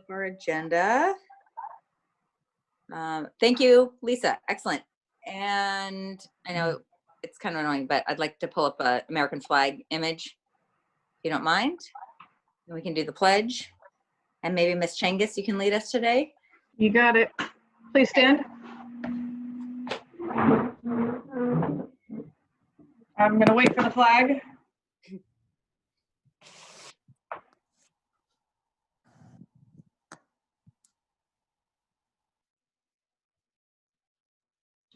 our agenda. Thank you, Lisa. Excellent. And I know it's kind of annoying, but I'd like to pull up an American flag image, if you don't mind. And we can do the pledge. And maybe Ms. Changus, you can lead us today. You got it. Please stand. I'm going to wait for the flag.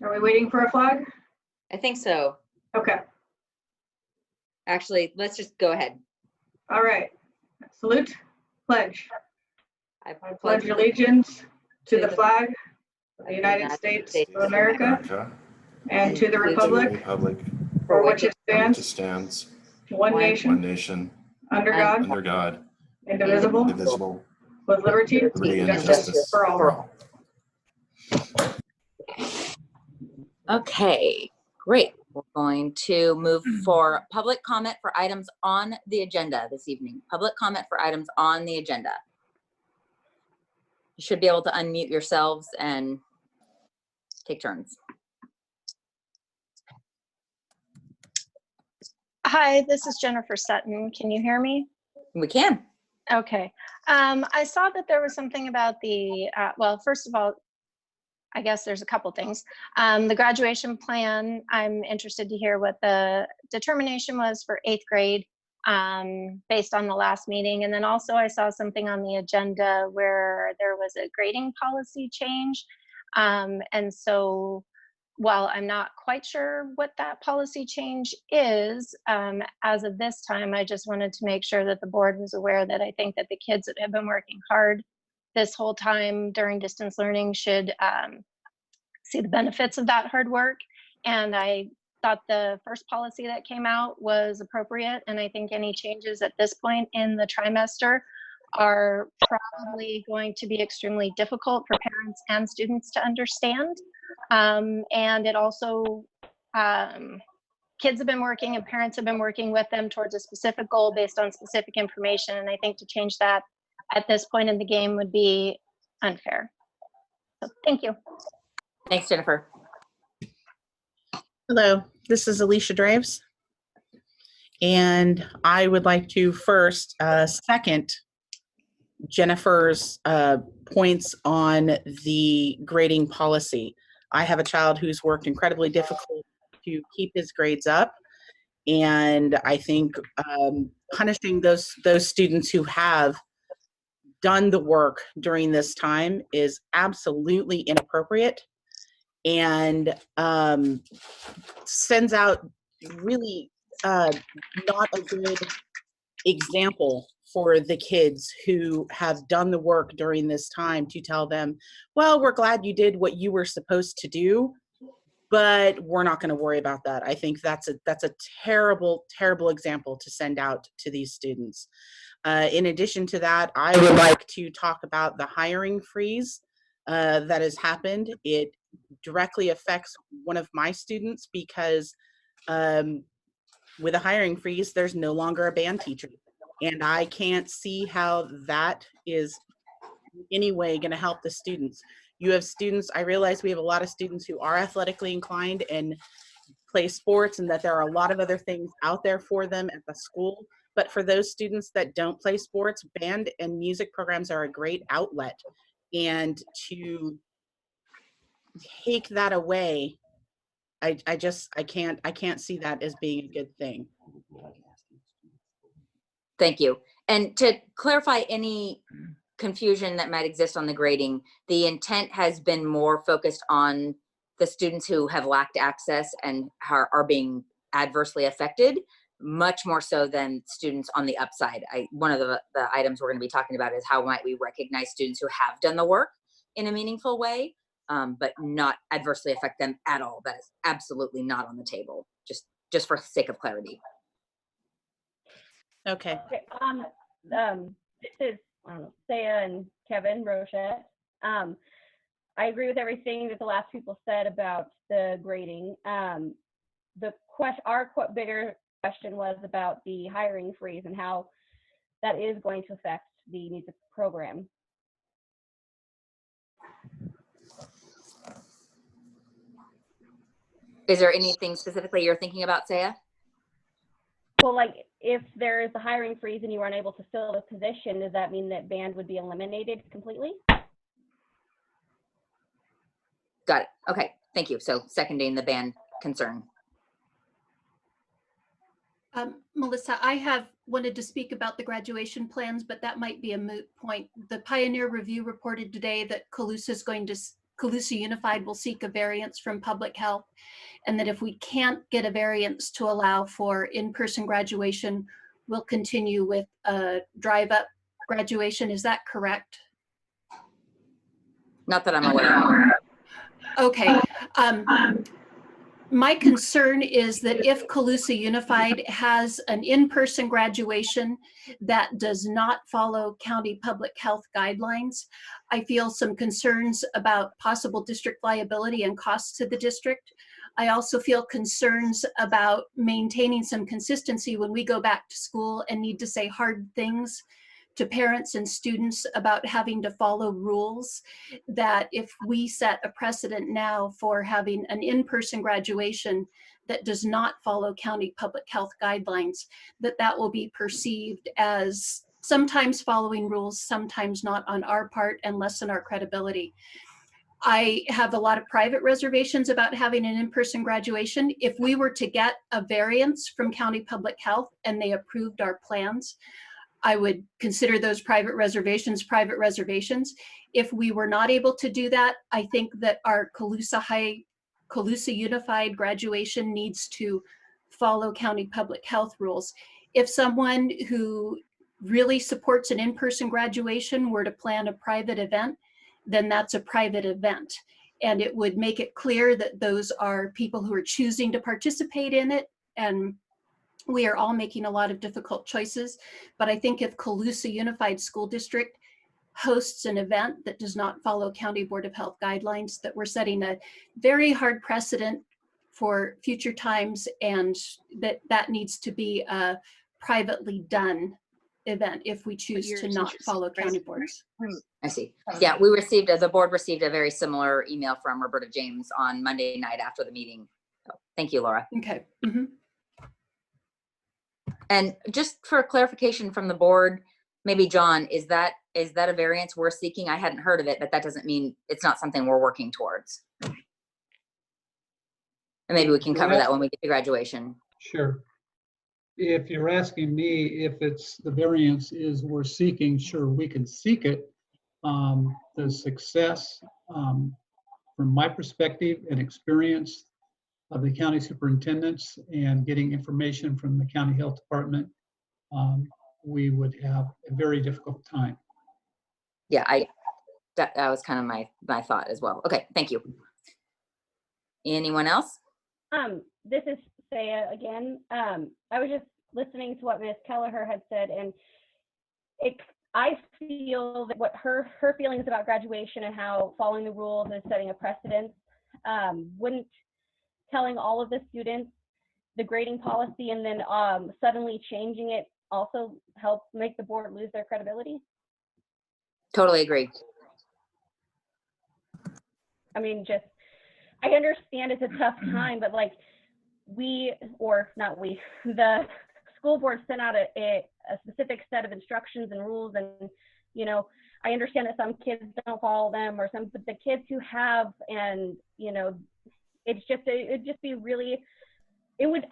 Are we waiting for a flag? I think so. Okay. Actually, let's just go ahead. All right. Salute. Pledge. I I pledge allegiance to the flag of the United States of America and to the republic for which it stands, one nation, under God, indivisible, with liberty and justice for all. Okay, great. We're going to move for public comment for items on the agenda this evening. Public comment for items on the agenda. You should be able to unmute yourselves and take turns. Hi, this is Jennifer Sutton. Can you hear me? We can. Okay. I saw that there was something about the, well, first of all, I guess there's a couple things. The graduation plan, I'm interested to hear what the determination was for 8th grade based on the last meeting. And then also I saw something on the agenda where there was a grading policy change. And so while I'm not quite sure what that policy change is, as of this time, I just wanted to make sure that the board was aware that I think that the kids that have been working hard this whole time during distance learning should see the benefits of that hard work. And I thought the first policy that came out was appropriate. And I think any changes at this point in the trimester are probably going to be extremely difficult for parents and students to understand. And it also, kids have been working and parents have been working with them towards a specific goal based on specific information. And I think to change that at this point in the game would be unfair. So thank you. Thanks, Jennifer. Hello, this is Alicia Draves. And I would like to first second Jennifer's points on the grading policy. I have a child who's worked incredibly difficult to keep his grades up. And I think punishing those students who have done the work during this time is absolutely inappropriate and sends out really not a good example for the kids who have done the work during this time to tell them, well, we're glad you did what you were supposed to do, but we're not going to worry about that. I think that's a terrible, terrible example to send out to these students. In addition to that, I would like to talk about the hiring freeze that has happened. It directly affects one of my students because with a hiring freeze, there's no longer a band teacher. And I can't see how that is in any way going to help the students. You have students, I realize we have a lot of students who are athletically inclined and play sports and that there are a lot of other things out there for them at the school. But for those students that don't play sports, band and music programs are a great outlet. And to take that away, I can't see that as being a good thing. Thank you. And to clarify any confusion that might exist on the grading, the intent has been more focused on the students who have lacked access and are being adversely affected, much more so than students on the upside. One of the items we're going to be talking about is how might we recognize students who have done the work in a meaningful way, but not adversely affect them at all. That is absolutely not on the table, just for sake of clarity. Okay. This is Saya and Kevin Rochette. I agree with everything that the last people said about the grading. Our bigger question was about the hiring freeze and how that is going to affect the music program. Is there anything specifically you're thinking about, Saya? Well, like if there is a hiring freeze and you aren't able to fill the position, does that mean that band would be eliminated completely? Got it. Okay, thank you. So seconding the band concern. Melissa, I have wanted to speak about the graduation plans, but that might be a moot point. The Pioneer Review reported today that Colusa Unified will seek a variance from public health, and that if we can't get a variance to allow for in-person graduation, we'll continue with a drive-up graduation. Is that correct? Not that I'm aware of. Okay. My concern is that if Colusa Unified has an in-person graduation that does not follow county public health guidelines, I feel some concerns about possible district liability and costs to the district. I also feel concerns about maintaining some consistency when we go back to school and need to say hard things to parents and students about having to follow rules, that if we set a precedent now for having an in-person graduation that does not follow county public health guidelines, that will be perceived as sometimes following rules, sometimes not on our part, and lessen our credibility. I have a lot of private reservations about having an in-person graduation. If we were to get a variance from county public health and they approved our plans, I would consider those private reservations. If we were not able to do that, I think that our Colusa Unified graduation needs to follow county public health rules. If someone who really supports an in-person graduation were to plan a private event, then that's a private event. And it would make it clear that those are people who are choosing to participate in it, and we are all making a lot of difficult choices. But I think if Colusa Unified School District hosts an event that does not follow County Board of Health guidelines, that we're setting a very hard precedent for future times, and that needs to be a privately done event if we choose to not follow county boards. I see. Yeah, the board received a very similar email from Roberta James on Monday night after the meeting. So, thank you, Laura. Okay. Mm-hmm. And just for clarification from the board, maybe John, is that a variance we're seeking? I hadn't heard of it, but that doesn't mean it's not something we're working towards. And maybe we can cover that when we get to graduation. Sure. If you're asking me if it's the variance is we're seeking, sure, we can seek it. The success, from my perspective and experience of the county superintendents and getting information from the county health department, we would have a very difficult time. Yeah, that was kind of my thought as well. Okay, thank you. Anyone else? This is Saya again. I was just listening to what Ms. Kelleher had said, and I feel that what her feelings about graduation and how following the rules is setting a precedent, wouldn't telling all of the students the grading policy and then suddenly changing it also help make the board lose their credibility? Totally agree. I mean, I understand it's a tough time, but like the school board sent out a specific set of instructions and rules, and I understand that some kids don't follow them, but the kids who have, and it'd just be really,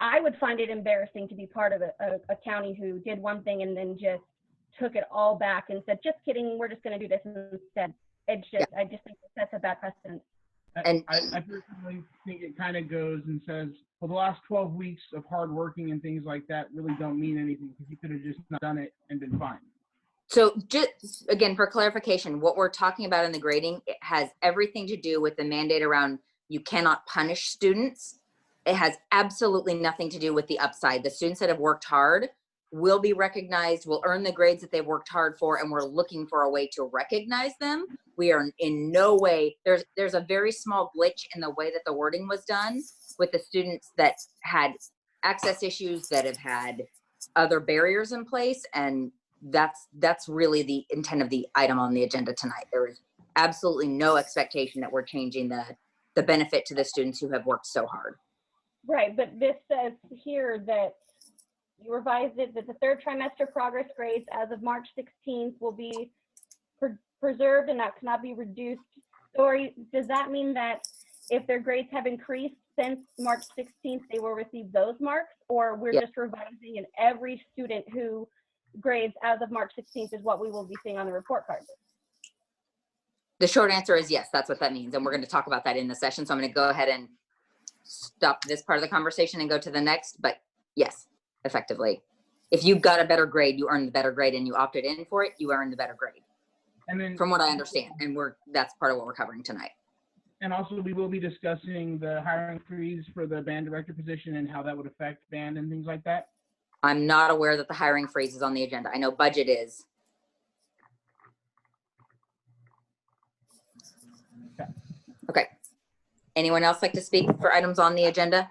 I would find it embarrassing to be part of a county who did one thing and then just took it all back and said, just kidding, we're just going to do this instead. I just think that's a bad precedent. And I personally think it kind of goes and says, well, the last 12 weeks of hard working and things like that really don't mean anything, because you could have just not done it and been fine. So just again, for clarification, what we're talking about in the grading, it has everything to do with the mandate around you cannot punish students. It has absolutely nothing to do with the upside. The students that have worked hard will be recognized, will earn the grades that they've worked hard for, and we're looking for a way to recognize them. We are in no way, there's a very small glitch in the way that the wording was done with the students that had access issues, that have had other barriers in place, and that's really the intent of the item on the agenda tonight. There is absolutely no expectation that we're changing the benefit to the students who have worked so hard. Right, but this says here that you revised it, that the third trimester progress grades as of March 16th will be preserved and that cannot be reduced. Or does that mean that if their grades have increased since March 16th, they will receive those marks? Or we're just revising and every student who grades as of March 16th is what we will be seeing on the report card? The short answer is yes, that's what that means. And we're going to talk about that in the session. So I'm going to go ahead and stop this part of the conversation and go to the next. But yes, effectively, if you got a better grade, you earned the better grade, and you opted in for it, you earned the better grade. And then, from what I understand, and that's part of what we're covering tonight. And also we will be discussing the hiring freeze for the band director position and how that would affect band and things like that. I'm not aware that the hiring freeze is on the agenda. I know budget is. Okay. Anyone else like to speak for items on the agenda?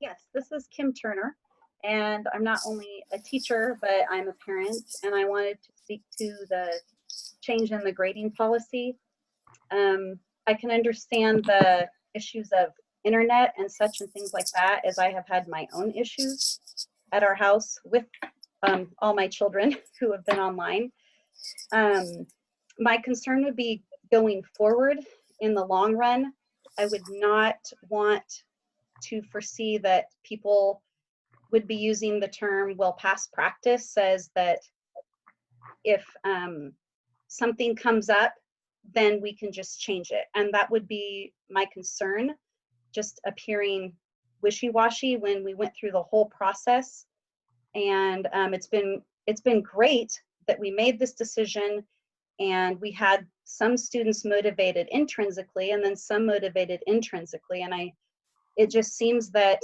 Yes, this is Kim Turner, and I'm not only a teacher, but I'm a parent, and I wanted to speak to the change in the grading policy. I can understand the issues of internet and such and things like that, as I have had my own issues at our house with all my children who have been online. My concern would be going forward in the long run. I would not want to foresee that people would be using the term, well, past practice says that if something comes up, then we can just change it. And that would be my concern, just appearing wishy-washy when we went through the whole process. And it's been great that we made this decision, and we had some students motivated intrinsically and then some motivated intrinsically. And it just seems that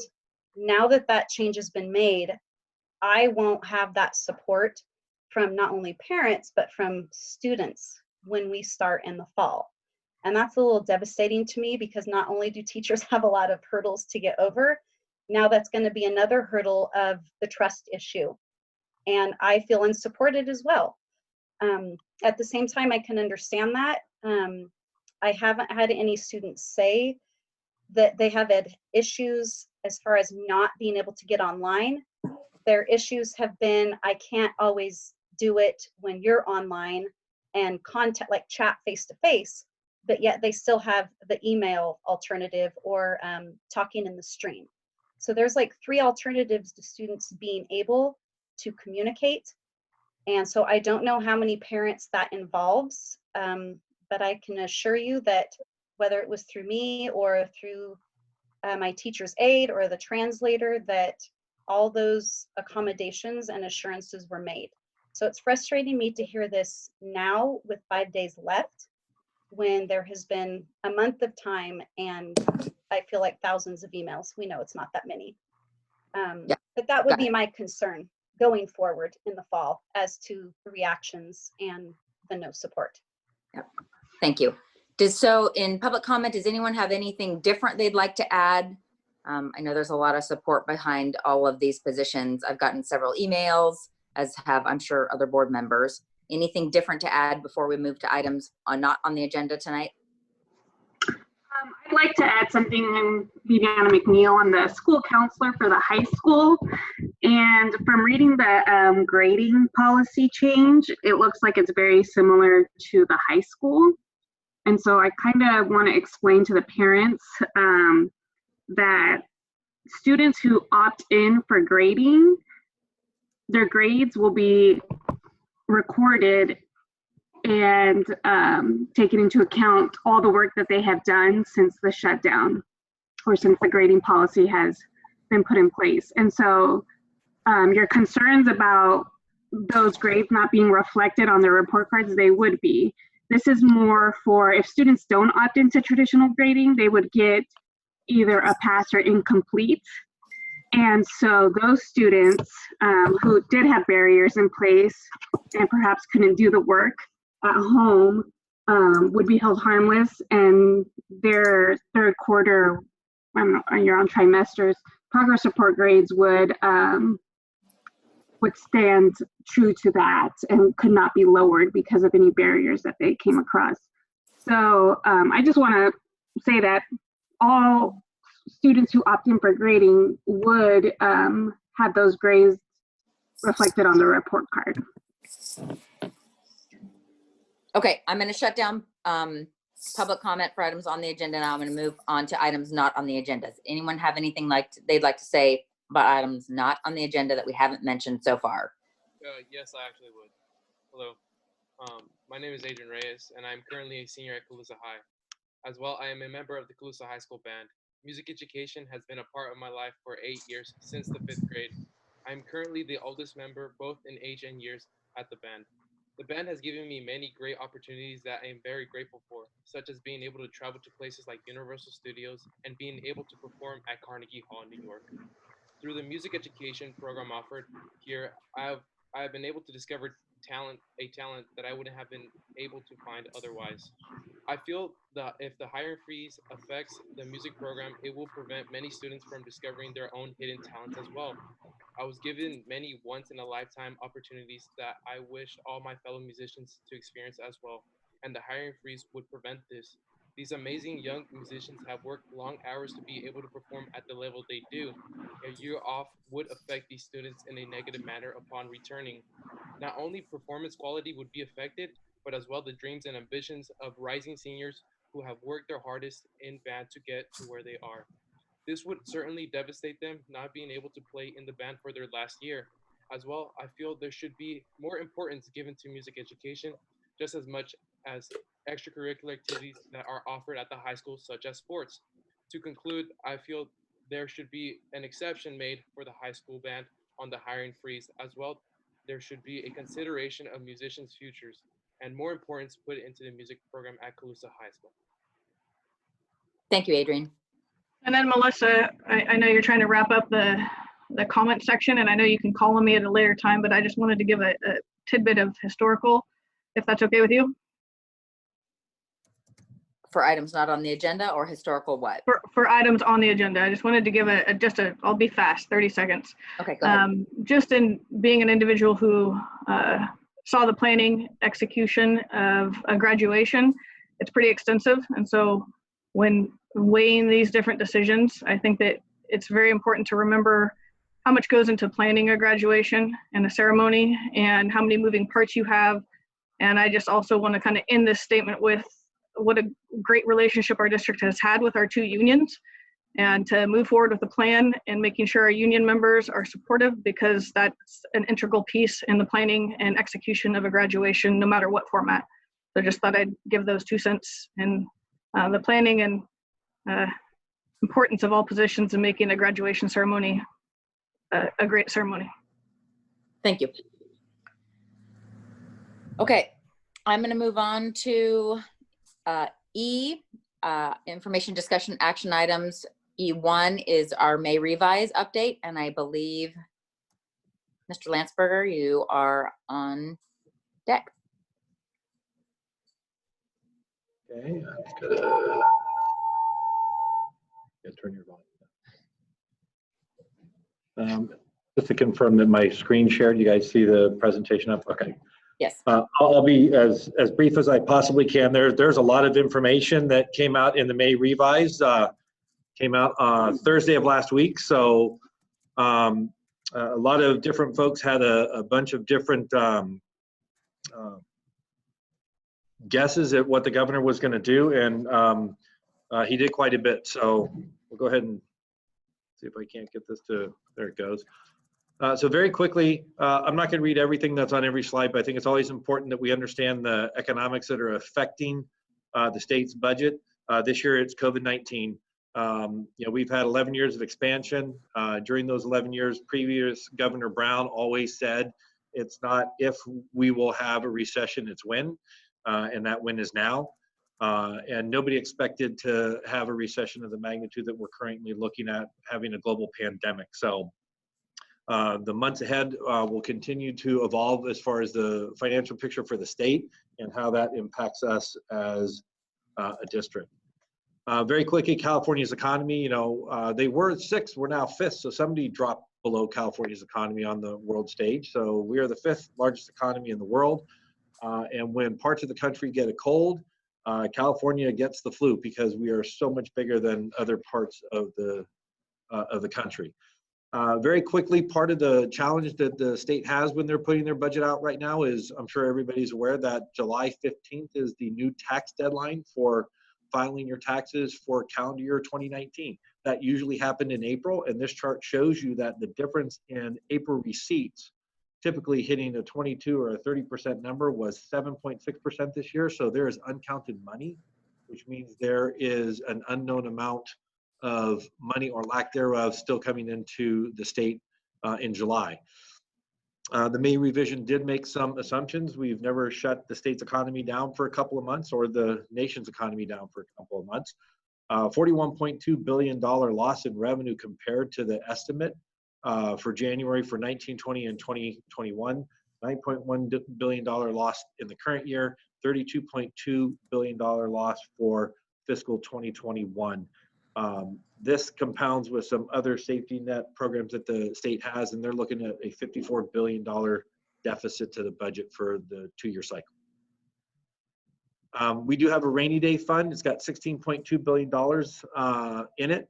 now that that change has been made, I won't have that support from not only parents, but from students when we start in the fall. And that's a little devastating to me, because not only do teachers have a lot of hurdles to get over, now that's going to be another hurdle of the trust issue. And I feel unsupported as well. At the same time, I can understand that. I haven't had any students say that they have had issues as far as not being able to get online. Their issues have been, I can't always do it when you're online and contact, like chat face to face, but yet they still have the email alternative or talking in the stream. So there's like 3 alternatives to students being able to communicate. And so I don't know how many parents that involves, but I can assure you that whether it was through me or through my teacher's aide or the translator, that all those accommodations and assurances were made. So it's frustrating me to hear this now with 5 days left, when there has been a month of time and I feel like thousands of emails. We know it's not that many. But that would be my concern going forward in the fall as to the reactions and the no support. Yep. Thank you. So in public comment, does anyone have anything different they'd like to add? I know there's a lot of support behind all of these positions. I've gotten several emails, as have, I'm sure, other board members. Anything different to add before we move to items not on the agenda tonight? I'd like to add something. I'm Viviana McNeil. I'm the school counselor for the high school. And from reading the grading policy change, it looks like it's very similar to the high school. And so I kind of want to explain to the parents that students who opt in for grading, their grades will be recorded and taking into account all the work that they have done since the shutdown or since the grading policy has been put in place. And so your concerns about those grades not being reflected on their report cards, they would be. This is more for if students don't opt into traditional grading, they would get either a pass or incomplete. And so those students who did have barriers in place and perhaps couldn't do the work at home would be held harmless, and their third quarter, you're on trimesters, progress report grades would stand true to that and could not be lowered because of any barriers that they came across. So I just want to say that all students who opt in for grading would have those grades reflected on the report card. Okay, I'm going to shut down public comment for items on the agenda. Now I'm going to move on to items not on the agenda. Does anyone have anything they'd like to say about items not on the agenda that we haven't mentioned so far? Yes, I actually would. Hello. My name is Adrian Reyes, and I'm currently a senior at Colusa High. As well, I am a member of the Colusa High School Band. Music education has been a part of my life for 8 years, since the 5th grade. I am currently the oldest member, both in age and years, at the band. The band has given me many great opportunities that I am very grateful for, such as being able to travel to places like Universal Studios and being able to perform at Carnegie Hall in New York. Through the music education program offered here, I have been able to discover a talent that I wouldn't have been able to find otherwise. I feel that if the hiring freeze affects the music program, it will prevent many students from discovering their own hidden talents as well. I was given many once-in-a-lifetime opportunities that I wish all my fellow musicians to experience as well, and the hiring freeze would prevent this. These amazing young musicians have worked long hours to be able to perform at the level they do. A year off would affect these students in a negative manner upon returning. Not only performance quality would be affected, but as well the dreams and ambitions of rising seniors who have worked their hardest in band to get to where they are. This would certainly devastate them not being able to play in the band for their last year. As well, I feel there should be more importance given to music education, just as much as extracurricular activities that are offered at the high school, such as sports. To conclude, I feel there should be an exception made for the high school band on the hiring freeze. As well, there should be a consideration of musicians' futures and more importance put into the music program at Colusa High School. Thank you, Adrian. And then Melissa, I know you're trying to wrap up the comment section, and I know you can call on me at a later time, but I just wanted to give a tidbit of historical, if that's okay with you. For items not on the agenda, or historical what? For items on the agenda, I just wanted to give I'll be fast, 30 seconds. Okay, go ahead. Just in being an individual who saw the planning execution of a graduation, it's pretty extensive. And so when weighing these different decisions, I think that it's very important to remember how much goes into planning a graduation and a ceremony and how many moving parts you have. And I just also want to kind of end this statement with what a great relationship our district has had with our 2 unions, and to move forward with the plan and making sure our union members are supportive, because that's an integral piece in the planning and execution of a graduation, no matter what format. So just thought I'd give those 2 cents in the planning and importance of all positions in making a graduation ceremony a great ceremony. Thank you. Okay, I'm going to move on to E, information discussion action items. E1 is our May revise update, and I believe Mr. Landsberger, you are on deck. Okay, I'm gonna turn your volume down. Just to confirm that my screen shared, you guys see the presentation up? Okay. Yes. I'll be as brief as I possibly can. There's a lot of information that came out in the May revise. Came out on Thursday of last week. So a lot of different folks had a bunch of different guesses at what the governor was going to do, and he did quite a bit. So we'll go ahead and see if I can't get this to, there it goes. So very quickly, I'm not going to read everything that's on every slide, but I think it's always important that we understand the economics that are affecting the state's budget. This year it's COVID-19. We've had 11 years of expansion. During those 11 years, previous Governor Brown always said, it's not if we will have a recession, it's when, and that when is now. And nobody expected to have a recession of the magnitude that we're currently looking at, having a global pandemic. So the months ahead will continue to evolve as far as the financial picture for the state and how that impacts us as a district. Very quickly, California's economy, they were 6th, we're now 5th, so somebody dropped below California's economy on the world stage. So we are the 5th largest economy in the world. And when parts of the country get a cold, California gets the flu because we are so much bigger than other parts of the country. Very quickly, part of the challenge that the state has when they're putting their budget out right now is, I'm sure everybody's aware that July 15th is the new tax deadline for filing your taxes for calendar year 2019. That usually happened in April, and this chart shows you that the difference in April receipts, typically hitting a 22 or a 30% number, was 7.6% this year. So there is uncounted money, which means there is an unknown amount of money or lack thereof still coming into the state in July. The May revision did make some assumptions. We've never shut the state's economy down for a couple of months or the nation's economy down for a couple of months. $41.2 billion loss in revenue compared to the estimate for January for 1920 and 2021. $9.1 billion loss in the current year, $32.2 billion loss for fiscal 2021. This compounds with some other safety net programs that the state has, and they're looking at a $54 billion deficit to the budget for the 2-year cycle. We do have a rainy day fund. It's got $16.2 billion in it.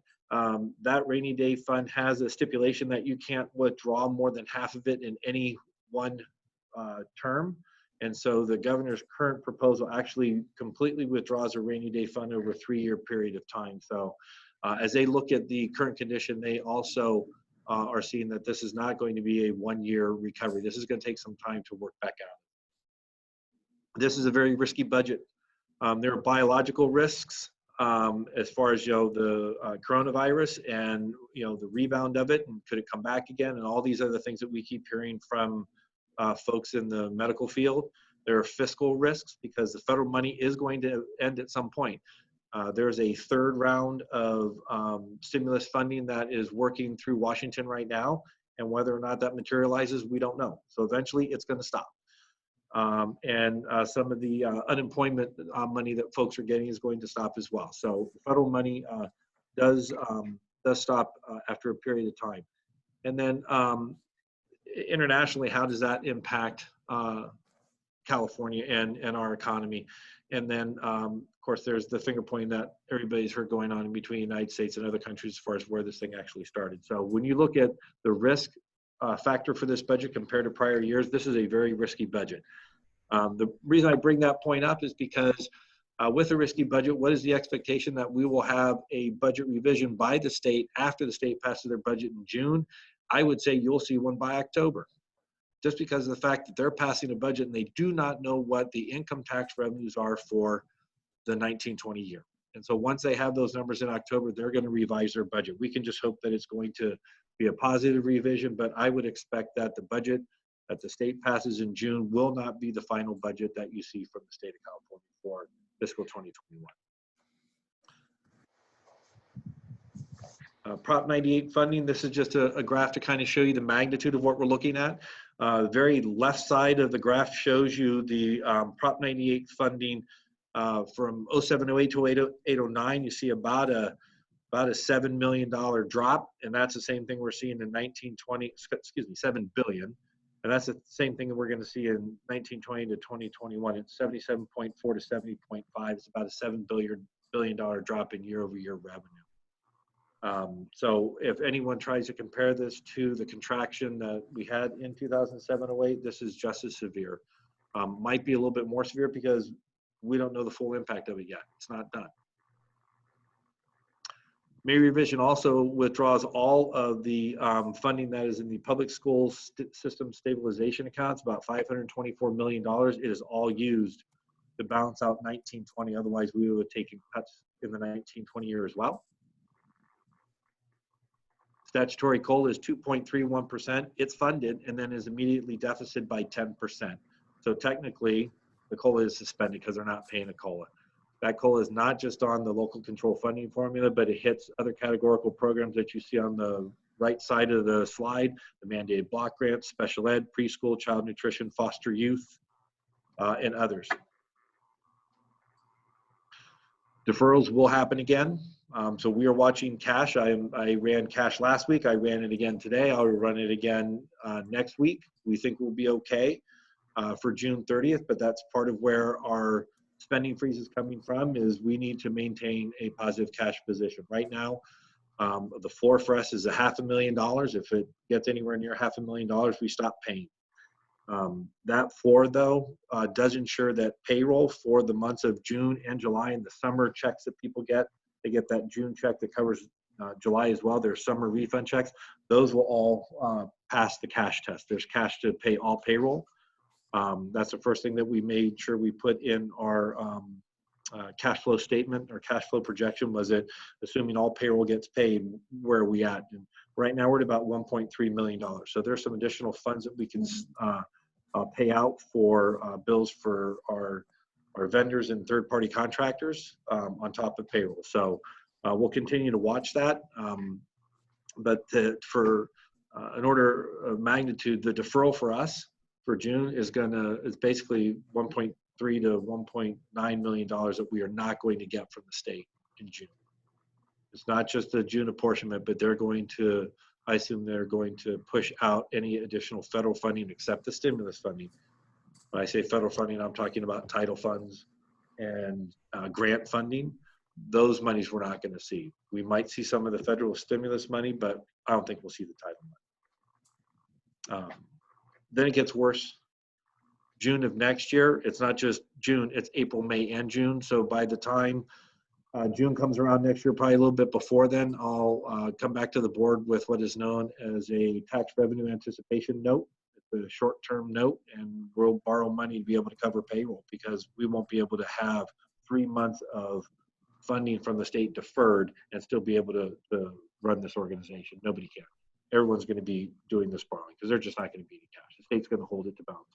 That rainy day fund has a stipulation that you can't withdraw more than half of it in any one term. And so the governor's current proposal actually completely withdraws a rainy day fund over a 3-year period of time. So as they look at the current condition, they also are seeing that this is not going to be a 1-year recovery. This is going to take some time to work back out. This is a very risky budget. There are biological risks as far as, the coronavirus and, the rebound of it, and could it come back again, and all these other things that we keep hearing from folks in the medical field. There are fiscal risks because the federal money is going to end at some point. There's a third round of stimulus funding that is working through Washington right now, and whether or not that materializes, we don't know. So eventually it's going to stop. And some of the unemployment money that folks are getting is going to stop as well. So federal money does stop after a period of time. And then internationally, how does that impact California and our economy? And then, of course, there's the finger pointing that everybody's heard going on in between the United States and other countries as far as where this thing actually started. So when you look at the risk factor for this budget compared to prior years, this is a very risky budget. The reason I bring that point up is because with a risky budget, what is the expectation that we will have a budget revision by the state after the state passes their budget in June? I would say you'll see one by October, just because of the fact that they're passing a budget and they do not know what the income tax revenues are for the 1920 year. And so once they have those numbers in October, they're going to revise their budget. We can just hope that it's going to be a positive revision, but I would expect that the budget that the state passes in June will not be the final budget that you see from the state of California for fiscal 2021. Prop 98 funding, this is just a graph to kind of show you the magnitude of what we're looking at. The very left side of the graph shows you the Prop 98 funding from 07-08 to 08-09. You see about a $7 million drop, and that's the same thing we're seeing in 1920, excuse me, $7 billion. And that's the same thing that we're going to see in 1920 to 2021. It's 77.4 to 70.5. It's about a $7 billion drop in year-over-year revenue. So if anyone tries to compare this to the contraction that we had in 2007-08, this is just as severe. Might be a little bit more severe because we don't know the full impact of it yet. It's not done. May revision also withdraws all of the funding that is in the public school system stabilization accounts, about $524 million. It is all used to balance out 1920. Otherwise, we would have taken cuts in the 1920 year as well. Statutory COLA is 2.31%. It's funded and then is immediately deficit by 10%. So technically, the COLA is suspended because they're not paying a COLA. That COLA is not just on the local control funding formula, but it hits other categorical programs that you see on the right side of the slide, the mandated block grants, special ed, preschool, child nutrition, foster youth, and others. Deferrals will happen again. So we are watching cash. I ran cash last week. I ran it again today. I'll run it again next week. We think we'll be okay for June 30th, but that's part of where our spending freeze is coming from is we need to maintain a positive cash position. Right now, the floor for us is $500,000. If it gets anywhere near $500,000, we stop paying. That floor, though, does ensure that payroll for the months of June and July and the summer checks that people get, they get that June check that covers July as well. There's summer refund checks. Those will all pass the cash test. There's cash to pay all payroll. That's the first thing that we made sure we put in our cash flow statement or cash flow projection, was that assuming all payroll gets paid, where are we at? And right now we're at about $1.3 million. So there's some additional funds that we can pay out for bills for our vendors and third-party contractors on top of payroll. So we'll continue to watch that. But for an order of magnitude, the deferral for us for June is basically $1.3 to $1.9 million that we are not going to get from the state in June. It's not just the June apportionment, but they're going to, I assume they're going to push out any additional federal funding except the stimulus funding. When I say federal funding, I'm talking about title funds and grant funding. Those monies we're not going to see. We might see some of the federal stimulus money, but I don't think we'll see the title money. Then it gets worse. June of next year, it's not just June, it's April, May, and June. So by the time June comes around next year, probably a little bit before then, I'll come back to the board with what is known as a tax revenue anticipation note. It's a short-term note, and we'll borrow money to be able to cover payroll, because we won't be able to have 3 months of funding from the state deferred and still be able to run this organization. Nobody can. Everyone's going to be doing this borrowing because they're just not going to be any cash. The state's going to hold it to balance.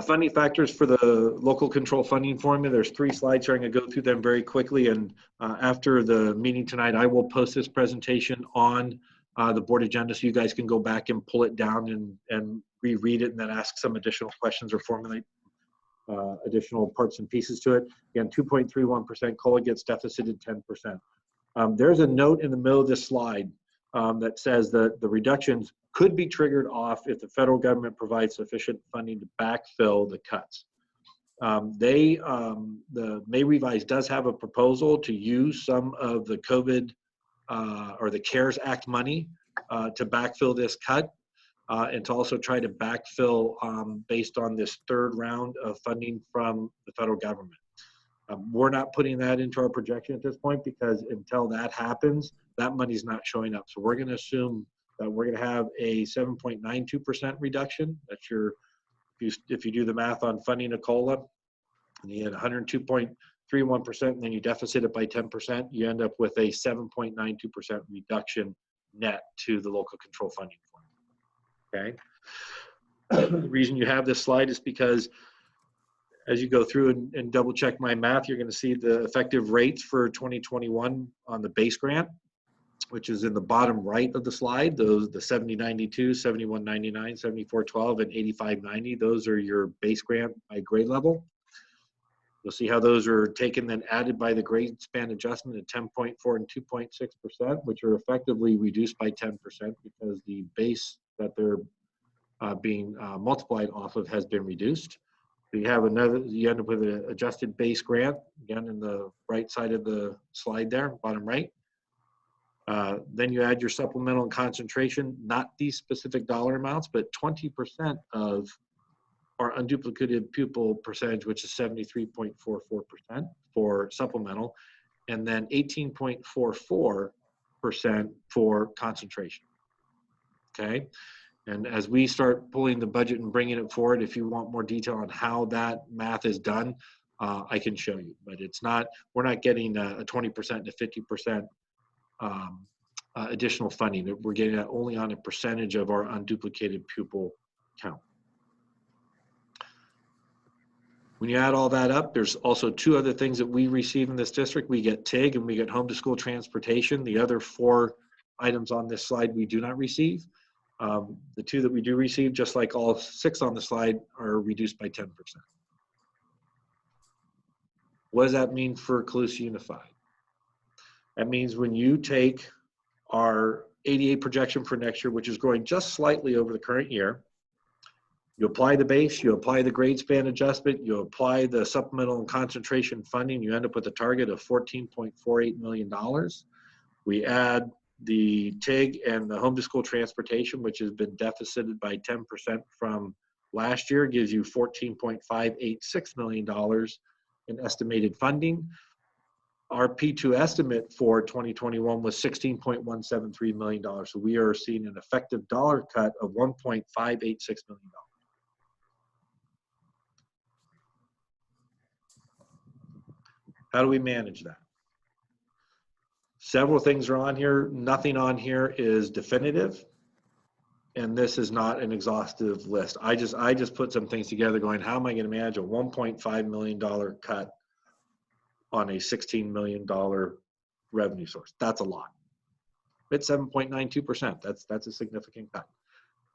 Funding factors for the local control funding formula. There's 3 slides here. I'm going to go through them very quickly. And after the meeting tonight, I will post this presentation on the board agenda so you guys can go back and pull it down and reread it and then ask some additional questions or formulate additional parts and pieces to it. Again, 2.31%, COLA gets deficited 10%. There's a note in the middle of this slide that says that the reductions could be triggered off if the federal government provides sufficient funding to backfill the cuts. The May Revise does have a proposal to use some of the COVID or the CARES Act money to backfill this cut. And to also try to backfill based on this 3rd round of funding from the federal government. We're not putting that into our projection at this point because until that happens, that money's not showing up. So we're going to assume that we're going to have a 7.92% reduction. That's your, if you do the math on funding a COLA, and you had 102.31%, and then you deficit it by 10%, you end up with a 7.92% reduction net to the local control funding formula. Okay. The reason you have this slide is because as you go through and double check my math, you're going to see the effective rates for 2021 on the base grant, which is in the bottom right of the slide. Those, the 7092, 7199, 7412, and 8590, those are your base grant by grade level. You'll see how those are taken then added by the grade span adjustment at 10.4 and 2.6%, which are effectively reduced by 10% because the base that they're being multiplied off of has been reduced. So you have you end up with an adjusted base grant, again in the right side of the slide there, bottom right. Then you add your supplemental and concentration, not these specific dollar amounts, but 20% of our unduplicated pupil percentage, which is 73.44% for supplemental, and then 18.44% for concentration. Okay, and as we start pulling the budget and bringing it forward, if you want more detail on how that math is done, I can show you. But it's not, we're not getting a 20% to 50% additional funding. We're getting that only on a percentage of our unduplicated pupil count. When you add all that up, there's also 2 other things that we receive in this district. We get TIG and we get home to school transportation. The other 4 items on this slide we do not receive. The 2 that we do receive, just like all 6 on the slide, are reduced by 10%. What does that mean for Colusa Unified? That means when you take our 88 projection for next year, which is growing just slightly over the current year, You apply the base, you apply the grade span adjustment, you apply the supplemental and concentration funding, you end up with a target of $14.48 million. We add the TIG and the home to school transportation, which has been deficited by 10% from last year, gives you $14.586 million in estimated funding. Our P2 estimate for 2021 was $16.173 million. So we are seeing an effective dollar cut of $1.586 million. How do we manage that? Several things are on here. Nothing on here is definitive. And this is not an exhaustive list. I just put some things together going, how am I going to manage a $1.5 million cut on a $16 million revenue source? That's a lot. It's 7.92%. That's a significant cut.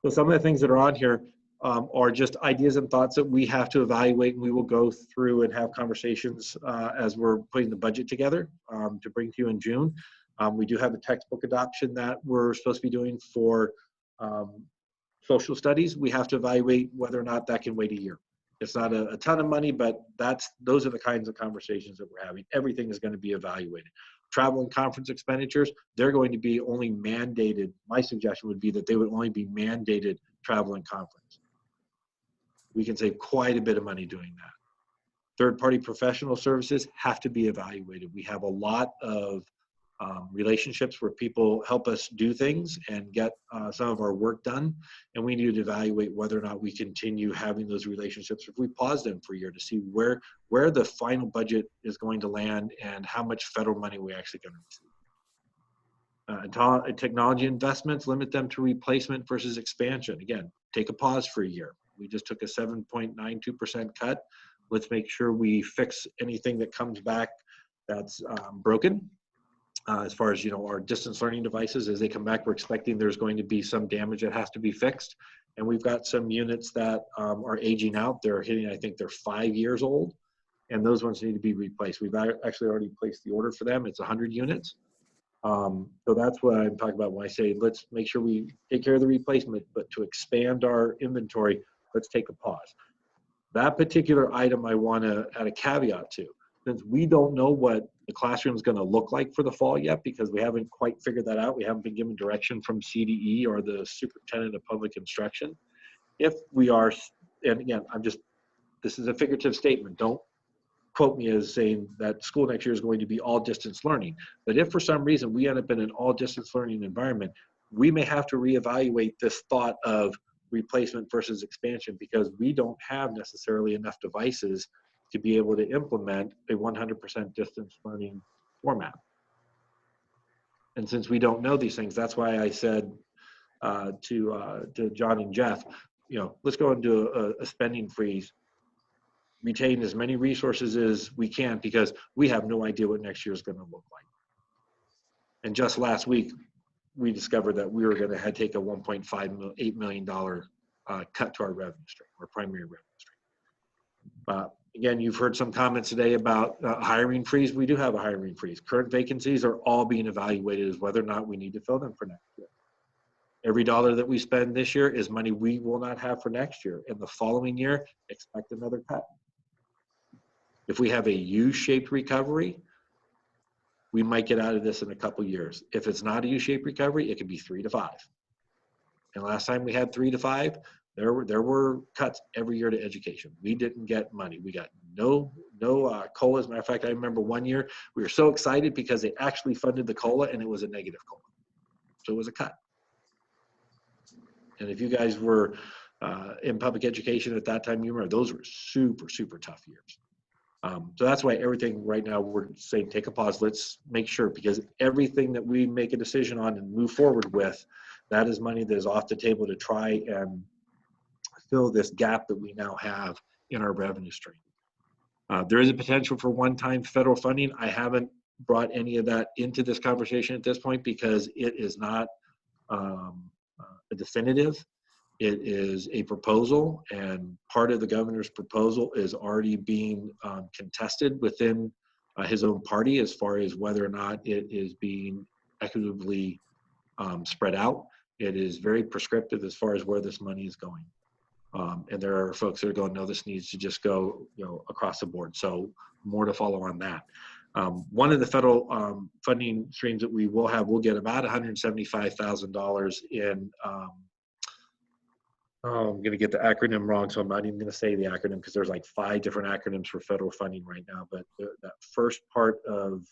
So some of the things that are on here are just ideas and thoughts that we have to evaluate, and we will go through and have conversations as we're putting the budget together to bring to you in June. We do have a textbook adoption that we're supposed to be doing for social studies. We have to evaluate whether or not that can wait a year. It's not a ton of money, but those are the kinds of conversations that we're having. Everything is going to be evaluated. Travel and conference expenditures, they're going to be only mandated. My suggestion would be that they would only be mandated travel and conference. We can save quite a bit of money doing that. Third-party professional services have to be evaluated. We have a lot of relationships where people help us do things and get some of our work done, and we need to evaluate whether or not we continue having those relationships, if we pause them for a year to see where the final budget is going to land and how much federal money we're actually going to receive. Technology investments, limit them to replacement versus expansion. Again, take a pause for a year. We just took a 7.92% cut. Let's make sure we fix anything that comes back that's broken. As far as, our distance learning devices, as they come back, we're expecting there's going to be some damage that has to be fixed. And we've got some units that are aging out. They're hitting, I think they're 5 years old, and those ones need to be replaced. We've actually already placed the order for them. It's 100 units. So that's what I'm talking about when I say, let's make sure we take care of the replacement, but to expand our inventory, let's take a pause. That particular item I want to add a caveat to, since we don't know what the classroom is going to look like for the fall yet, because we haven't quite figured that out. We haven't been given direction from CDE or the Superintendent of Public Instruction. If we are, and again, this is a figurative statement. Don't quote me as saying that school next year is going to be all distance learning. But if for some reason we end up in an all distance learning environment, we may have to reevaluate this thought of replacement versus expansion, because we don't have necessarily enough devices to be able to implement a 100% distance learning format. And since we don't know these things, that's why I said to John and Jeff, let's go and do a spending freeze, retain as many resources as we can, because we have no idea what next year is going to look like. And just last week, we discovered that we were going to take a $1.58 million cut to our revenue stream, our primary revenue stream. Again, you've heard some comments today about hiring freeze. We do have a hiring freeze. Current vacancies are all being evaluated as whether or not we need to fill them for next year. Every dollar that we spend this year is money we will not have for next year. In the following year, expect another cut. If we have a U-shaped recovery, we might get out of this in a couple years. If it's not a U-shaped recovery, it could be 3 to 5. And last time we had 3 to 5, there were cuts every year to education. We didn't get money. We got no COLA. As a matter of fact, I remember one year we were so excited because they actually funded the COLA and it was a negative COLA. So it was a cut. And if you guys were in public education at that time, you remember those were super, super tough years. So that's why everything right now we're saying take a pause. Let's make sure, because everything that we make a decision on and move forward with, that is money that is off the table to try and fill this gap that we now have in our revenue stream. There is a potential for one-time federal funding. I haven't brought any of that into this conversation at this point because it is not a definitive. It is a proposal, and part of the governor's proposal is already being contested within his own party as far as whether or not it is being equitably spread out. It is very prescriptive as far as where this money is going. And there are folks that are going, no, this needs to just go, across the board. So more to follow on that. One of the federal funding streams that we'll get about $175,000 in, I'm going to get the acronym wrong, so I'm not even going to say the acronym because there's like 5 different acronyms for federal funding right now. But that first part of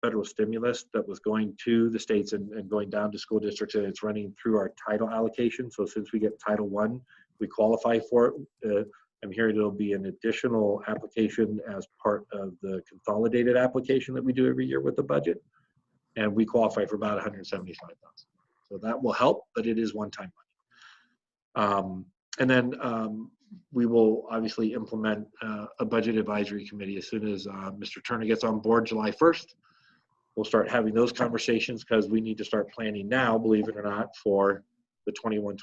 federal stimulus that was going to the states and going down to school districts, and it's running through our title allocation. So since we get Title I, we qualify for it. I'm hearing it'll be an additional application as part of the consolidated application that we do every year with the budget. And we qualify for about $175,000. So that will help, but it is one-time money. And then we will obviously implement a budget advisory committee as soon as Mr. Turner gets on board July 1st. We'll start having those conversations because we need to start planning now, believe it or not, for the 21-22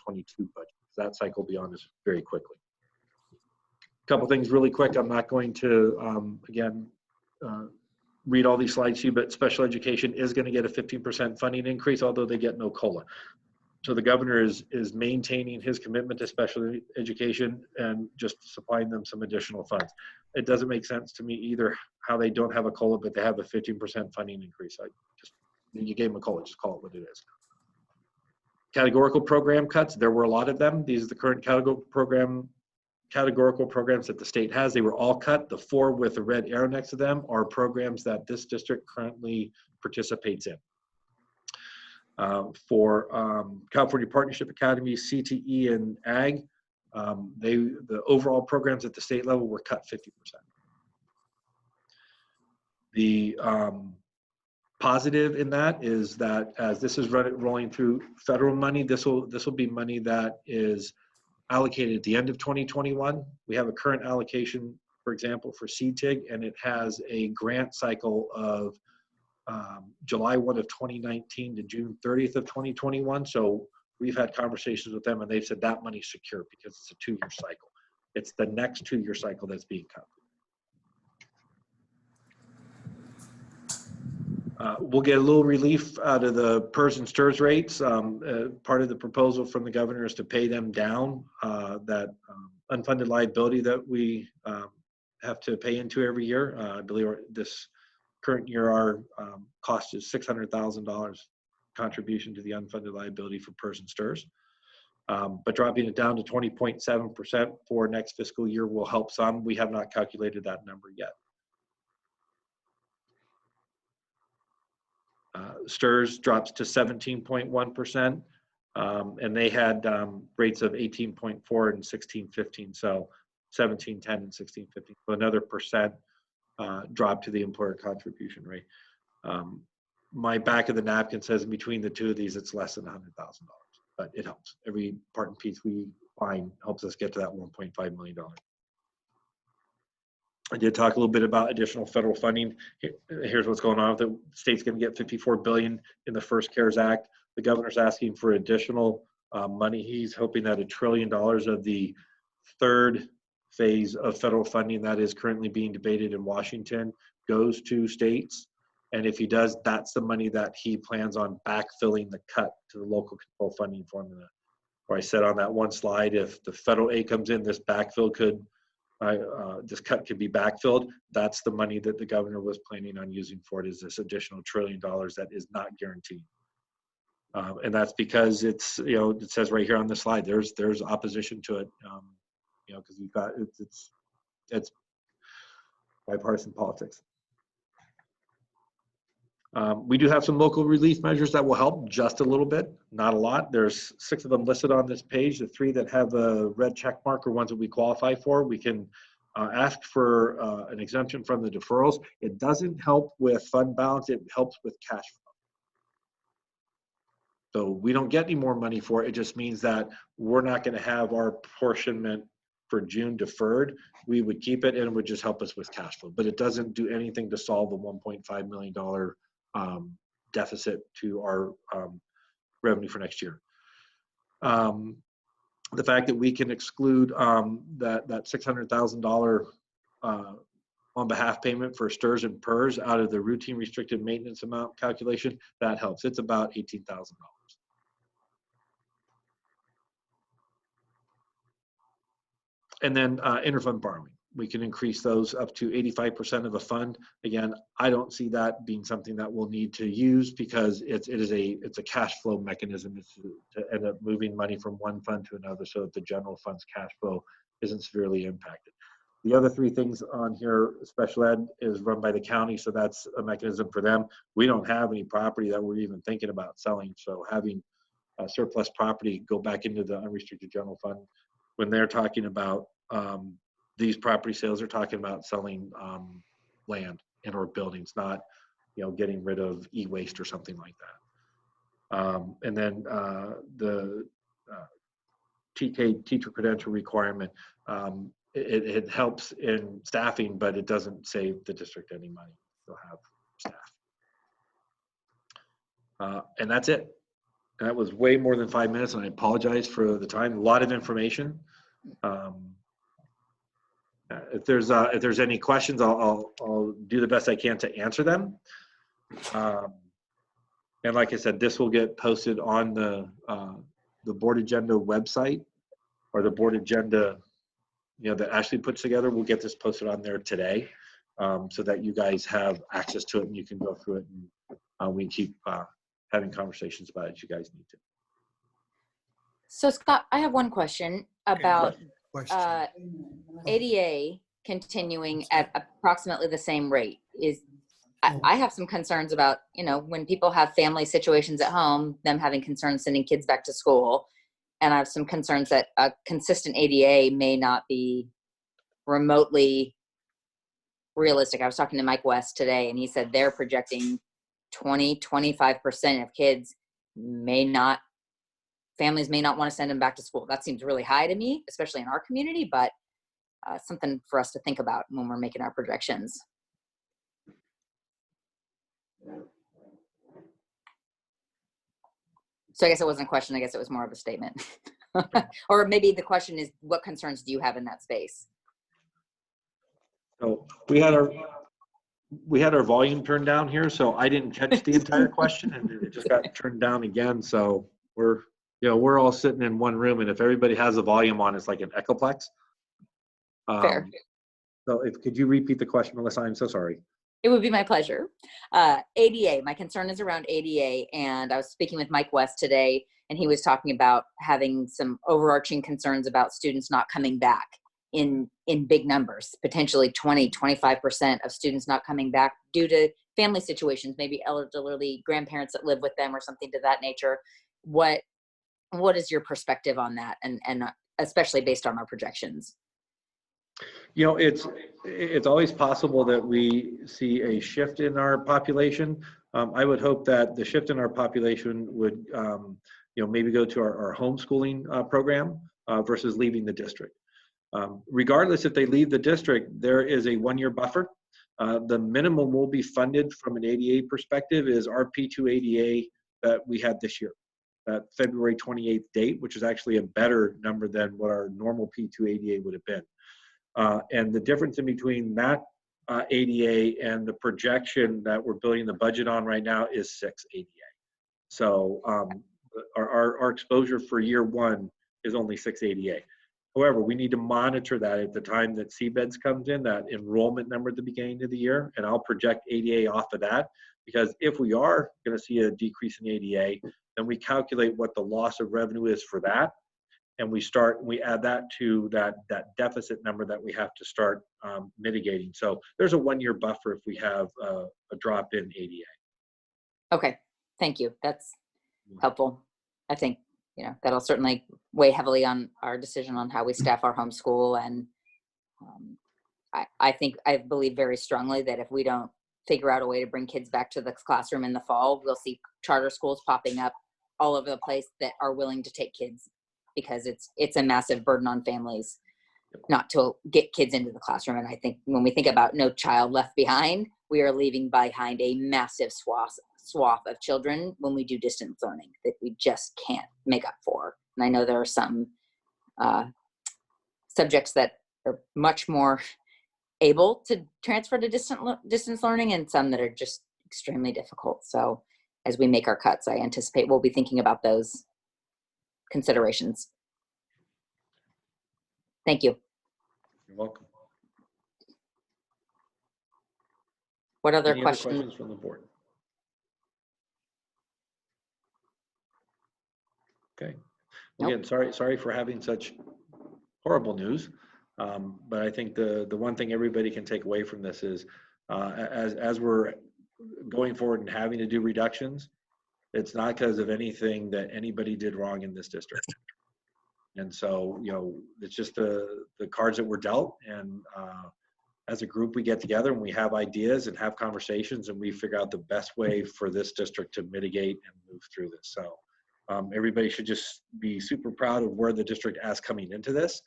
budget. That cycle will be on us very quickly. A couple things really quick. I'm not going to, again, read all these slides to you, but special education is going to get a 15% funding increase, although they get no COLA. So the governor is maintaining his commitment to special education and just supplying them some additional funds. It doesn't make sense to me either how they don't have a COLA, but they have a 15% funding increase. You gave them a COLA, just call it what it is. Categorical program cuts, there were a lot of them. These are the current categorical programs that the state has. They were all cut. The 4 with the red arrow next to them are programs that this district currently participates in. For California Partnership Academy, CTE, and AG, the overall programs at the state level were cut 50%. The positive in that is that as this is rolling through federal money, this will be money that is allocated at the end of 2021. We have a current allocation, for example, for CTIG, and it has a grant cycle of July 1 of 2019 to June 30th of 2021. So we've had conversations with them and they've said that money's secure because it's a 2-year cycle. It's the next 2-year cycle that's being cut. We'll get a little relief out of the PERS and STRS rates. Part of the proposal from the governor is to pay them down, that unfunded liability that we have to pay into every year. I believe this current year our cost is $600,000 contribution to the unfunded liability for PERS and STRS. But dropping it down to 20.7% for next fiscal year will help some. We have not calculated that number yet. STRS drops to 17.1%, and they had rates of 18.4 and 16.15, so 17.10 and 16.15. So another percent drop to the employer contribution rate. My back of the napkin says between the two of these, it's less than $100,000, but it helps. Every part and piece we find helps us get to that $1.5 million. I did talk a little bit about additional federal funding. Here's what's going on. The state's going to get $54 billion in the first CARES Act. The governor's asking for additional money. He's hoping that $1 trillion of the 3rd phase of federal funding that is currently being debated in Washington goes to states. And if he does, that's the money that he plans on backfilling the cut to the local control funding formula. Where I said on that one slide, if the federal aid comes in, this backfill could this cut could be backfilled. That's the money that the governor was planning on using for it, is this additional $1 trillion that is not guaranteed. And that's because it's, it says right here on the slide, there's opposition to it, because you've got, it's bipartisan politics. We do have some local relief measures that will help just a little bit, not a lot. There's 6 of them listed on this page. The 3 that have a red check mark are ones that we qualify for. We can ask for an exemption from the deferrals. It doesn't help with fund balance. It helps with cash flow. So we don't get any more money for it. It just means that we're not going to have our apportionment for June deferred. We would keep it and it would just help us with cash flow. But it doesn't do anything to solve the $1.5 million deficit to our revenue for next year. The fact that we can exclude that $600,000 on behalf payment for STRS and PERS out of the routine restricted maintenance amount calculation, that helps. It's about $18,000. And then interfund borrowing. We can increase those up to 85% of a fund. Again, I don't see that being something that we'll need to use because it's a cash flow mechanism. It's to end up moving money from one fund to another so that the general fund's cash flow isn't severely impacted. The other three things on here, special ed is run by the county, so that's a mechanism for them. We don't have any property that we're even thinking about selling, so having surplus property go back into the unrestricted general fund. When they're talking about these property sales, are talking about selling land and or buildings, not getting rid of e-waste or something like that. And then the TK, teacher credential requirement, it helps in staffing, but it doesn't save the district any money. They'll have staff. And that's it. And that was way more than 5 minutes, and I apologize for the time. A lot of information. If there's any questions, I'll do the best I can to answer them. And like I said, this will get posted on the board agenda website, or the board agenda that Ashley puts together. We'll get this posted on there today, so that you guys have access to it and you can go through it, and we keep having conversations about it as you guys need to. So Scott, I have one question about ADA continuing at approximately the same rate. I have some concerns about, when people have family situations at home, them having concerns sending kids back to school. And I have some concerns that a consistent ADA may not be remotely realistic. I was talking to Mike West today, and he said they're projecting 20-25% of kids families may not want to send them back to school. That seems really high to me, especially in our community, but something for us to think about when we're making our projections. So I guess it wasn't a question. I guess it was more of a statement. Or maybe the question is, what concerns do you have in that space? So we had our volume turned down here, so I didn't catch the entire question, and it just got turned down again. So we're all sitting in one room, and if everybody has a volume on, it's like an echoplex. Fair. So could you repeat the question, Melissa? I'm so sorry. It would be my pleasure. ADA, my concern is around ADA, and I was speaking with Mike West today, and he was talking about having some overarching concerns about students not coming back in big numbers, potentially 20-25% of students not coming back due to family situations, maybe elderly grandparents that live with them or something to that nature. What is your perspective on that, and especially based on our projections? It's always possible that we see a shift in our population. I would hope that the shift in our population would maybe go to our homeschooling program versus leaving the district. Regardless if they leave the district, there is a 1-year buffer. The minimum will be funded from an ADA perspective is our P2 ADA that we had this year, that February 28th date, which is actually a better number than what our normal P2 ADA would have been. And the difference in between that ADA and the projection that we're building the budget on right now is 6 ADA. So our exposure for year 1 is only 6 ADA. However, we need to monitor that at the time that CBEDS comes in, that enrollment number at the beginning of the year, and I'll project ADA off of that, because if we are going to see a decrease in ADA, then we calculate what the loss of revenue is for that, and we add that to that deficit number that we have to start mitigating. So there's a 1-year buffer if we have a drop in ADA. Okay, thank you. That's helpful. I think that'll certainly weigh heavily on our decision on how we staff our homeschool. And I believe very strongly that if we don't figure out a way to bring kids back to the classroom in the fall, we'll see charter schools popping up all over the place that are willing to take kids, because it's a massive burden on families not to get kids into the classroom. And I think when we think about No Child Left Behind, we are leaving behind a massive swath of children when we do distance learning that we just can't make up for. And I know there are some subjects that are much more able to transfer to distance learning, and some that are just extremely difficult. So as we make our cuts, I anticipate we'll be thinking about those considerations. Thank you. You're welcome. What other Any questions? other questions from the board? Okay. Well, again, sorry for having such horrible news. But I think the one thing everybody can take away from this is as we're going forward and having to do reductions, it's not because of anything that anybody did wrong in this district. And so, you know, it's just the cards that were dealt. And as a group, we get together and we have ideas and have conversations and we figure out the best way for this district to mitigate and move through this. So everybody should just be super proud of where the district is coming into this,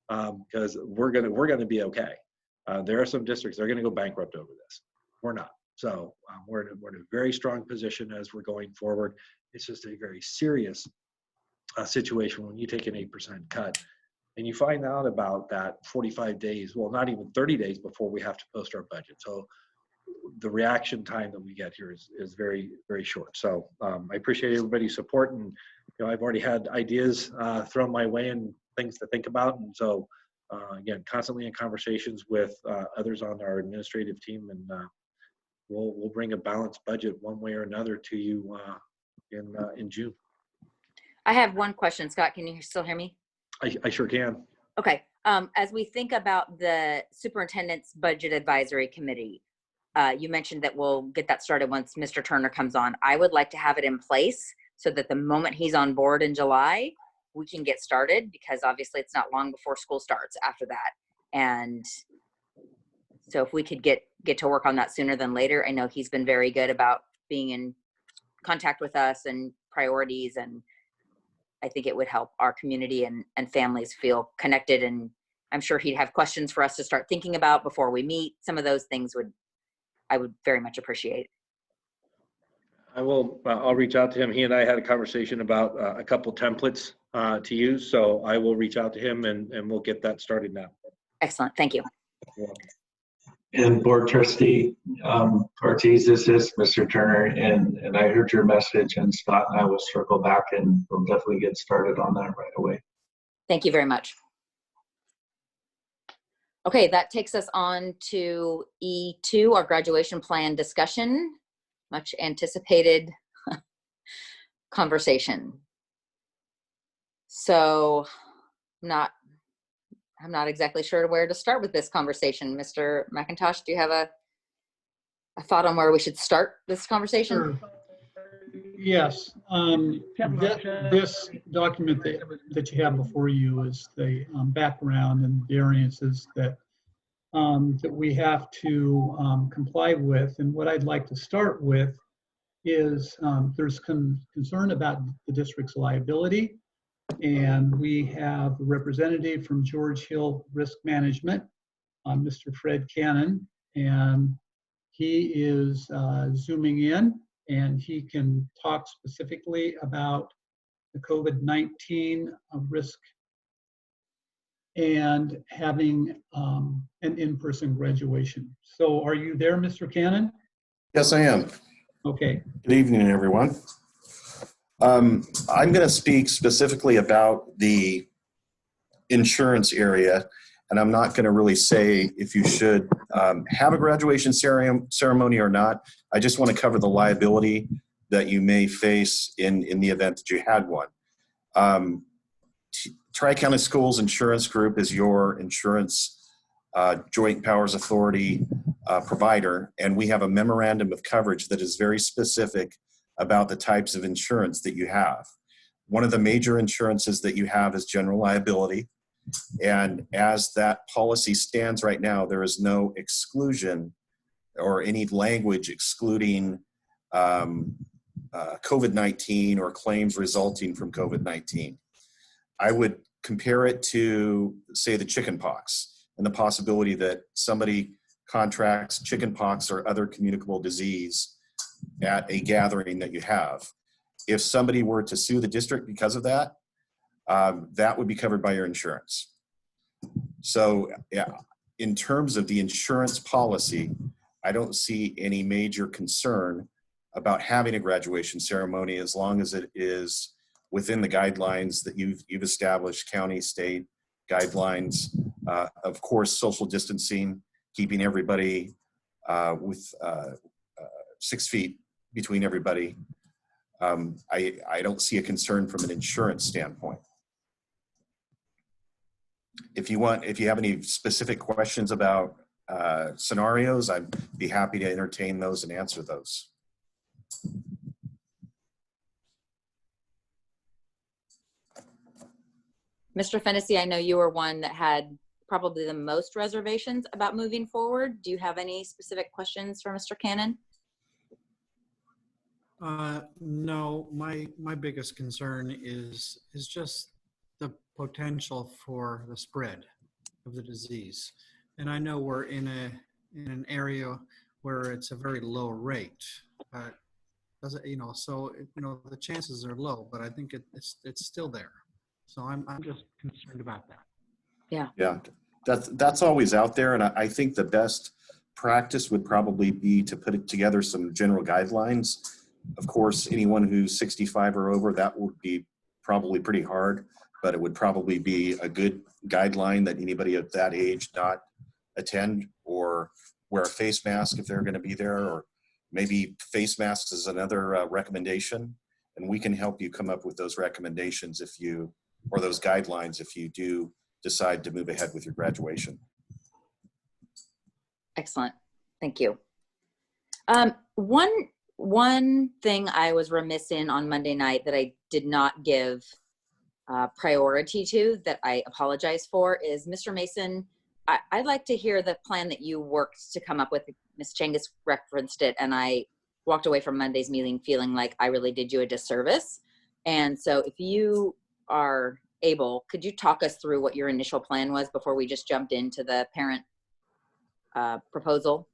because we're gonna be okay. There are some districts that are gonna go bankrupt over this. We're not. So we're in a very strong position as we're going forward. It's just a very serious situation when you take an 8% cut and you find out about that 45 days, well, not even 30 days before we have to post our budget. So the reaction time that we get here is very, very short. So I appreciate everybody's support, and I've already had ideas thrown my way and things to think about. And so again, constantly in conversations with others on our administrative team, and we'll bring a balanced budget one way or another to you in June. I have one question, Scott. Can you still hear me? I sure can. Okay. As we think about the superintendent's budget advisory committee, you mentioned that we'll get that started once Mr. Turner comes on. I would like to have it in place so that the moment he's on board in July, we can get started, because obviously it's not long before school starts after that. And so if we could get to work on that sooner than later. I know he's been very good about being in contact with us and priorities, and I think it would help our community and families feel connected. And I'm sure he'd have questions for us to start thinking about before we meet. Some of those things I would very much appreciate. I'll reach out to him. He and I had a conversation about a couple templates to use. So I will reach out to him and we'll get that started now. Excellent. Thank you. You're welcome. And Board Trustee Ortiz, this is Mr. Turner, and I heard your message, and Scott and I will circle back and we'll definitely get started on that right away. Thank you very much. Okay, that takes us on to E2, our graduation plan discussion. Much anticipated conversation. So I'm not exactly sure where to start with this conversation. Mr. McIntosh, do you have a thought on where we should start this conversation? Sure. Yes. This document that you have before you is the background and variances that we have to comply with. And what I'd like to start with is there's concern about the district's liability. And we have a representative from George Hill Risk Management, Mr. Fred Cannon, and he is zooming in, and he can talk specifically about the COVID-19 risk and having an in-person graduation. So are you there, Mr. Cannon? Yes, I am. Okay. Good evening, everyone. I'm going to speak specifically about the insurance area, and I'm not going to really say if you should have a graduation ceremony or not. I just want to cover the liability that you may face in the event that you had one. Tri-County Schools Insurance Group is your insurance joint powers authority provider, and we have a memorandum of coverage that is very specific about the types of insurance that you have. One of the major insurances that you have is general liability. And as that policy stands right now, there is no exclusion or any language excluding COVID-19 or claims resulting from COVID-19. I would compare it to, say, the chicken pox and the possibility that somebody contracts chicken pox or other communicable disease at a gathering that you have. If somebody were to sue the district because of that, that would be covered by your insurance. So yeah, in terms of the insurance policy, I don't see any major concern about having a graduation ceremony as long as it is within the guidelines that you've established, county, state guidelines Of course, social distancing, keeping everybody with 6 feet between everybody. I don't see a concern from an insurance standpoint. If you have any specific questions about scenarios, I'd be happy to entertain those and answer those. Mr. Fennessy, I know you were one that had probably the most reservations about moving forward. Do you have any specific questions for Mr. Cannon? No, my biggest concern is just the potential for the spread of the disease. And I know we're in an area where it's a very low rate, but does it, so the chances are low, but I think it's still there. So I'm just concerned about that. Yeah. Yeah, that's always out there, and I think the best practice would probably be to put together some general guidelines. Of course, anyone who's 65 or over, that would be probably pretty hard, but it would probably be a good guideline that anybody at that age not attend or wear a face mask if they're going to be there, or maybe face masks is another recommendation, and we can help you come up with those recommendations or those guidelines if you do decide to move ahead with your graduation. Excellent. Thank you. One thing I was remiss in on Monday night that I did not give priority to, that I apologize for, is Mr. Mason, I'd like to hear the plan that you worked to come up with. Ms. Changus referenced it, and I walked away from Monday's meeting feeling like I really did you a disservice. And so if you are able, could you talk us through what your initial plan was before we just jumped into the parent proposal?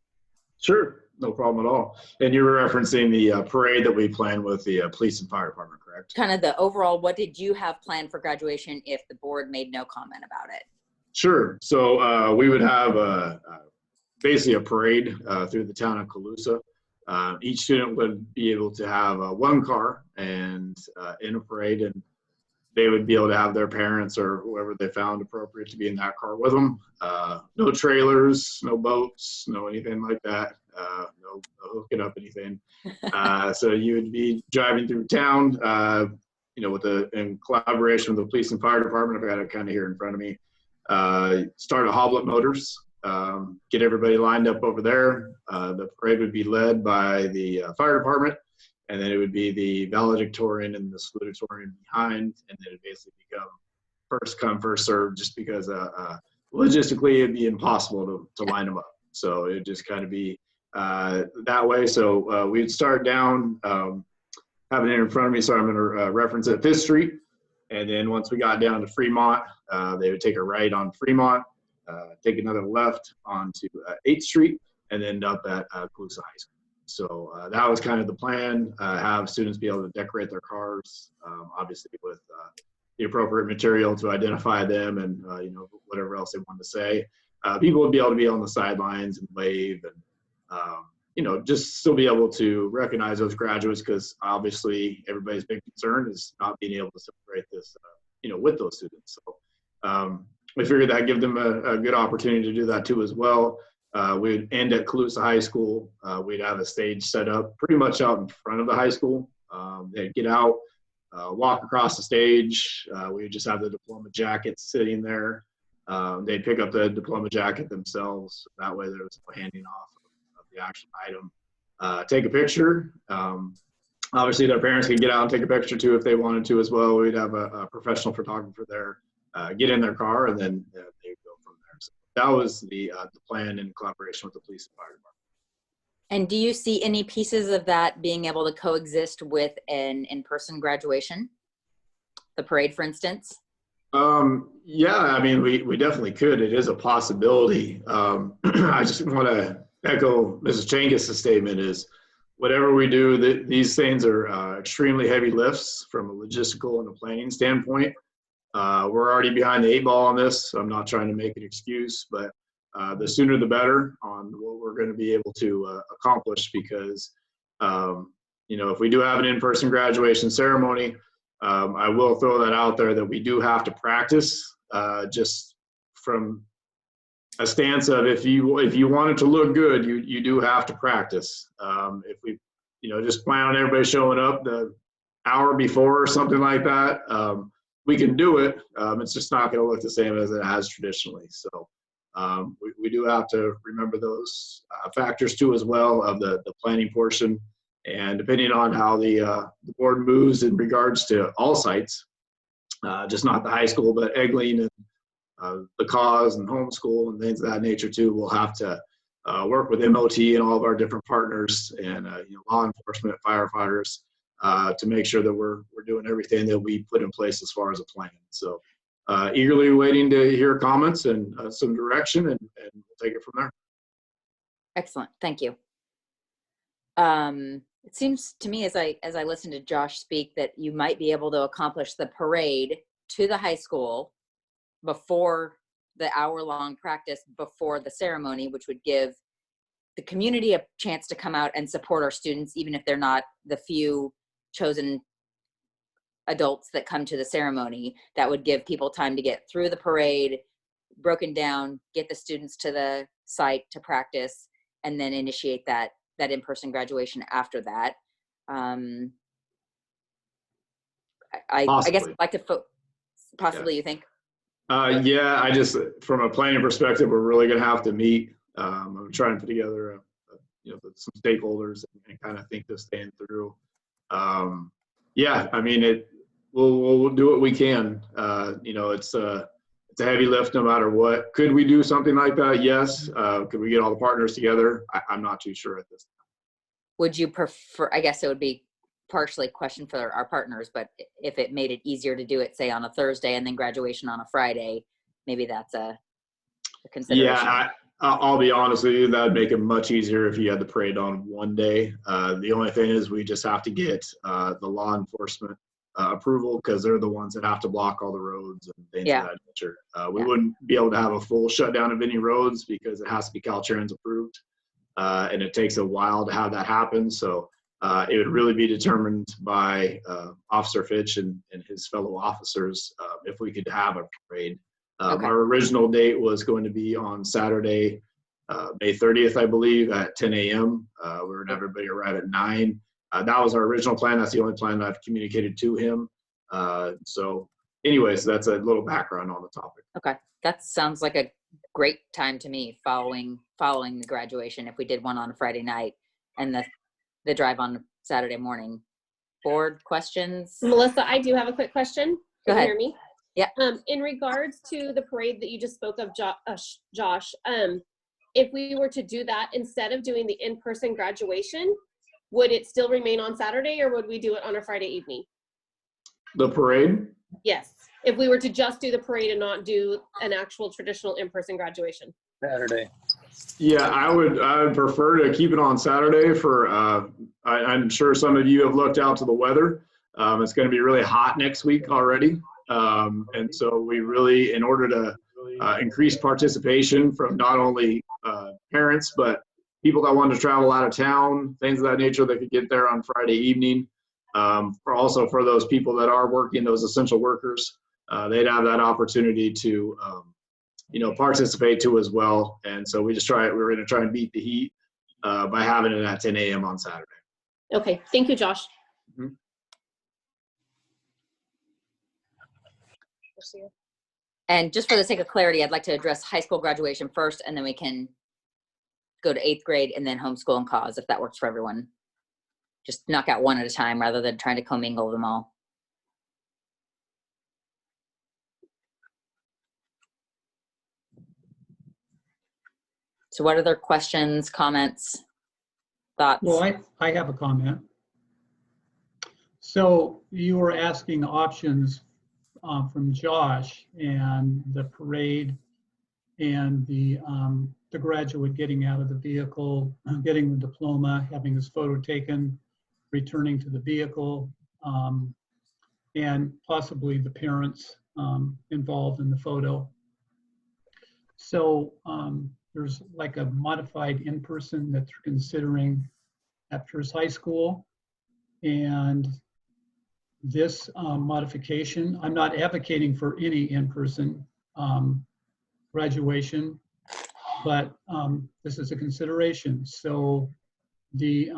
Sure, no problem at all. And you were referencing the parade that we planned with the police and fire department, correct? Kind of the overall, what did you have planned for graduation if the board made no comment about it? Sure. So we would have basically a parade through the town of Colusa. Each student would be able to have one car and in a parade, and they would be able to have their parents or whoever they found appropriate to be in that car with them. No trailers, no boats, no anything like that. No hooking up anything. So you would be driving through town, in collaboration with the police and fire department. I've got it kind of here in front of me. Start at Hoblet Motors, get everybody lined up over there. The parade would be led by the fire department, and then it would be the valedictorian and the salutatorian behind, and then it basically become first come, first serve, just because logistically it'd be impossible to line them up. So it'd just kind of be that way. So we'd start down, having it in front of me, so I'm going to reference it, 5th Street. And then once we got down to Fremont, they would take a right on Fremont, take another left onto 8th Street, and end up at Colusa High School. So that was kind of the plan, have students be able to decorate their cars, obviously with the appropriate material to identify them and whatever else they wanted to say. People would be able to be on the sidelines and wave and just still be able to recognize those graduates, because obviously everybody's big concern is not being able to celebrate this, with those students. So we figured that'd give them a good opportunity to do that too as well. We'd end at Colusa High School. We'd have a stage set up pretty much out in front of the high school. They'd get out, walk across the stage. We would just have the diploma jackets sitting there. They'd pick up the diploma jacket themselves. That way there was no handing off of the actual item. Take a picture. Obviously their parents could get out and take a picture too if they wanted to as well. We'd have a professional photographer there, get in their car, and then they would go from there. So that was the plan in collaboration with the police and fire department. And do you see any pieces of that being able to coexist with an in-person graduation? The parade, for instance? Yeah, I mean, we definitely could. It is a possibility. I just want to echo Mrs. Changus' statement is whatever we do, these things are extremely heavy lifts from a logistical and a planning standpoint. We're already behind the 8 ball on this, so I'm not trying to make an excuse, but the sooner the better on what we're going to be able to accomplish, because if we do have an in-person graduation ceremony, I will throw that out there that we do have to practice just from a stance of if you want it to look good, you do have to practice. If we, just plan on everybody showing up the hour before or something like that, we can do it. It's just not going to look the same as it has traditionally. So we do have to remember those factors too as well of the planning portion. And depending on how the board moves in regards to all sites, just not the high school, but Eggling and the cause and homeschool and things of that nature too, we'll have to work with MOT and all of our different partners and law enforcement, firefighters, to make sure that we're doing everything that we put in place as far as a plan. So eagerly waiting to hear comments and some direction, and we'll take it from there. Excellent, thank you. It seems to me as I listen to Josh speak that you might be able to accomplish the parade to the high school before the hour-long practice before the ceremony, which would give the community a chance to come out and support our students, even if they're not the few chosen adults that come to the ceremony. That would give people time to get through the parade, broken down, get the students to the site to practice, and then initiate that in-person graduation after that. I guess I'd like to possibly, you think? Yeah, I just, from a planning perspective, we're really going to have to meet. I'm trying to put together, some stakeholders and kind of think this thing through. Yeah, I mean, we'll do what we can. It's a heavy lift no matter what. Could we do something like that? Yes. Could we get all the partners together? I'm not too sure at this time. Would you prefer, I guess it would be partially a question for our partners, but if it made it easier to do it, say, on a Thursday and then graduation on a Friday, maybe that's a consideration. Yeah, I'll be honest with you, that would make it much easier if you had the parade on one day. The only thing is we just have to get the law enforcement approval, because they're the ones that have to block all the roads and things of that nature. We wouldn't be able to have a full shutdown of any roads because it has to be Caltrans approved, and it takes a while to have that happen. So it would really be determined by Officer Fitch and his fellow officers if we could have a parade. Our original date was going to be on Saturday, May 30th, I believe, at 10 a.m. We're going to have everybody arrive at 9. That was our original plan. That's the only plan that I've communicated to him. So anyways, that's a little background on the topic. Okay, that sounds like a great time to me, following the graduation, if we did one on a Friday night and the drive on Saturday morning. Board questions? Melissa, I do have a quick question. Go ahead. Can you hear me? Yeah. In regards to the parade that you just spoke of, Josh, if we were to do that instead of doing the in-person graduation, would it still remain on Saturday, or would we do it on a Friday evening? The parade? Yes. If we were to just do the parade and not do an actual traditional in-person graduation. Saturday. Yeah, I would prefer to keep it on Saturday for, I'm sure some of you have looked out to the weather. It's going to be really hot next week already. And so we really, in order to increase participation from not only parents, but people that want to travel out of town, things of that nature that could get there on Friday evening. Also for those people that are working, those essential workers, they'd have that opportunity to, participate too as well. And so we're going to try and beat the heat by having it at 10 a.m. on Saturday. Okay, thank you, Josh. Mm-hmm. And just for the sake of clarity, I'd like to address high school graduation first, and then we can go to 8th grade and then homeschool and cause, if that works for everyone. Just knock out one at a time rather than trying to commingle them all. So what other questions, comments, thoughts? Well, I have a comment. So you were asking options from Josh, and the parade and the graduate getting out of the vehicle, getting the diploma, having his photo taken, returning to the vehicle, and possibly the parents involved in the photo. So there's like a modified in-person that they're considering after his high school. And this modification, I'm not advocating for any in-person graduation, but this is a consideration. So the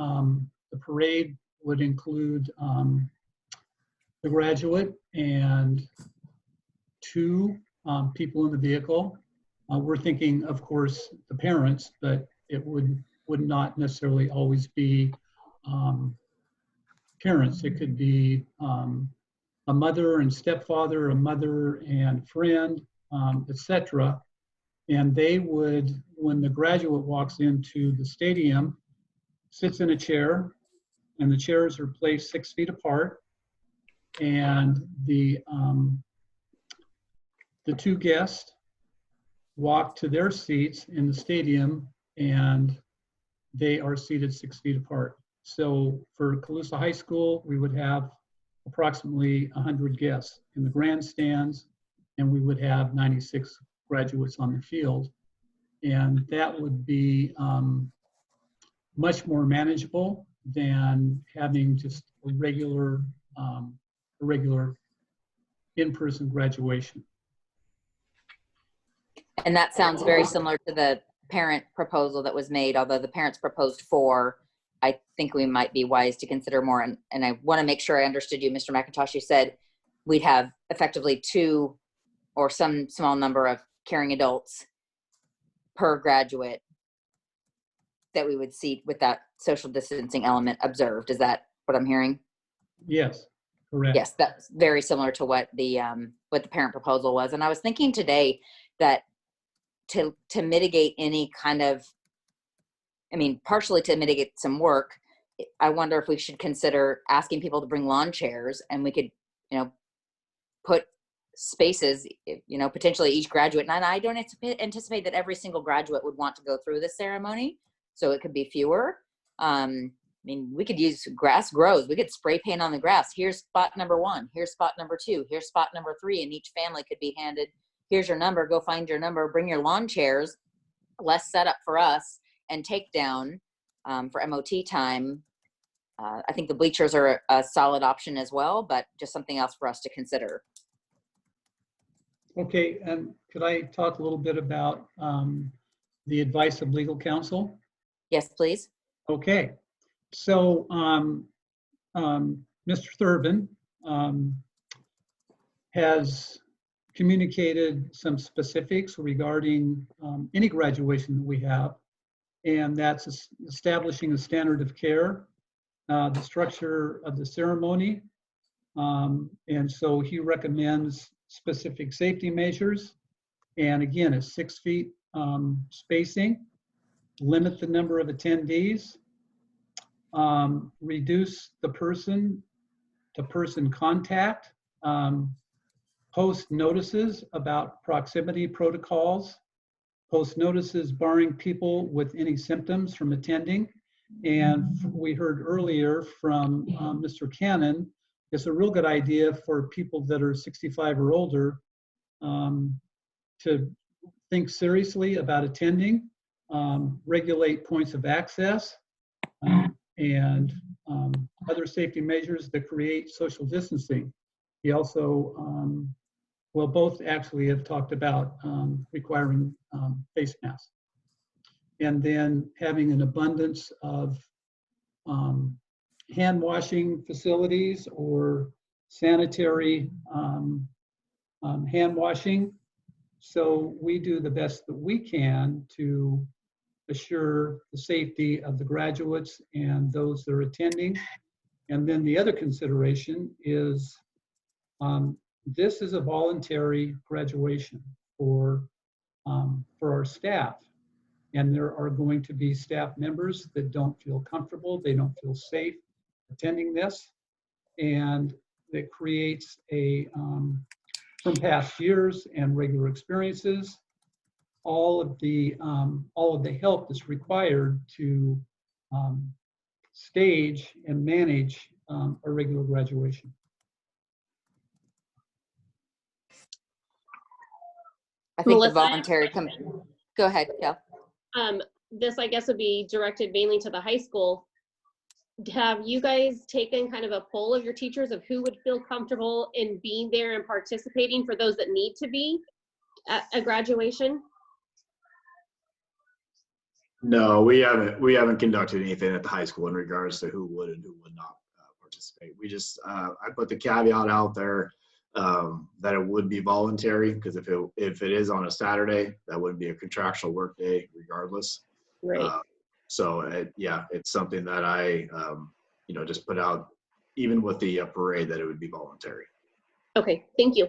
parade would include the graduate and 2 people in the vehicle. We're thinking, of course, the parents, but it would not necessarily always be parents. It could be a mother and stepfather, a mother and friend, etc. And they would, when the graduate walks into the stadium, sits in a chair, and the chairs are placed 6 feet apart, and the 2 guests walk to their seats in the stadium, and they are seated 6 feet apart. So for Colusa High School, we would have approximately 100 guests in the grandstands, and we would have 96 graduates on the field. And that would be much more manageable than having just a regular in-person graduation. And that sounds very similar to the parent proposal that was made, although the parents proposed 4. I think we might be wise to consider more. And I want to make sure I understood you, Mr. McIntosh. You said we'd have effectively 2 or some small number of caring adults per graduate that we would seat with that social distancing element observed. Is that what I'm hearing? Yes, correct. Yes, that's very similar to what the parent proposal was. And I was thinking today that to mitigate any kind of, partially to mitigate some work, I wonder if we should consider asking people to bring lawn chairs, and we could, put spaces, potentially each graduate. And I don't anticipate that every single graduate would want to go through this ceremony, so it could be fewer. We could use grass grows. We could spray paint on the grass. Here's spot number 1. Here's spot number 2. Here's spot number 3. And each family could be handed, here's your number. Go find your number. Bring your lawn chairs. Less setup for us and take down for MOT time. I think the bleachers are a solid option as well, but just something else for us to consider. Okay, and could I talk a little bit about the advice of legal counsel? Yes, please. Okay, so Mr. Thurbin has communicated some specifics regarding any graduation that we have, and that's establishing a standard of care, the structure of the ceremony, and so he recommends specific safety measures, and again, it's 6 feet spacing, limit the number of attendees, reduce the person-to-person contact, post notices about proximity protocols, post notices barring people with any symptoms from attending. And we heard earlier from Mr. Cannon, it's a real good idea for people that are 65 or older to think seriously about attending, regulate points of access, and other safety measures that create social distancing. He also, both actually have talked about requiring face masks. And then having an abundance of hand washing facilities or sanitary hand washing. So we do the best that we can to assure the safety of the graduates and those that are attending. And then the other consideration is this is a voluntary graduation for our staff. And there are going to be staff members that don't feel comfortable, they don't feel safe attending this. And it creates from past years and regular experiences, all of the help that's required to stage and manage a regular graduation. I think Melissa, the voluntary, go ahead, Kel. This, I guess, would be directed mainly to the high school. Have you guys taken kind of a poll of your teachers of who would feel comfortable in being there and participating for those that need to be at a graduation? No, we haven't conducted anything at the high school in regards to who would and who would not participate. We just I put the caveat out there that it would be voluntary, because if it is on a Saturday, that wouldn't be a contractual work day regardless. Right. So yeah, it's something that I just put out, even with the parade, that it would be voluntary. Okay, thank you.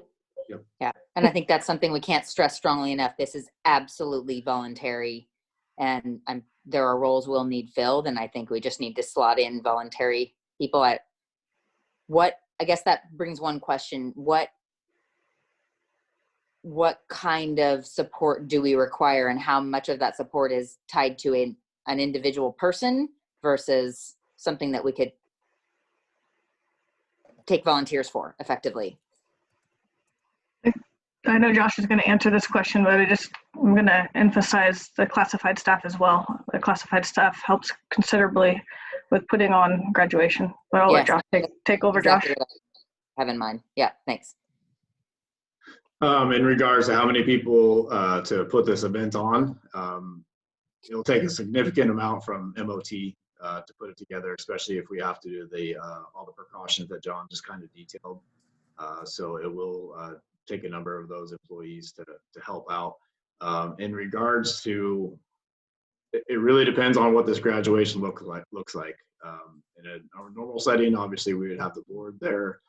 Yep. Yeah, and I think that's something we can't stress strongly enough. This is absolutely voluntary, and there are roles we'll need filled, and I think we just need to slot in voluntary people. I guess that brings one question. What kind of support do we require, and how much of that support is tied to an individual person versus something that we could take volunteers for effectively? I know Josh is going to answer this question, but I'm going to emphasize the classified staff as well. The classified staff helps considerably with putting on graduation. But I'll let Josh take over, exactly, Josh. What I have in mind. Yeah, thanks. In regards to how many people to put this event on, it'll take a significant amount from MOT to put it together, especially if we have to do all the precautions that John just kind of detailed. So it will take a number of those employees to help out. In regards to, it really depends on what this graduation looks like. In a normal setting, obviously we would have the board there.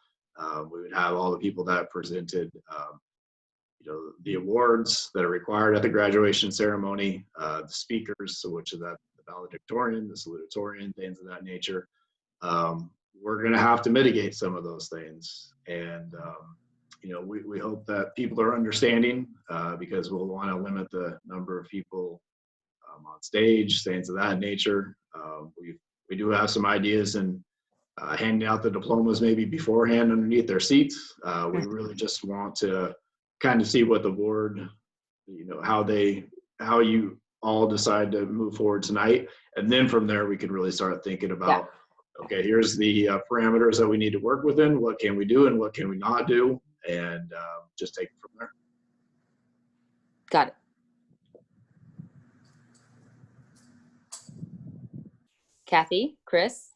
We would have all the people that presented the awards that are required at the graduation ceremony, the speakers, so which is the valedictorian, the salutatorian, things of that nature. We're going to have to mitigate some of those things, and we hope that people are understanding, because we'll want to limit the number of people on stage, things of that nature. We do have some ideas, and handing out the diplomas maybe beforehand underneath their seats. We really just want to kind of see what the board, how you all decide to move forward tonight, and then from there we can really start thinking about, okay, here's the parameters that we need to work within. What can we do and what can we not do? And just take it from there. Got it. Kathy, Chris,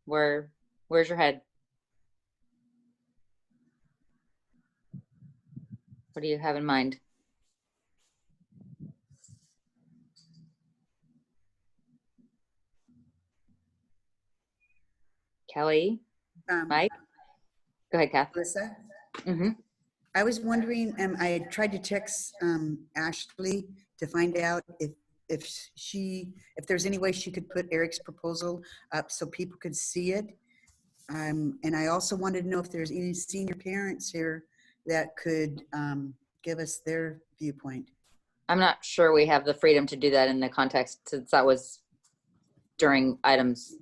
where's your head? What do you have in mind? Kelly, Mike? Go ahead, Kath. Colusa? Mm-hmm. I was wondering, I had tried to text Ashley to find out if there's any way she could put Eric's proposal up so people could see it. And I also wanted to know if there's any senior parents here that could give us their viewpoint. I'm not sure we have the freedom to do that in the context, since that was during items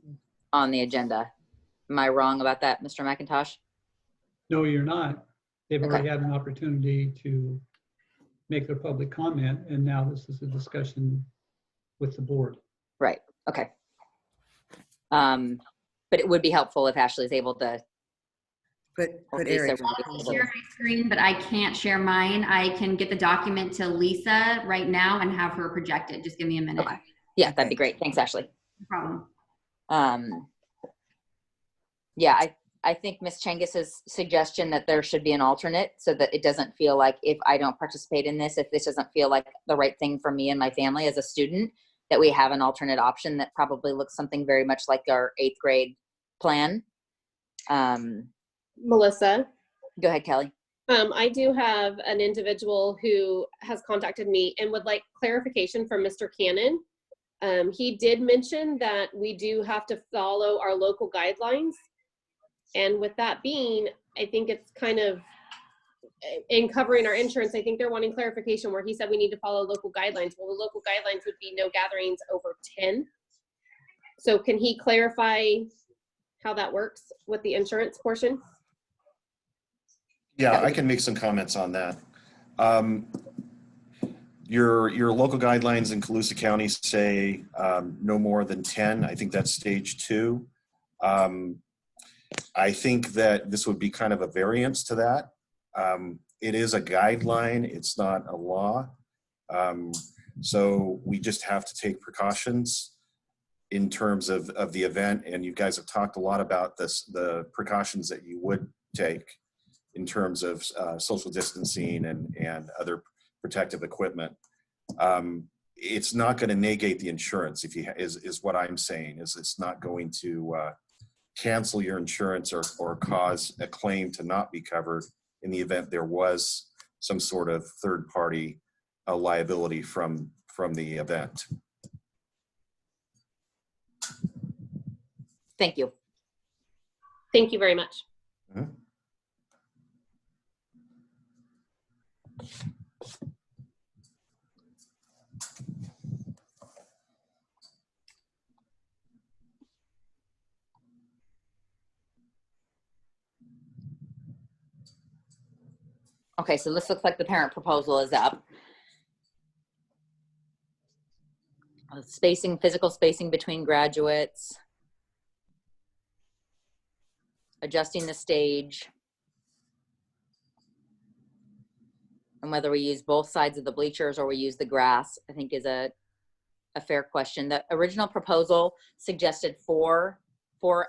on the agenda. Am I wrong about that, Mr. McIntosh? No, you're not. They've already had an opportunity to make their public comment, and now this is a discussion with the board. Right, okay. But it would be helpful if Ashley is able to put Eric. Share my screen, but I can't share mine. I can get the document to Lisa right now and have her project it. Just give me a minute. Okay. Yeah, that'd be great. Thanks, Ashley. No problem. Yeah, I think Ms. Chengus's suggestion that there should be an alternate, so that it doesn't feel like, if I don't participate in this, if this doesn't feel like the right thing for me and my family as a student, that we have an alternate option that probably looks something very much like our 8th grade plan. Melissa. Go ahead, Kelly. I do have an individual who has contacted me and would like clarification from Mr. Cannon. He did mention that we do have to follow our local guidelines. And with that being, I think it's kind of in covering our insurance, I think they're wanting clarification where he said we need to follow local guidelines. Well, the local guidelines would be no gatherings over 10. So can he clarify how that works with the insurance portion? Yeah, I can make some comments on that. Your local guidelines in Colusa County say no more than 10. I think that's stage 2. I think that this would be kind of a variance to that. It is a guideline, it's not a law. So we just have to take precautions in terms of the event. And you guys have talked a lot about this, the precautions that you would take in terms of social distancing and other protective equipment. It's not going to negate the insurance is what I'm saying. It's not going to cancel your insurance or cause a claim to not be covered in the event there was some sort of third party liability from the event. Thank you. Thank you very much. Mm-hmm. Okay, so this looks like the parent proposal is up. Spacing, physical spacing between graduates. Adjusting the stage. And whether we use both sides of the bleachers or we use the grass, I think is a fair question. The original proposal suggested four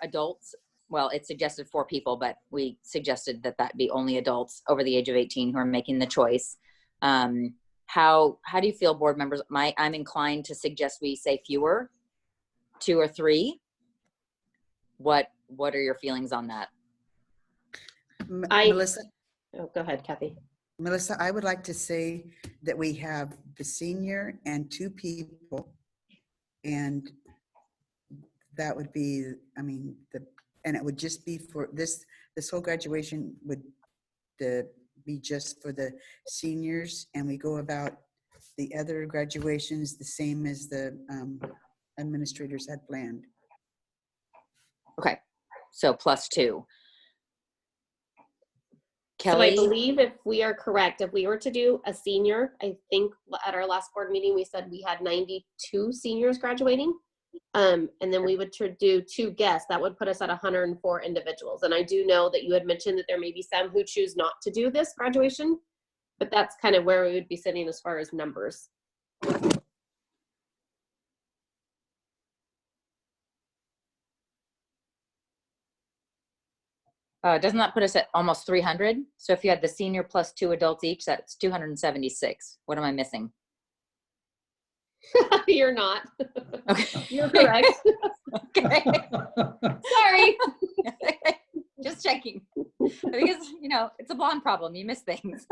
adults. Well, it suggested 4 people, but we suggested that be only adults over the age of 18 who are making the choice. How do you feel, board members? I'm inclined to suggest we say fewer, 2 or 3. What are your feelings on that? Melissa? Oh, go ahead, Kathy. Melissa, I would like to say that we have the senior and 2 people, and that would be, I mean, and it would just be for this whole graduation would be just for the seniors, and we go about the other graduations the same as the administrators had planned. Okay, so +2. Kelly? So I believe if we are correct, if we were to do a senior, I think at our last board meeting, we said we had 92 seniors graduating. And then we would do 2 guests. That would put us at 104 individuals. And I do know that you had mentioned that there may be some who choose not to do this graduation, but that's kind of where we would be sitting as far as numbers. Doesn't that put us at almost 300? So if you had the senior plus 2 adults each, that's 276. What am I missing? You're not. Okay. You're correct. Okay. Sorry. Just checking. Because, it's a blonde problem. You miss things.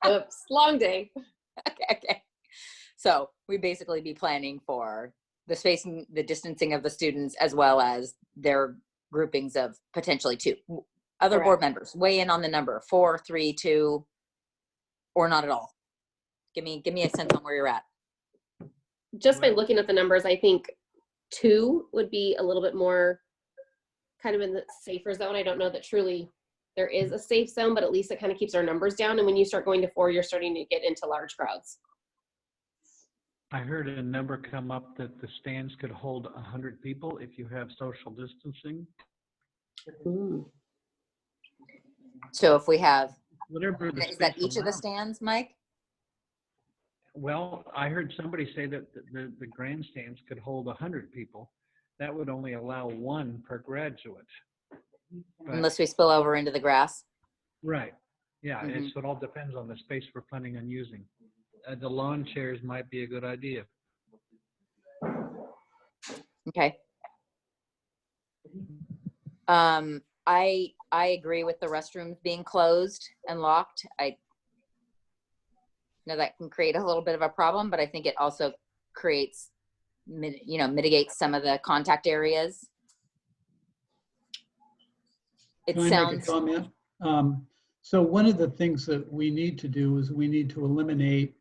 Oops, long day. Okay. So we basically be planning for the spacing, the distancing of the students, as well as their groupings of potentially 2. Other Correct. board members, weigh in on the number, 4, 3, 2, or not at all. Give me a sense on where you're at. Just by looking at the numbers, I think 2 would be a little bit more kind of in the safer zone. I don't know that truly there is a safe zone, but at least it kind of keeps our numbers down. And when you start going to 4, you're starting to get into large crowds. I heard a number come up that the stands could hold 100 people if you have social distancing. Ooh. So if we have, Whatever the is that space each of the allows. stands, Mike? Well, I heard somebody say that the grandstands could hold 100 people. That would only allow 1 per graduate. But, Unless we spill over into the grass. right. Yeah, Mhm. it all depends on the space we're planning on using. The lawn chairs might be a good idea. Okay. I agree with the restrooms being closed and locked. I know that can create a little bit of a problem, but I think it also creates, mitigates some of the contact areas. It Can I sounds. make a comment? So one of the things that we need to do is we need to eliminate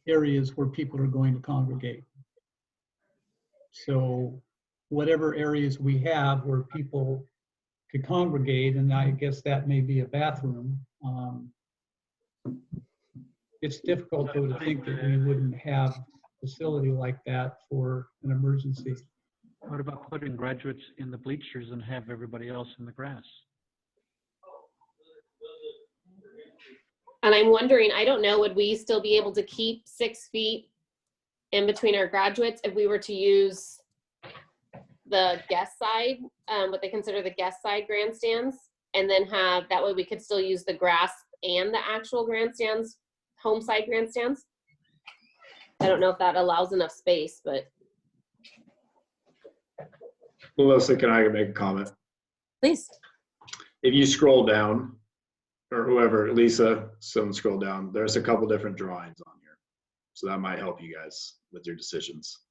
areas where people are going to congregate. So whatever areas we have where people could congregate, and I guess that may be a bathroom, it's difficult though to think that we wouldn't have a facility like that for an emergency. What about putting graduates in the bleachers and have everybody else in the grass? And I'm wondering, I don't know, would we still be able to keep 6 feet in between our graduates if we were to use the guest side, what they consider the guest side grandstands, and then have, that way we could still use the grass and the actual grandstands, home side grandstands? I don't know if that allows enough space, but. Melissa, can I make a comment? Please. If you scroll down, or whoever, Lisa, someone scroll down, there's a couple different drawings on here. So that might help you guys with your decisions.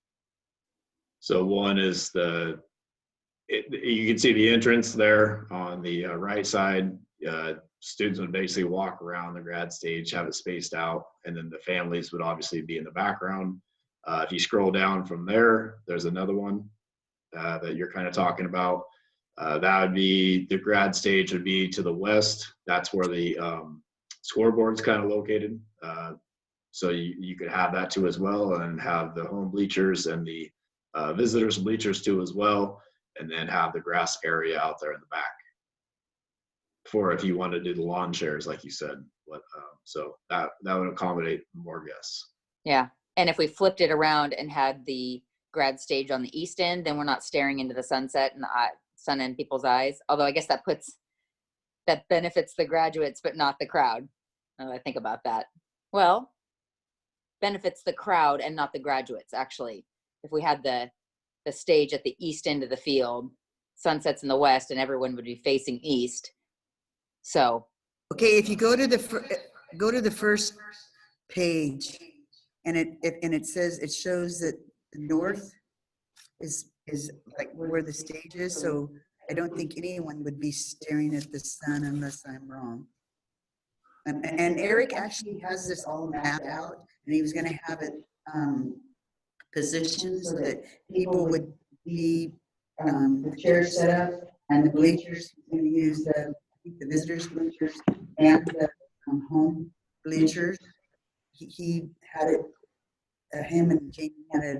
So one is you can see the entrance there on the right side. Students would basically walk around the grad stage, have it spaced out, and then the families would obviously be in the background. If you scroll down from there, there's another one that you're kind of talking about. That would be, the grad stage would be to the west. That's where the scoreboard's kind of located. So you could have that too as well, and have the home bleachers and the visitors bleachers too as well, and then have the grass area out there in the back for if you want to do the lawn chairs like you said. So that would accommodate more guests. Yeah, and if we flipped it around and had the grad stage on the east end, then we're not staring into the sunset and the sun in people's eyes. Although I guess that benefits the graduates but not the crowd. Now that I think about that, well, benefits the crowd and not the graduates actually. If we had the stage at the east end of the field, sunsets in the west, and everyone would be facing east. So okay, if you go to the first page, and it says, it shows that the north is like where the stage is. So I don't think anyone would be staring at the sun unless I'm wrong. And Eric actually has this all mapped out, and he was going to have it positioned so that people would be the chairs set up, and the bleachers, going to use the visitors bleachers and the home bleachers. He had it, him and Jamie had it.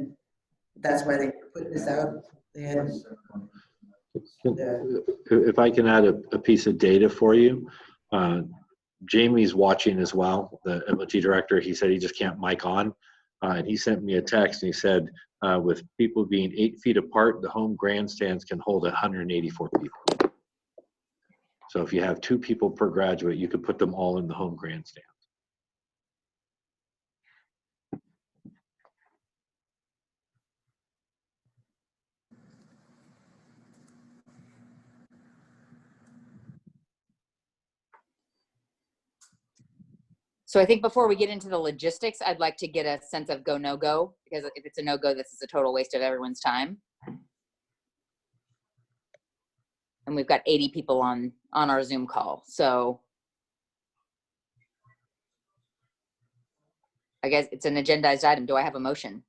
That's why they put this out. They had if I can add a piece of data for you, Jamie's watching as well, the MOT director. He said he just can't mic on. And he sent me a text and he said, with people being 8 feet apart, the home grandstands can hold 184 people. So if you have 2 people per graduate, you could put them all in the home grandstand. So I think before we get into the logistics, I'd like to get a sense of go, no go, because if it's a no go, this is a total waste of everyone's time. And we've got 80 people on our Zoom call. So I guess it's an agendized item. Do I have a motion?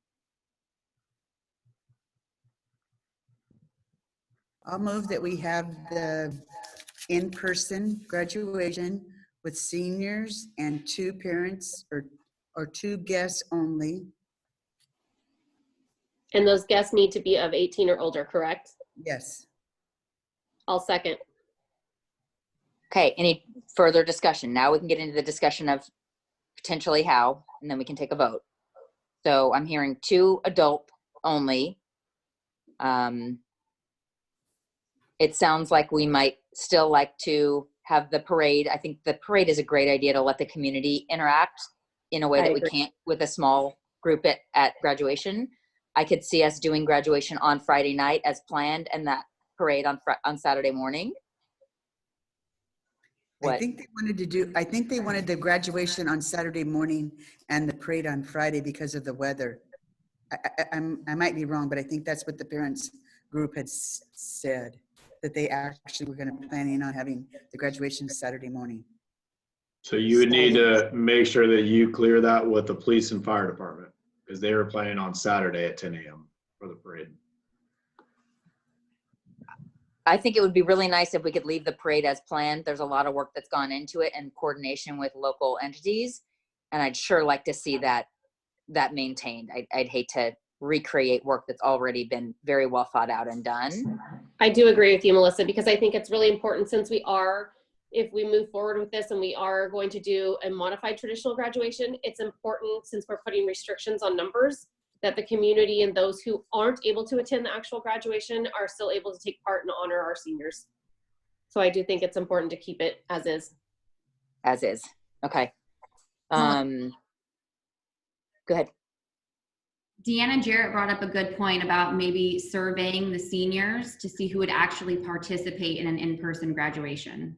I'll move that we have the in-person graduation with seniors and 2 parents or 2 guests only. And those guests need to be of 18 or older, correct? Yes. I'll second. Okay, any further discussion? Now we can get into the discussion of potentially how, and then we can take a vote. So I'm hearing 2 adult only. It sounds like we might still like to have the parade. I think the parade is a great idea to let the community interact in a way that we can't with a small group at graduation. I could see us doing graduation on Friday night as planned, and that parade on Saturday morning. I think they wanted the graduation on Saturday morning and the parade on Friday because of the weather. I might be wrong, but I think that's what the parents group had said, that they actually were going to planning on having the graduation Saturday morning. So you would need to make sure that you clear that with the police and fire department, because they were planning on Saturday at 10 a.m. for the parade. I think it would be really nice if we could leave the parade as planned. There's a lot of work that's gone into it and coordination with local entities. And I'd sure like to see that maintained. I'd hate to recreate work that's already been very well thought out and done. I do agree with you, Melissa, because I think it's really important, since we are if we move forward with this and we are going to do a modified traditional graduation, it's important, since we're putting restrictions on numbers, that the community and those who aren't able to attend the actual graduation are still able to take part and honor our seniors. So I do think it's important to keep it as is. As is. Okay. Go ahead. Deanna Jarrett brought up a good point about maybe surveying the seniors to see who would actually participate in an in-person graduation.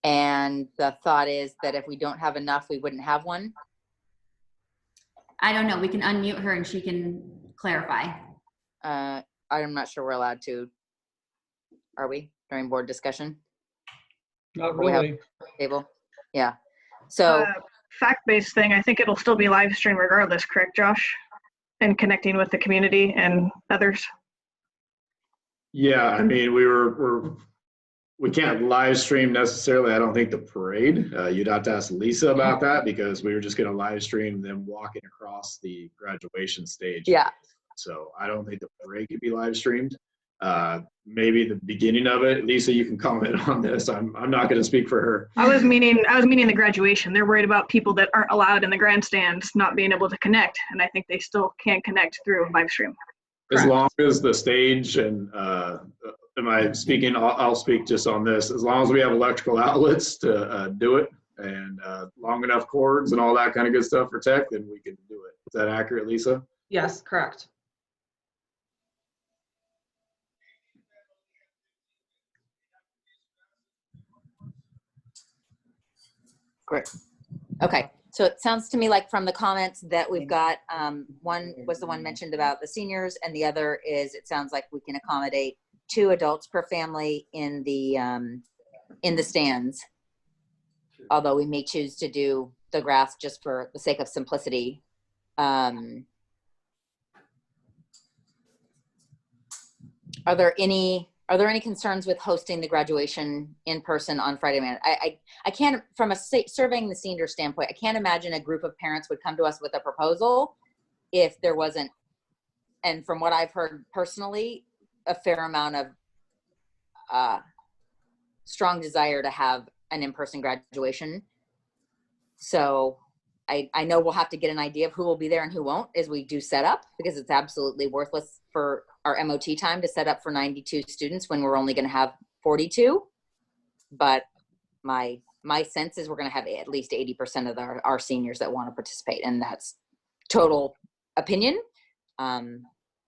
And the thought is that if we don't have enough, we wouldn't have one. I don't know. We can unmute her and she can clarify. I'm not sure we're allowed to. Are we during board discussion? Not really. Table. Yeah. So Fact-based thing, I think it'll still be live stream regardless, correct, Josh? And connecting with the community and others. Yeah, I mean, we can't live stream necessarily. I don't think the parade. You'd have to ask Lisa about that, because we were just going to live stream them walking across the graduation stage. Yeah. So I don't think the parade could be live streamed. Maybe the beginning of it. Lisa, you can comment on this. I'm not going to speak for her. I was meaning the graduation. They're worried about people that aren't allowed in the grandstands not being able to connect, and I think they still can connect through live stream. As long as the stage and am I speaking? I'll speak just on this. As long as we have electrical outlets to do it, and long enough cords and all that kind of good stuff for tech, then we can do it. Is that accurate, Lisa? Yes, correct. Great. Okay. So it sounds to me like from the comments that we've got, one was the one mentioned about the seniors, and the other is, it sounds like we can accommodate 2 adults per family in the stands. Although we may choose to do the grass just for the sake of simplicity. Are there any concerns with hosting the graduation in person on Friday night? I can't, from a surveying the senior standpoint, I can't imagine a group of parents would come to us with a proposal if there wasn't, and from what I've heard personally, a fair amount of strong desire to have an in-person graduation. So I know we'll have to get an idea of who will be there and who won't as we do set up, because it's absolutely worthless for our MOT time to set up for 92 students when we're only going to have 42. But my sense is we're going to have at least 80% of our seniors that want to participate, and that's total opinion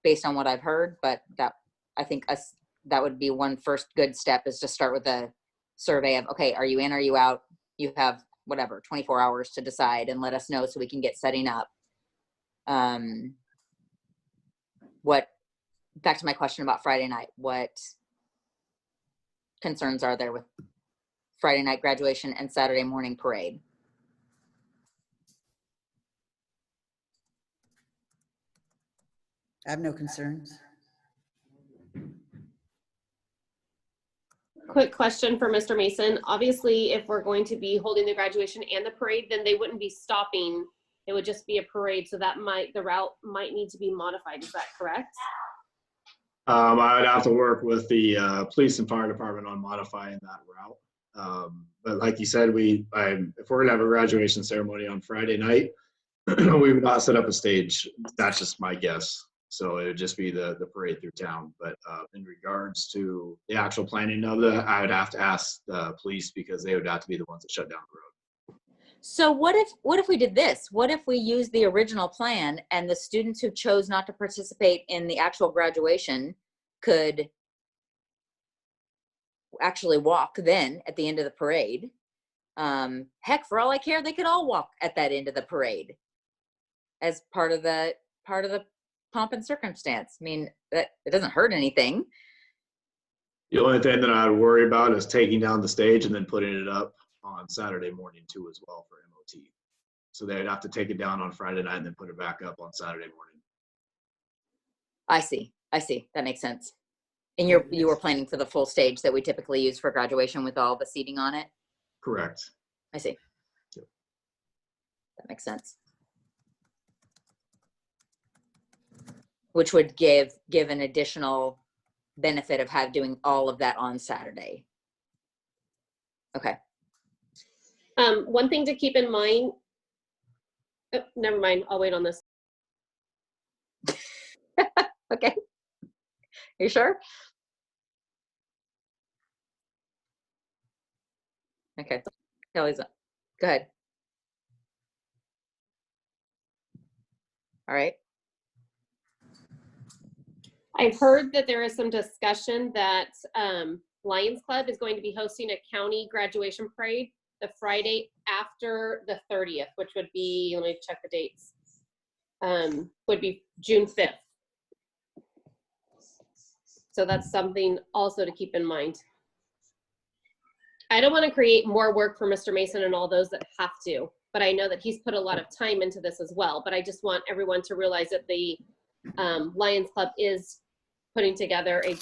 based on what I've heard. But that, I think that would be one first good step, is to start with a survey of, okay, are you in, are you out? You have whatever 24 hours to decide, and let us know so we can get setting up. Back to my question about Friday night, what concerns are there with Friday night graduation and Saturday morning parade? I have no concerns. Quick question for Mr. Mason. Obviously, if we're going to be holding the graduation and the parade, then they wouldn't be stopping. It would just be a parade. So that the route might need to be modified. Is that correct? I would have to work with the police and fire department on modifying that route. But like you said, if we're gonna have a graduation ceremony on Friday night, we would not set up a stage. That's just my guess. So it would just be the parade through town. But in regards to the actual planning of that, I would have to ask the police, because they would have to be the ones that shut down the road. So what if we did this? What if we used the original plan, and the students who chose not to participate in the actual graduation could actually walk then at the end of the parade? Heck, for all I care, they could all walk at that end of the parade as part of the pomp and circumstance. I mean, it doesn't hurt anything. The only thing that I would worry about is taking down the stage and then putting it up on Saturday morning too, as well, for MOT. So they'd have to take it down on Friday night and then put it back up on Saturday morning. I see. That makes sense. And you were planning for the full stage that we typically use for graduation with all the seating on it? Correct. I see. Yep. That makes sense. Which would give an additional benefit of doing all of that on Saturday. Okay. One thing to keep in mind, oh, never mind, I'll wait on this. Okay. You sure? Okay. Kelly's up. Go ahead. All right. I've heard that there is some discussion that Lions Club is going to be hosting a county graduation parade the Friday after the 30th, which would be, let me check the dates, would be June 5th. So that's something also to keep in mind. I don't want to create more work for Mr. Mason and all those that have to, but I know that he's put a lot of time into this as well. But I just want everyone to realize that the Lions Club is putting together a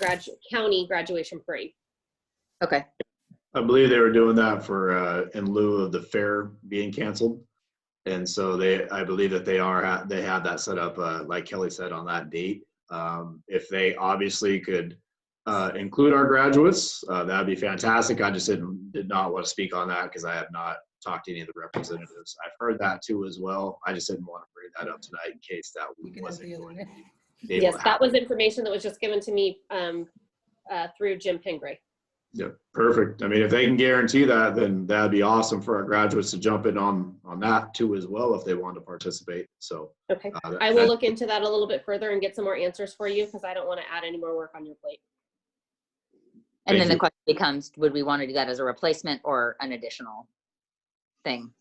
county graduation parade. Okay. I believe they were doing that for in lieu of the fair being canceled. And so I believe that they have that set up, like Kelly said, on that date. If they obviously could include our graduates, that'd be fantastic. I just did not want to speak on that because I have not talked to any of the representatives. I've heard that too as well. I just didn't want to bring that up tonight in case that wasn't going to be able Yes, to that happen. was information that was just given to me through Jim Pingree. Yeah, perfect. I mean, if they can guarantee that, then that'd be awesome for our graduates to jump in on that too as well if they want to participate. So okay, I will look into that a little bit further and get some more answers for you because I don't want to add any more work on your plate. And then the question becomes, would we want to do that as a replacement or an additional thing?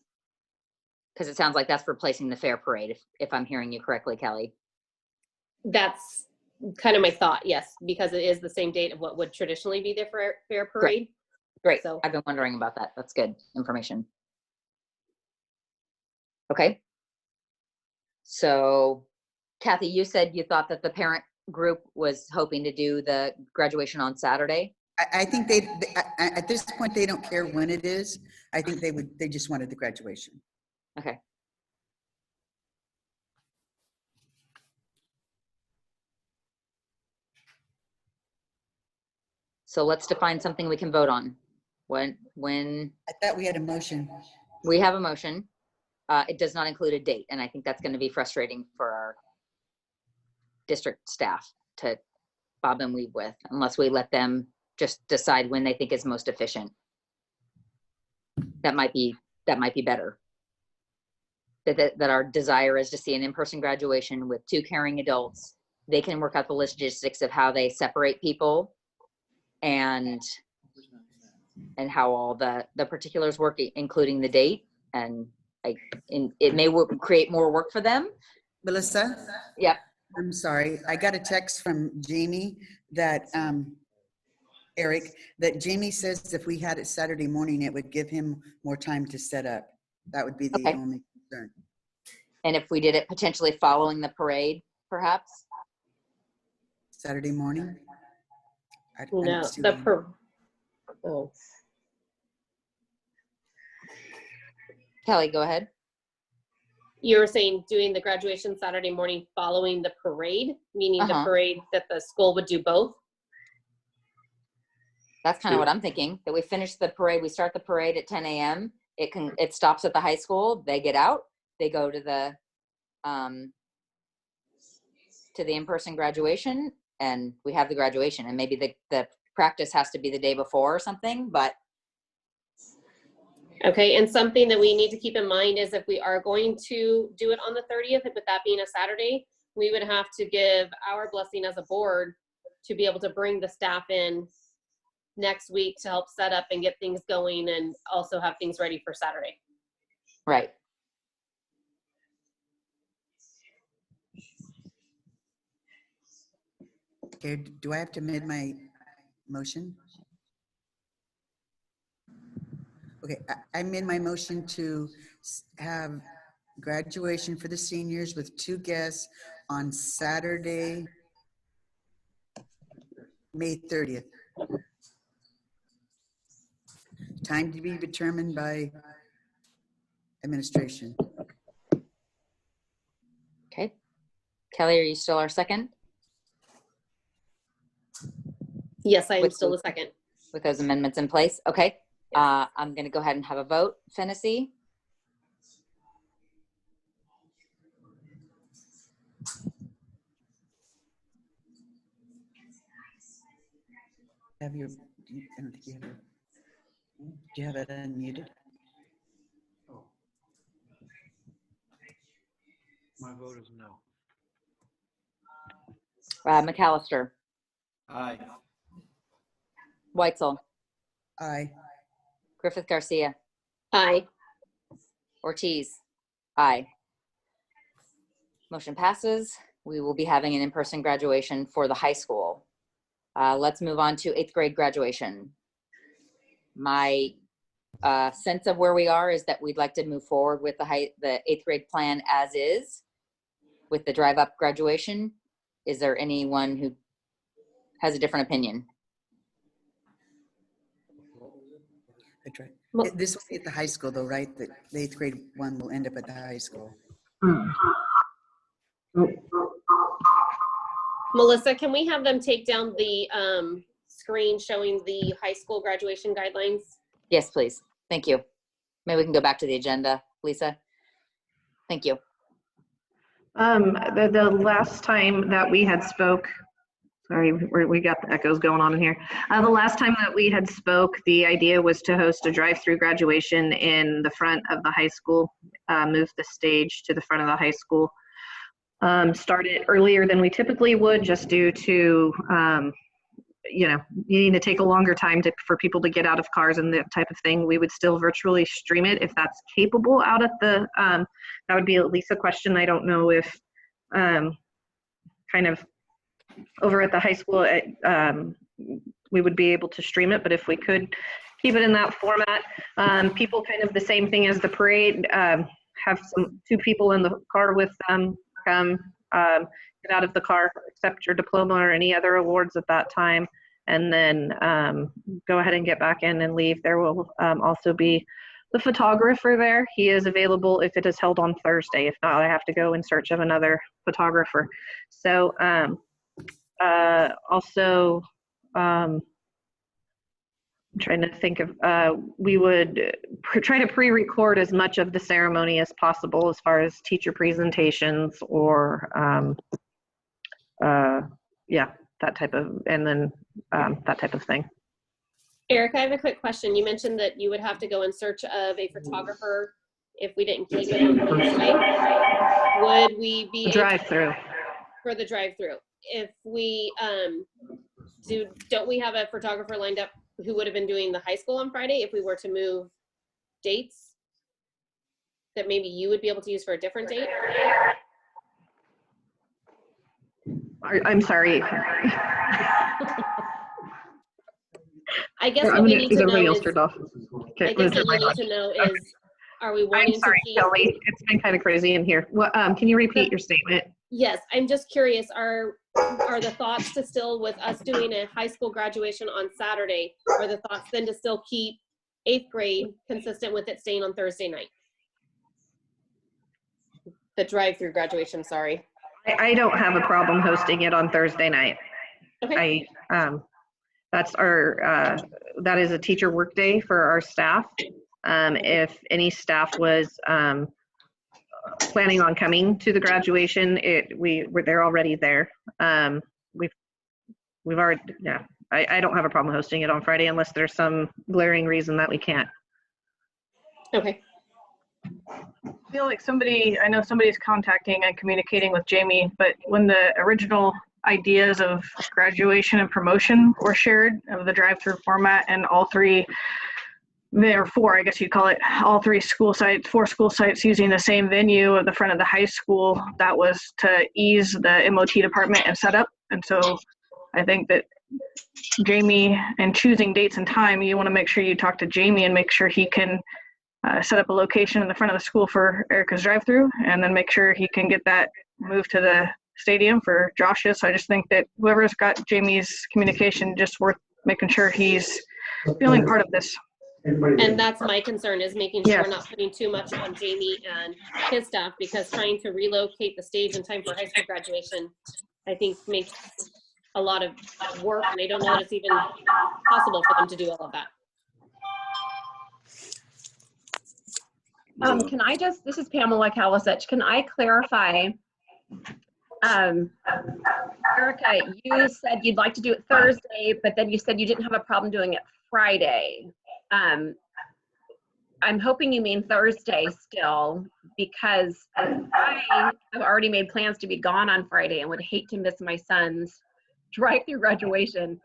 Because it sounds like that's replacing the fair parade, if I'm hearing you correctly, Kelly. That's kind of my thought, yes, because it is the same date of what would traditionally be the fair parade. Great. So I've been wondering about that. That's good information. Okay. So Kathy, you said you thought that the parent group was hoping to do the graduation on Saturday. I think at this point, they don't care when it is. I think they just wanted the graduation. Okay. So let's define something we can vote on. When I thought we had a motion. we have a motion, it does not include a date. And I think that's going to be frustrating for our district staff to bob and weave with, unless we let them just decide when they think is most efficient. That might be better. That our desire is to see an in-person graduation with 2 caring adults. They can work out the logistics of how they separate people and how all the particulars work, including the date. And it may create more work for them. Melissa? Yep. I'm sorry. I got a text from Jamie that, Eric, that Jamie says if we had it Saturday morning, it would give him more time to set up. That would be the only concern. And if we did it potentially following the parade, perhaps? Saturday morning? No, Kelly, go ahead. You were saying doing the graduation Saturday morning following the parade, meaning the parade that the school would do both? That's kind of what I'm thinking, that we finish the parade, we start the parade at 10 a.m. It stops at the high school, they get out, they go to the in-person graduation, and we have the graduation. And maybe the practice has to be the day before or something, but. Okay, and something that we need to keep in mind is if we are going to do it on the 30th, with that being a Saturday, we would have to give our blessing as a board to be able to bring the staff in next week to help set up and get things going and also have things ready for Saturday. Right. Okay, do I have to amend my motion? Okay, I amend my motion to have graduation for the seniors with 2 guests on Saturday, May 30th. Time to be determined by administration. Okay. Kelly, are you still our second? Yes, I am still the second. With those amendments in place? Okay. I'm going to go ahead and have a vote. Fennessy? Have your, I don't think you have it. Do you have it unmuted? My vote is no. McAllister? Aye. Weitzel? Aye. Griffith Garcia? Aye. Ortiz? Aye. Motion passes. We will be having an in-person graduation for the high school. Let's move on to 8th grade graduation. My sense of where we are is that we'd like to move forward with the 8th grade plan as is with the drive-up graduation. Is there anyone who has a different opinion? That's right. This will be at the high school though, right? The 8th grade one will end up at the high school. Melissa, can we have them take down the screen showing the high school graduation guidelines? Yes, please. Thank you. Maybe we can go back to the agenda, Lisa. Thank you. The last time that we had spoke, sorry, we got the echoes going on in here. The last time that we had spoke, the idea was to host a drive-through graduation in the front of the high school, move the stage to the front of the high school. Started earlier than we typically would, just due to, you know, needing to take a longer time for people to get out of cars and that type of thing. We would still virtually stream it if that's capable out at the, that would be at least a question. I don't know if kind of over at the high school, we would be able to stream it, but if we could keep it in that format, people kind of the same thing as the parade, have two people in the car with them, come get out of the car, accept your diploma or any other awards at that time, and then go ahead and get back in and leave. There will also be the photographer there. He is available if it is held on Thursday. If not, I have to go in search of another photographer. So also, I'm trying to think of, we would try to pre-record as much of the ceremony as possible as far as teacher presentations or, yeah, that type of, and then that type of thing. Eric, I have a quick question. You mentioned that you would have to go in search of a photographer if we didn't keep it on Thursday. Would we be drive-through for the drive-through? If we don't we have a photographer lined up who would have been doing the high school on Friday if we were to move dates that maybe you would be able to use for a different date? I'm sorry. I guess what we need to know is, Okay, I guess what we need to know is, are we wanting I'm sorry, to keep? Kelly. It's been kind of crazy in here. What, can you repeat your statement? Yes, I'm just curious, are the thoughts to still, with us doing a high school graduation on Saturday, are the thoughts then to still keep 8th grade consistent with it staying on Thursday night? The drive-through graduation, sorry. I don't have a problem hosting it on Thursday night. Okay. That's our, that is a teacher work day for our staff. If any staff was planning on coming to the graduation, they're already there. We've already, yeah, I don't have a problem hosting it on Friday unless there's some glaring reason that we can't. Okay. I feel like I know somebody's contacting and communicating with Jamie, but when the original ideas of graduation and promotion were shared of the drive-through format, and all three, there are four, I guess you'd call it, all four school sites using the same venue at the front of the high school, that was to ease the MOT department and setup. And so I think that Jamie, and choosing dates and time, you want to make sure you talk to Jamie and make sure he can set up a location in the front of the school for Erica's drive-through, and then make sure he can get that moved to the stadium for Josh's. So I just think that whoever's got Jamie's communication, just worth making sure he's feeling part of this. And that's my concern, is making sure Yes. we're not putting too much on Jamie and his staff, because trying to relocate the stage in time for high school graduation, I think makes a lot of work, and I don't know that it's even possible for them to do all of that. Can I just, this is Pamela Kalasich, can I clarify? Erica, you said you'd like to do it Thursday, but then you said you didn't have a problem doing it Friday. I'm hoping you mean Thursday still, because I have already made plans to be gone on Friday and would hate to miss my son's drive-through graduation.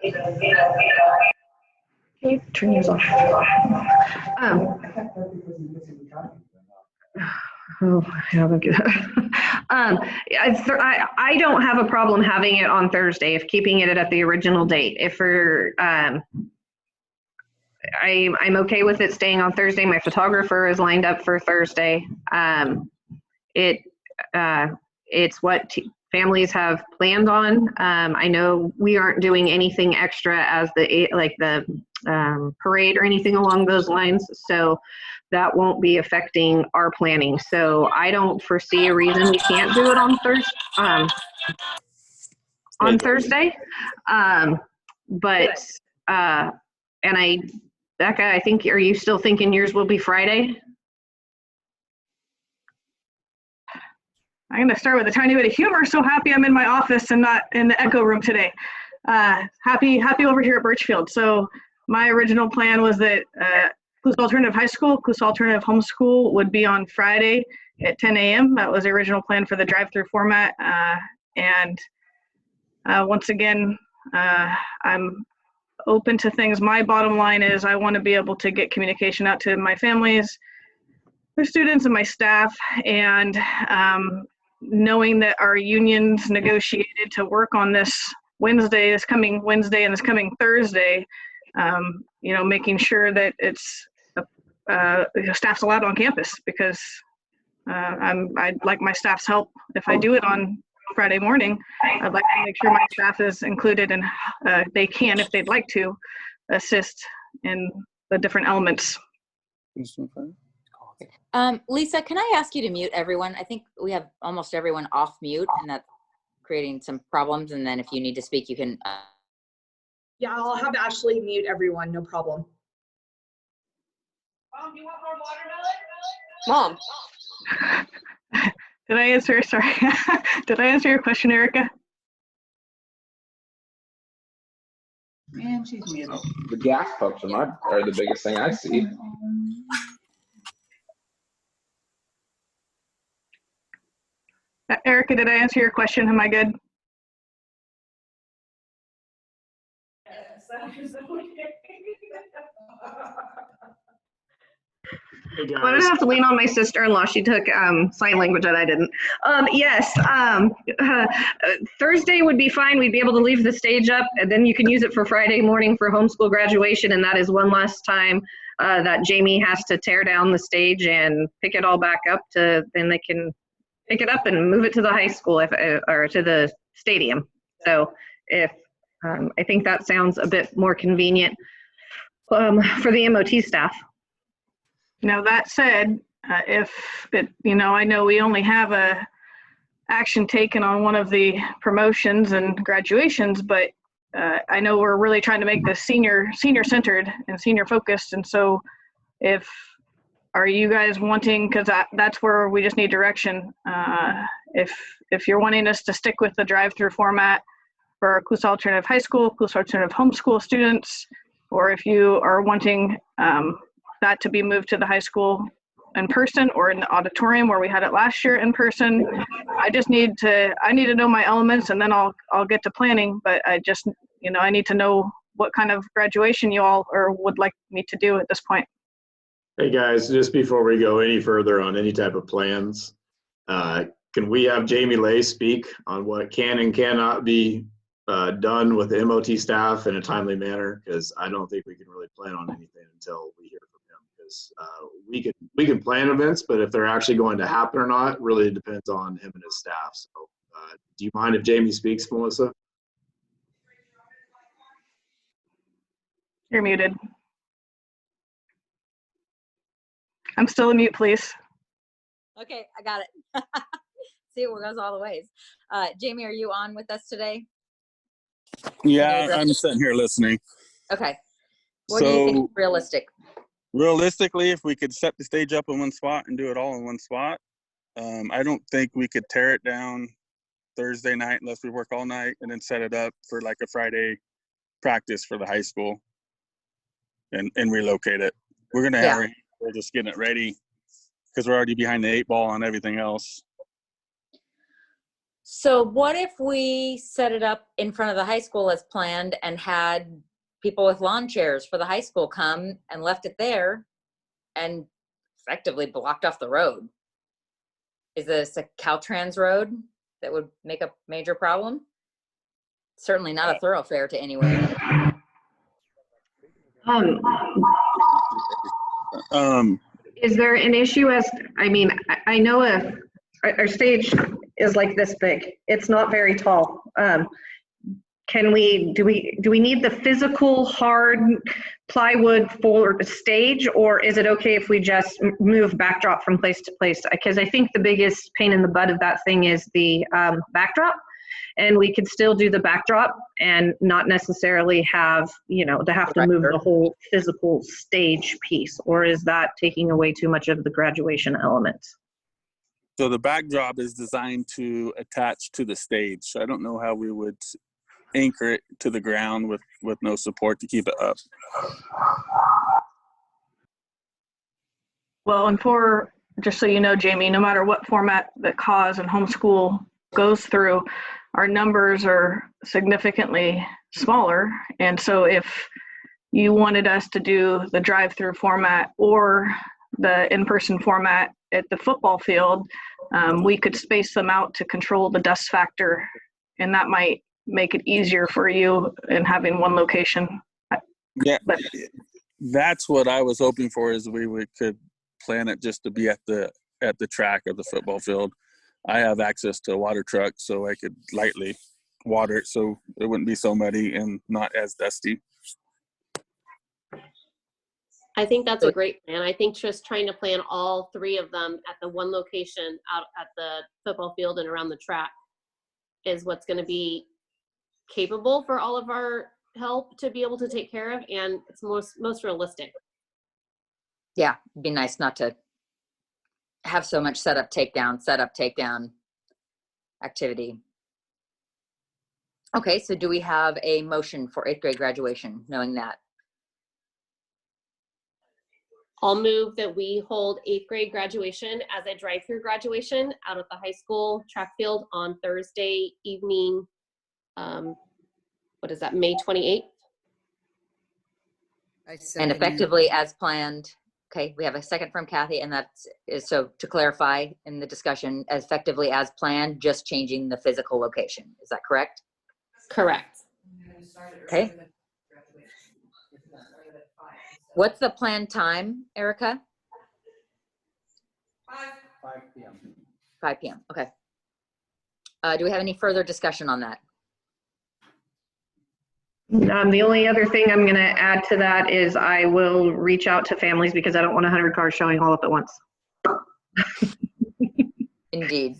Okay, turn yours off. Oh, I haven't get I don't have a problem having it on Thursday if keeping it at the original date. If for I'm okay with it staying on Thursday. My photographer is lined up for Thursday. It's what families have planned on. I know we aren't doing anything extra as the parade or anything along those lines, so that won't be affecting our planning. So I don't foresee a reason we can't do it on Thursday. Becca, I think, are you still thinking yours will be Friday? I'm going to start with a tiny bit of humor. So happy I'm in my office and not in the echo room today. Happy over here at Birchfield. So my original plan was that Colusa Alternative High School, Colusa Alternative Homeschool would be on Friday at 10 a.m. That was the original plan for the drive-through format. Once again, I'm open to things. My bottom line is I want to be able to get communication out to my families, my students, and my staff, and knowing that our unions negotiated to work on this coming Wednesday and this coming Thursday, making sure that it's staff's allowed on campus, because I'd like my staff's help. If I do it on Friday morning, I'd like to make sure my staff is included, and they can, if they'd like to, assist in the different elements. Lisa, can I ask you to mute everyone? I think we have almost everyone off mute, and that's creating some problems. And then if you need to speak, you can. Yeah, I'll have Ashley mute everyone, no problem. Mom, do you want more watermelon? Mom. Did I answer? Sorry. Did I answer your question, Erica? Man, she's muted. The gas pumps are the biggest thing I see. Erica, did I answer your question? Am I good? Hey guys. Well, I don't have to lean on my sister-in-law. She took sign language and I didn't. Yes, Thursday would be fine. We'd be able to leave the stage up, and then you can use it for Friday morning for homeschool graduation, and that is one last time that Jamie has to tear down the stage and pick it all back up then they can pick it up and move it to the high school or to the stadium. So I think that sounds a bit more convenient for the MOT staff. Now that said, I know we only have a action taken on one of the promotions and graduations, but I know we're really trying to make this senior centered and senior focused. And so are you guys wanting, because that's where we just need direction. If you're wanting us to stick with the drive-through format for Colusa Alternative High School, Colusa Alternative Homeschool students, or if you are wanting that to be moved to the high school in person or in the auditorium where we had it last year in person. I need to know my elements, and then I'll get to planning, but I just, I need to know what kind of graduation you all would like me to do at this point. Hey guys, just before we go any further on any type of plans, can we have Jamie Lay speak on what can and cannot be done with the MOT staff in a timely manner? Because I don't think we can really plan on anything until we hear from him. Because we can plan events, but if they're actually going to happen or not really depends on him and his staff. So do you mind if Jamie speaks, Melissa? You're muted. I'm still in mute, please. Okay, I got it. See, it goes all the ways. Jamie, are you on with us today? Yeah, I'm sitting here listening. Okay. What do you think is realistic? realistically, if we could set the stage up in one spot and do it all in one spot, I don't think we could tear it down Thursday night unless we work all night and then set it up for like a Friday practice for the high school and relocate it. We're gonna have we're just getting it ready because we're already behind the 8 ball on everything else. So what if we set it up in front of the high school as planned and had people with lawn chairs for the high school come and left it there and effectively blocked off the road? Is this a Caltrans road that would make a major problem? Certainly not a thoroughfare to anywhere. Is there an issue I mean, I know if our stage is like this big, it's not very tall. Do we need the physical hard plywood for the stage, or is it okay if we just move backdrop from place to place? Because I think the biggest pain in the butt of that thing is the backdrop, and we could still do the backdrop and not necessarily have, to have to move the whole physical stage piece, or is that taking away too much of the graduation element? So the backdrop is designed to attach to the stage. So I don't know how we would anchor it to the ground with no support to keep it up. Well, and just so you know, Jamie, no matter what format that Cause and homeschool goes through, our numbers are significantly smaller. And so if you wanted us to do the drive-through format or the in-person format at the football field, we could space them out to control the dust factor, and that might make it easier for you in having one location. Yeah, that's what I was hoping for, is could plan it just to be at the track of the football field. I have access to a water truck, so I could lightly water it so it wouldn't be so muddy and not as dusty. I think that's a great plan. I think just trying to plan all 3 of them at the one location out at the football field and around the track is what's going to be capable for all of our help to be able to take care of, and it's most realistic. Yeah, it'd be nice not to have so much set up, takedown activity. Okay, so do we have a motion for 8th grade graduation, knowing that? I'll move that we hold 8th grade graduation as a drive-through graduation out at the high school track field on Thursday evening. What is that, May 28th? And effectively as planned. Okay, we have a second from Kathy, and so to clarify in the discussion, as effectively as planned, just changing the physical location. Is that correct? Correct. Okay. What's the planned time, Erica? 5 p.m. 5 p.m. Okay. Do we have any further discussion on that? The only other thing I'm going to add to that is I will reach out to families because I don't want 100 cars showing all up at once. Indeed.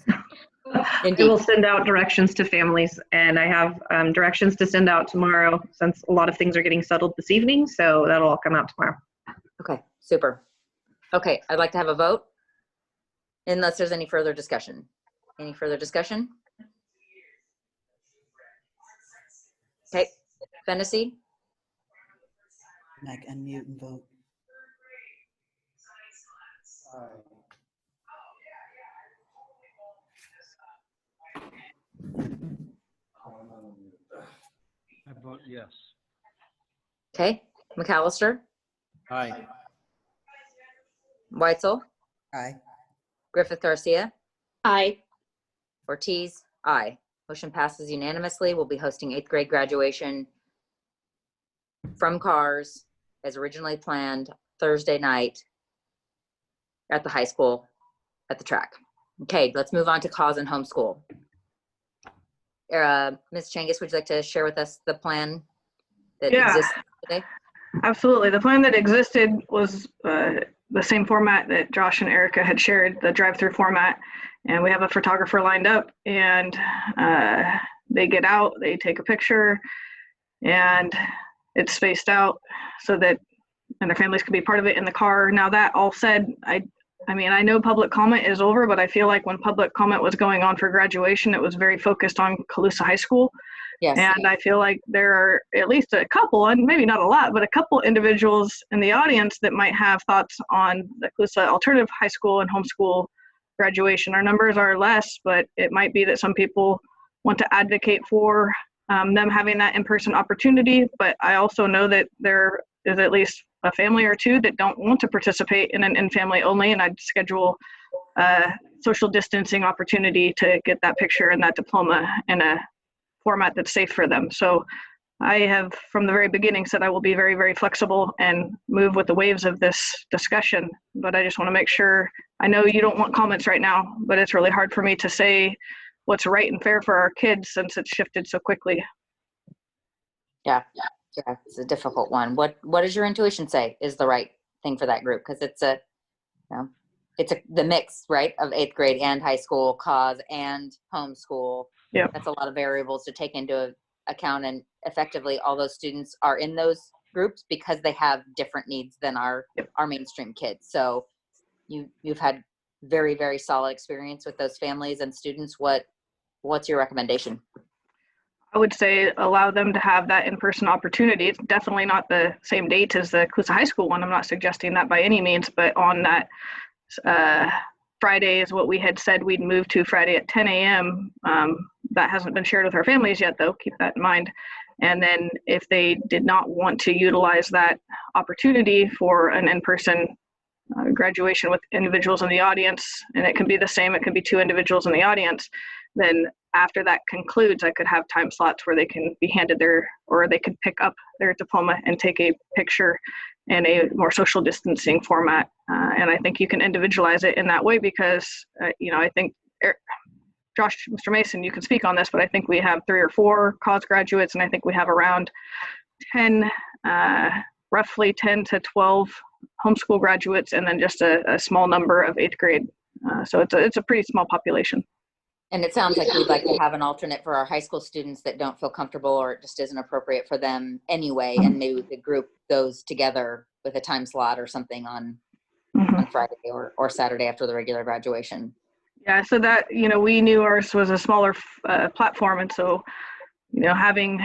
I will send out directions to families, and I have directions to send out tomorrow since a lot of things are getting settled this evening, so that'll all come out tomorrow. Okay, super. Okay, I'd like to have a vote unless there's any further discussion. Any further discussion? Okay, Fennessy? Mike, unmute and vote. I vote yes. Okay, McAllister? Aye. Weitzel? Aye. Griffith Garcia? Aye. Ortiz? Aye. Motion passes unanimously. We'll be hosting 8th grade graduation from Cars as originally planned Thursday night at the high school at the track. Okay, let's move on to Cause and homeschool. Ms. Changus, would you like to share with us the plan that exists today? Absolutely. The plan that existed was the same format that Josh and Erica had shared, the drive-through format. And we have a photographer lined up, and they get out, they take a picture, and it's spaced out so that and their families could be part of it in the car. Now that all said, I mean, I know public comment is over, but I feel like when public comment was going on for graduation, it was very focused on Colusa High School. Yes. And I feel like there are at least a couple, and maybe not a lot, but a couple individuals in the audience that might have thoughts on the Colusa Alternative High School and homeschool graduation. Our numbers are less, but it might be that some people want to advocate for them having that in-person opportunity. But I also know that there is at least a family or two that don't want to participate in an in-family only, and I'd schedule a social distancing opportunity to get that picture and that diploma in a format that's safe for them. So I have from the very beginning said I will be very, very flexible and move with the waves of this discussion, but I just want to make sure, I know you don't want comments right now, but it's really hard for me to say what's right and fair for our kids since it's shifted so quickly. Yeah, it's a difficult one. What does your intuition say is the right thing for that group? Because it's the mix, right, of 8th grade and high school, cause and homeschool. Yeah, that's a lot of variables to take into account, and effectively all those students are in those groups because they have different needs than our mainstream kids. So you've had very, very solid experience with those families and students. What's your recommendation? I would say allow them to have that in-person opportunity. It's definitely not the same date as the Colusa High School one. I'm not suggesting that by any means, but on that Friday is what we had said we'd move to, Friday at 10 a.m. That hasn't been shared with our families yet, though. Keep that in mind. And then if they did not want to utilize that opportunity for an in-person graduation with individuals in the audience, and it can be the same, it can be 2 individuals in the audience, then after that concludes, I could have time slots where they can be handed or they could pick up their diploma and take a picture in a more social distancing format. And I think you can individualize it in that way because, I think, Josh, Mr. Mason, you can speak on this, but I think we have 3 or 4 cause graduates, and I think we have around 10, roughly 10 to 12 homeschool graduates, and then just a small number of 8th grade. So it's a pretty small population. And it sounds like we'd like to have an alternate for our high school students that don't feel comfortable or it just isn't appropriate for them anyway, and maybe we could group those together with a time slot or something on Friday or Saturday after the regular graduation. Yeah, so that, we knew ours was a smaller platform, and so, having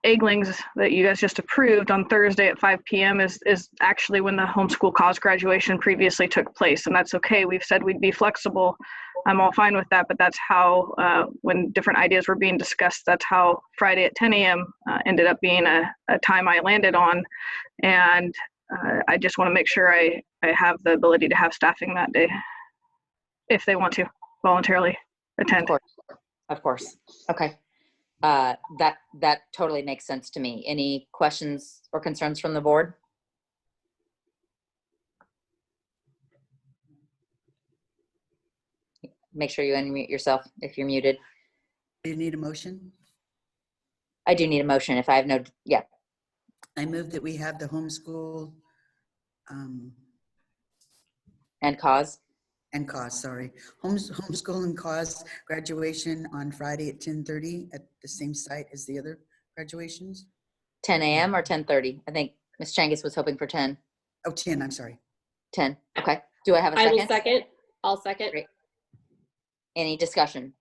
Egglings that you guys just approved on Thursday at 5 p.m. is actually when the homeschool cause graduation previously took place, and that's okay. We've said we'd be flexible. I'm all fine with that, but that's how, when different ideas were being discussed, that's how Friday at 10 a.m. Ended up being a time I landed on, and I just want to make sure I have the ability to have staffing that day if they want to voluntarily attend. Of course. Okay. That totally makes sense to me. Any questions or concerns from the board? Make sure you unmute yourself if you're muted. Do you need a motion? I do need a motion if I have yeah. I move that we have the homeschool and cause. Homeschool and cause graduation on Friday at 10:30 at the same site as the other graduations. 10 a.m. or 10:30? I think Ms. Changus was hoping for 10. Oh, 10, I'm sorry. 10, okay. Do I have a second? I will second. I'll second. Great. Any discussion?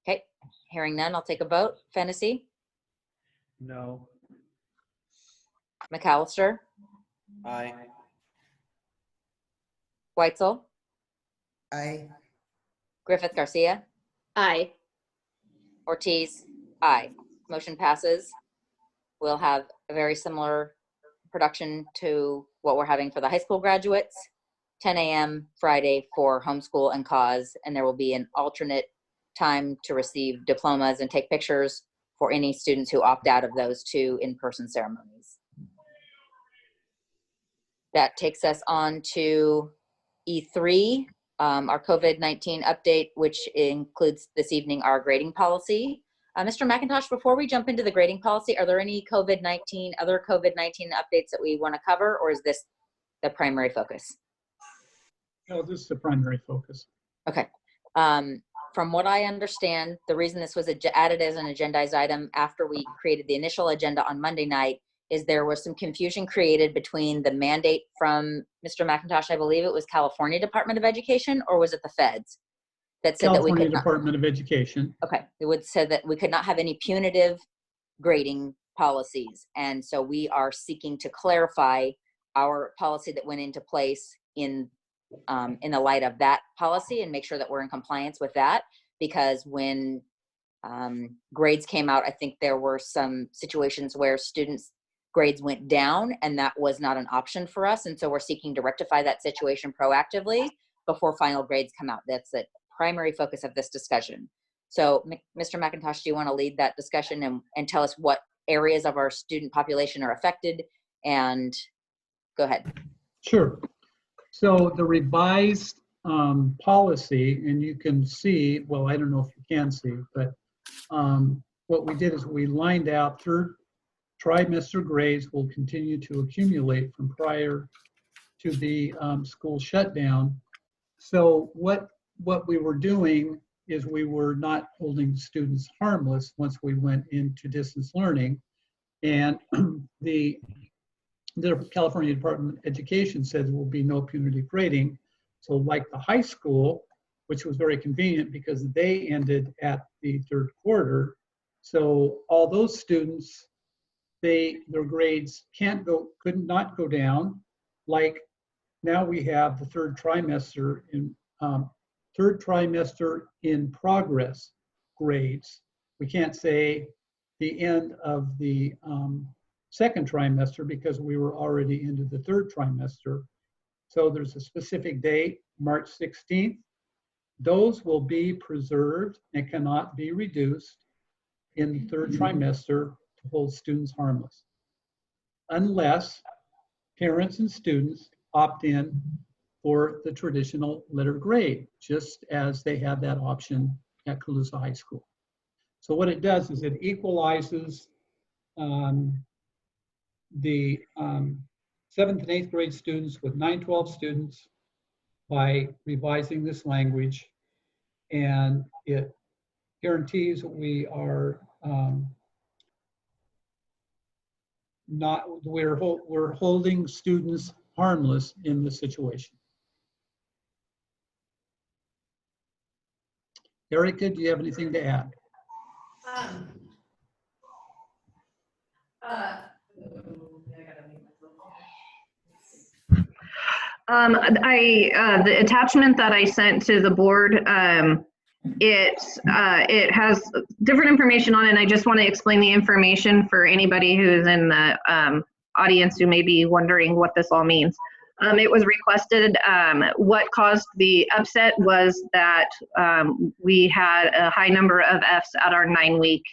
Okay, hearing none, I'll take a vote. Fennessy? No. McAllister? Aye. Weitzel? Aye. Griffith Garcia? Aye. Ortiz? Aye. Motion passes. We'll have a very similar production to what we're having for the high school graduates. 10 a.m. Friday for homeschool and cause, and there will be an alternate time to receive diplomas and take pictures for any students who opt out of those 2 in-person ceremonies. That takes us on to E3, our COVID-19 update, which includes this evening our grading policy. Mr. McIntosh, before we jump into the grading policy, are there any other COVID-19 updates that we want to cover, or is this the primary focus? No, this is the primary focus. Okay. from what I understand, the reason this was added as an agendized item after we created the initial agenda on Monday night is there was some confusion created between the mandate from Mr. McIntosh, I believe it was California Department of Education, or was it the feds that said California that we could not, Department of Education. okay, it would say that we could not have any punitive grading policies. And so we are seeking to clarify our policy that went into place in the light of that policy and make sure that we're in compliance with that, because when grades came out, I think there were some situations where students' grades went down, and that was not an option for us. And so we're seeking to rectify that situation proactively before final grades come out. That's the primary focus of this discussion. So Mr. McIntosh, do you want to lead that discussion and tell us what areas of our student population are affected? And go ahead. Sure. So the revised policy, and you can see, well, I don't know if you can see, but what we did is we lined out third trimester grades will continue to accumulate from prior to the school shutdown. So what we were doing is we were not holding students harmless once we went into distance learning. And the California Department of Education said there will be no punitive grading. So like the high school, which was very convenient because they ended at the third quarter. So all those students, their grades could not go down. Like now we have the third trimester in progress grades. We can't say the end of the second trimester because we were already into the third trimester. So there's a specific date, March 16th. Those will be preserved and cannot be reduced in the third trimester to hold students harmless, unless parents and students opt in for the traditional letter grade, just as they had that option at Colusa High School. So what it does is it equalizes the 7th and 8th grade students with 9-12 students by revising this language, and it guarantees we are we're holding students harmless in this situation. Erica, do you have anything to add? The attachment that I sent to the board, it has different information on it, and I just want to explain the information for anybody who's in the audience who may be wondering what this all means. It was requested, what caused the upset was that we had a high number of Fs at our 9-week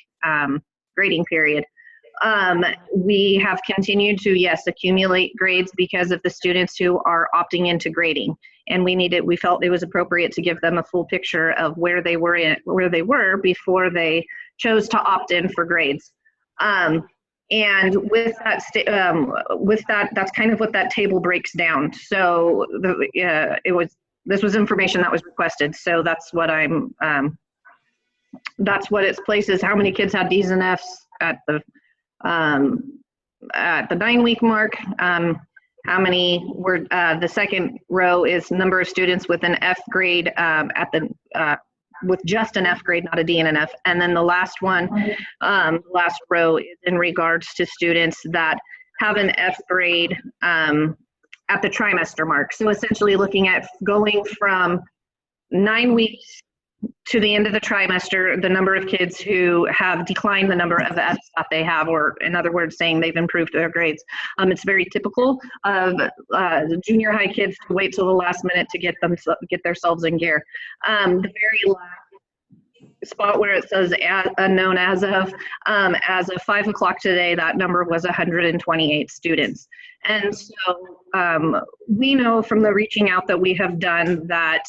grading period. We have continued to, yes, accumulate grades because of the students who are opting into grading, and we felt it was appropriate to give them a full picture of where they were before they chose to opt in for grades. And with that, that's kind of what that table breaks down. So this was information that was requested. So that's what that's what its places. How many kids had Ds and Fs at the 9-week mark? How many were, the second row is number of students with an F grade with just an F grade, not a D and an F. And then the last one, last row is in regards to students that have an F grade at the trimester mark. So essentially looking at going from 9 weeks to the end of the trimester, the number of kids who have declined the number of Fs that they have, or in other words, saying they've improved their grades. It's very typical of junior high kids to wait till the last minute to get themselves in gear. The very last spot where it says unknown as of 5 o'clock today, that number was 128 students. And so we know from the reaching out that we have done that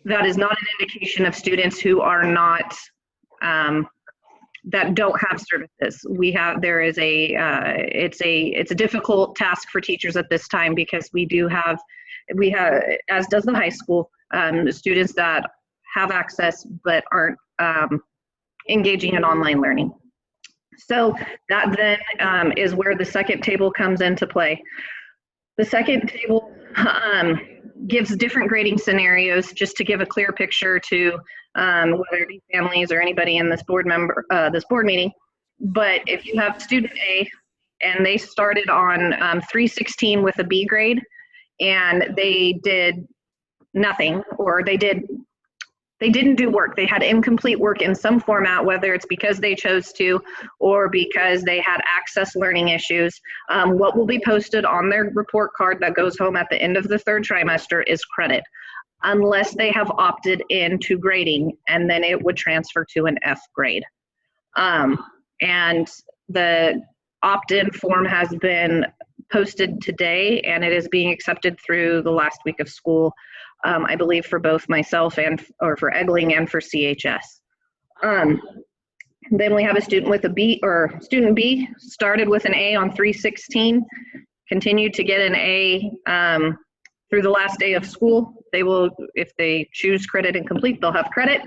that is not an indication of students who are not, that don't have services. It's a difficult task for teachers at this time because we have, as does the high school, students that have access but aren't engaging in online learning. So that then is where the second table comes into play. The second table gives different grading scenarios just to give a clear picture to whether it be families or anybody in this board meeting. But if you have student A and they started on 316 with a B grade and they did nothing, or they didn't do work, they had incomplete work in some format, whether it's because they chose to or because they had access learning issues, what will be posted on their report card that goes home at the end of the third trimester is credit, unless they have opted into grading, and then it would transfer to an F grade. And the opt-in form has been posted today, and it is being accepted through the last week of school, I believe for both myself or for Eggling and for CHS. Then we have a student with a B, or student B started with an A on 316, continued to get an A through the last day of school. They will, if they choose credit and complete, they'll have credit.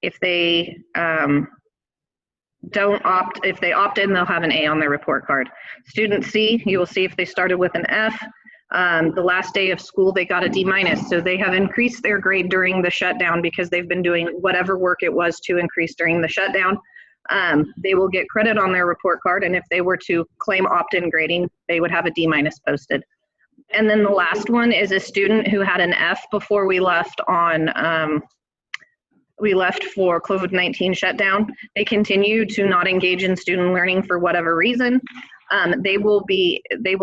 If they if they opt in, they'll have an A on their report card. Student C, you will see if they started with an F, the last day of school, they got a D-, so they have increased their grade during the shutdown because they've been doing whatever work it was to increase during the shutdown. They will get credit on their report card, and if they were to claim opt-in grading, they would have a D- posted. And then the last one is a student who had an F before we left on for COVID-19 shutdown. They continue to not engage in student learning for whatever reason. They will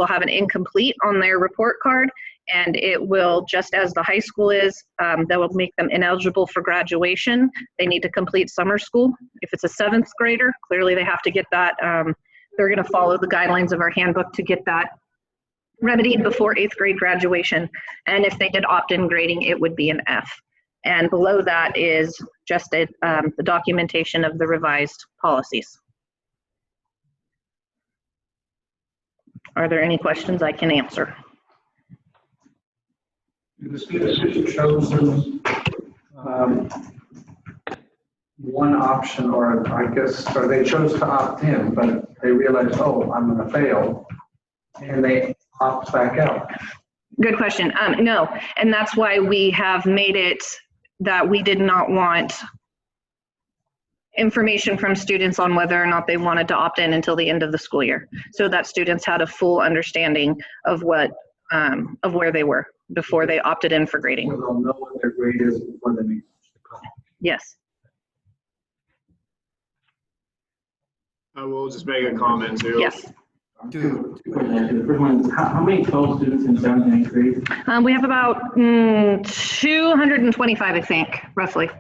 have an incomplete on their report card, and it will, just as the high school is, that will make them ineligible for graduation. They need to complete summer school. If it's a 7th grader, clearly they have to get that. They're going to follow the guidelines of our handbook to get that remedied before 8th grade graduation. And if they did opt-in grading, it would be an F. And below that is just the documentation of the revised policies. Are there any questions I can answer? The students who chosen one option, or I guess, or they chose to opt in, but they realized, oh, I'm going to fail, and they opt back out. Good question. No, and that's why we have made it that we did not want information from students on whether or not they wanted to opt in until the end of the school year, so that students had a full understanding of what of where they were before they opted in for grading. So they'll know what their grade is before they make the call. Yes. I will just make a comment too. Yes. The first one is, how many total students in 7th and 8th grade? We have about 225, I think, roughly.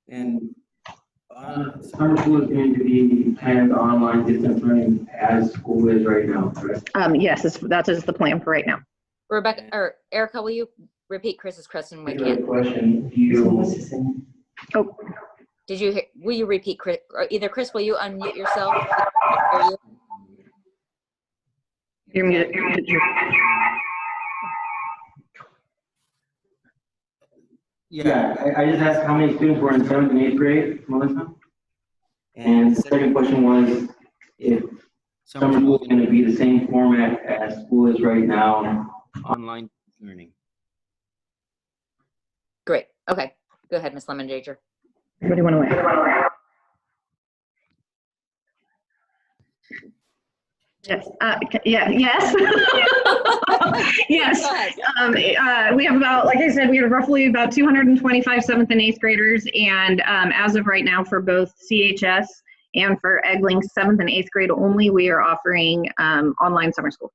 And summer school is going to be planned online distance learning as school is right now, correct? Yes, that is the plan for right now. Rebecca or Erica, will you repeat Chris's question? We Good can't. question. Oh. Did you hear? Will you repeat, Chris? Or either Chris, will you unmute yourself? You're muted. Yeah, I just asked how many students were in 7th and 8th grade, Melissa? And the second question was if summer school is going to be the same format as school is right now. Online learning. Great. Okay. Go ahead, Ms. Lemon-Jager. What do you want to weigh? Yes. Yes. Yes. We have about, like I said, we have roughly about 225 7th and 8th graders. And as of right now, for both CHS and for Eggling 7th and 8th grade only, we are offering online summer school.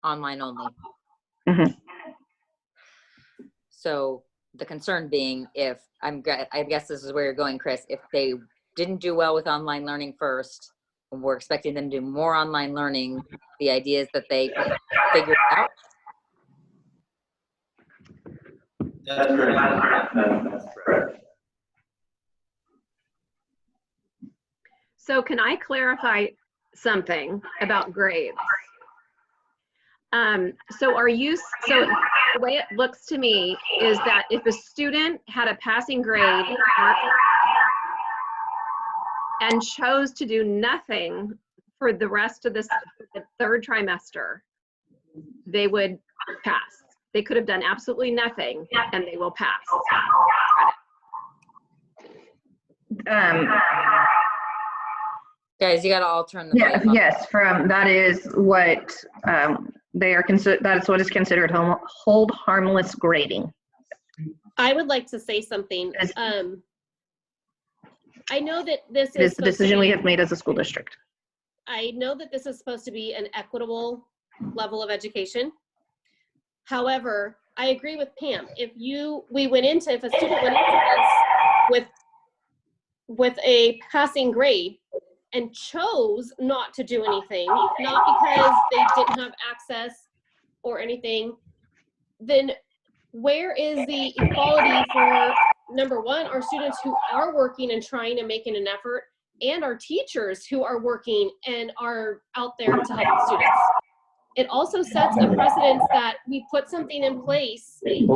Online only. Mm-hmm. So the concern being, if I guess this is where you're going, Chris, if they didn't do well with online learning first, and we're expecting them to do more online learning, the idea is that they figure it out. That's correct. That's correct. So can I clarify something about grades? So the way it looks to me is that if a student had a passing grade and chose to do nothing for the rest of the third trimester, they would pass. They could have done absolutely nothing and they will pass. Guys, you gotta all turn the volume up. Yes, that is what they are considered. That's what is considered hold harmless grading. I would like to say something. I know that this is the decision we have made as a school district. I know that this is supposed to be an equitable level of education. However, I agree with Pam. If a student went into this with a passing grade and chose not to do anything, not because they didn't have access or anything, then where is the equality for, number one, our students who are working and trying and making an effort, and our teachers who are working and are out there to help the students? It also sets a precedence that we put something in place and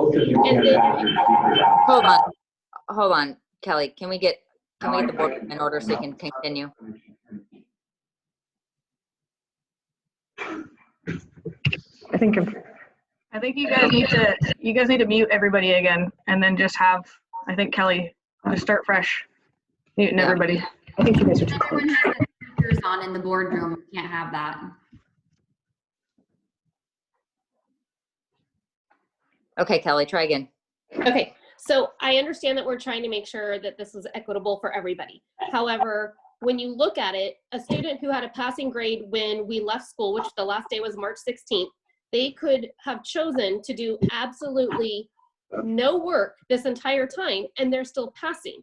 then... Hold on, Kelly, can we get the board in order so you can continue? I think you guys need to mute everybody again, and then just have, I think, Kelly just start fresh, muting everybody. I think you guys are too Everyone has the speakers on in the boardroom. You can't have that. Okay, Kelly, try again. Okay, so I understand that we're trying to make sure that this is equitable for everybody. However, when you look at it, a student who had a passing grade when we left school, which the last day was March 16th, they could have chosen to do absolutely no work this entire time and they're still passing.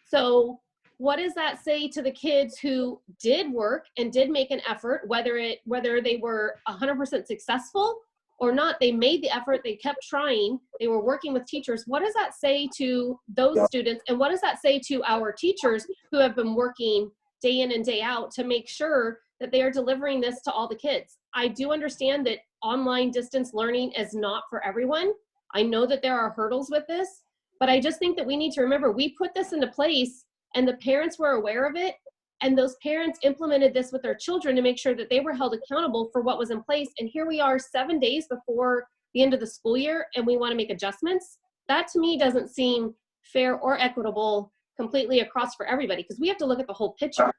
So what does that say to the kids who did work and did make an effort, whether they were 100% successful or not? They made the effort, they kept trying, they were working with teachers. What does that say to those students? And what does that say to our teachers who have been working day in and day out to make sure that they are delivering this to all the kids? I do understand that online distance learning is not for everyone. I know that there are hurdles with this, but I just think that we need to remember we put this into place and the parents were aware of it. And those parents implemented this with their children to make sure that they were held accountable for what was in place. And here we are 7 days before the end of the school year and we want to make adjustments. That to me doesn't seem fair or equitable completely across for everybody, because we have to look at the whole picture.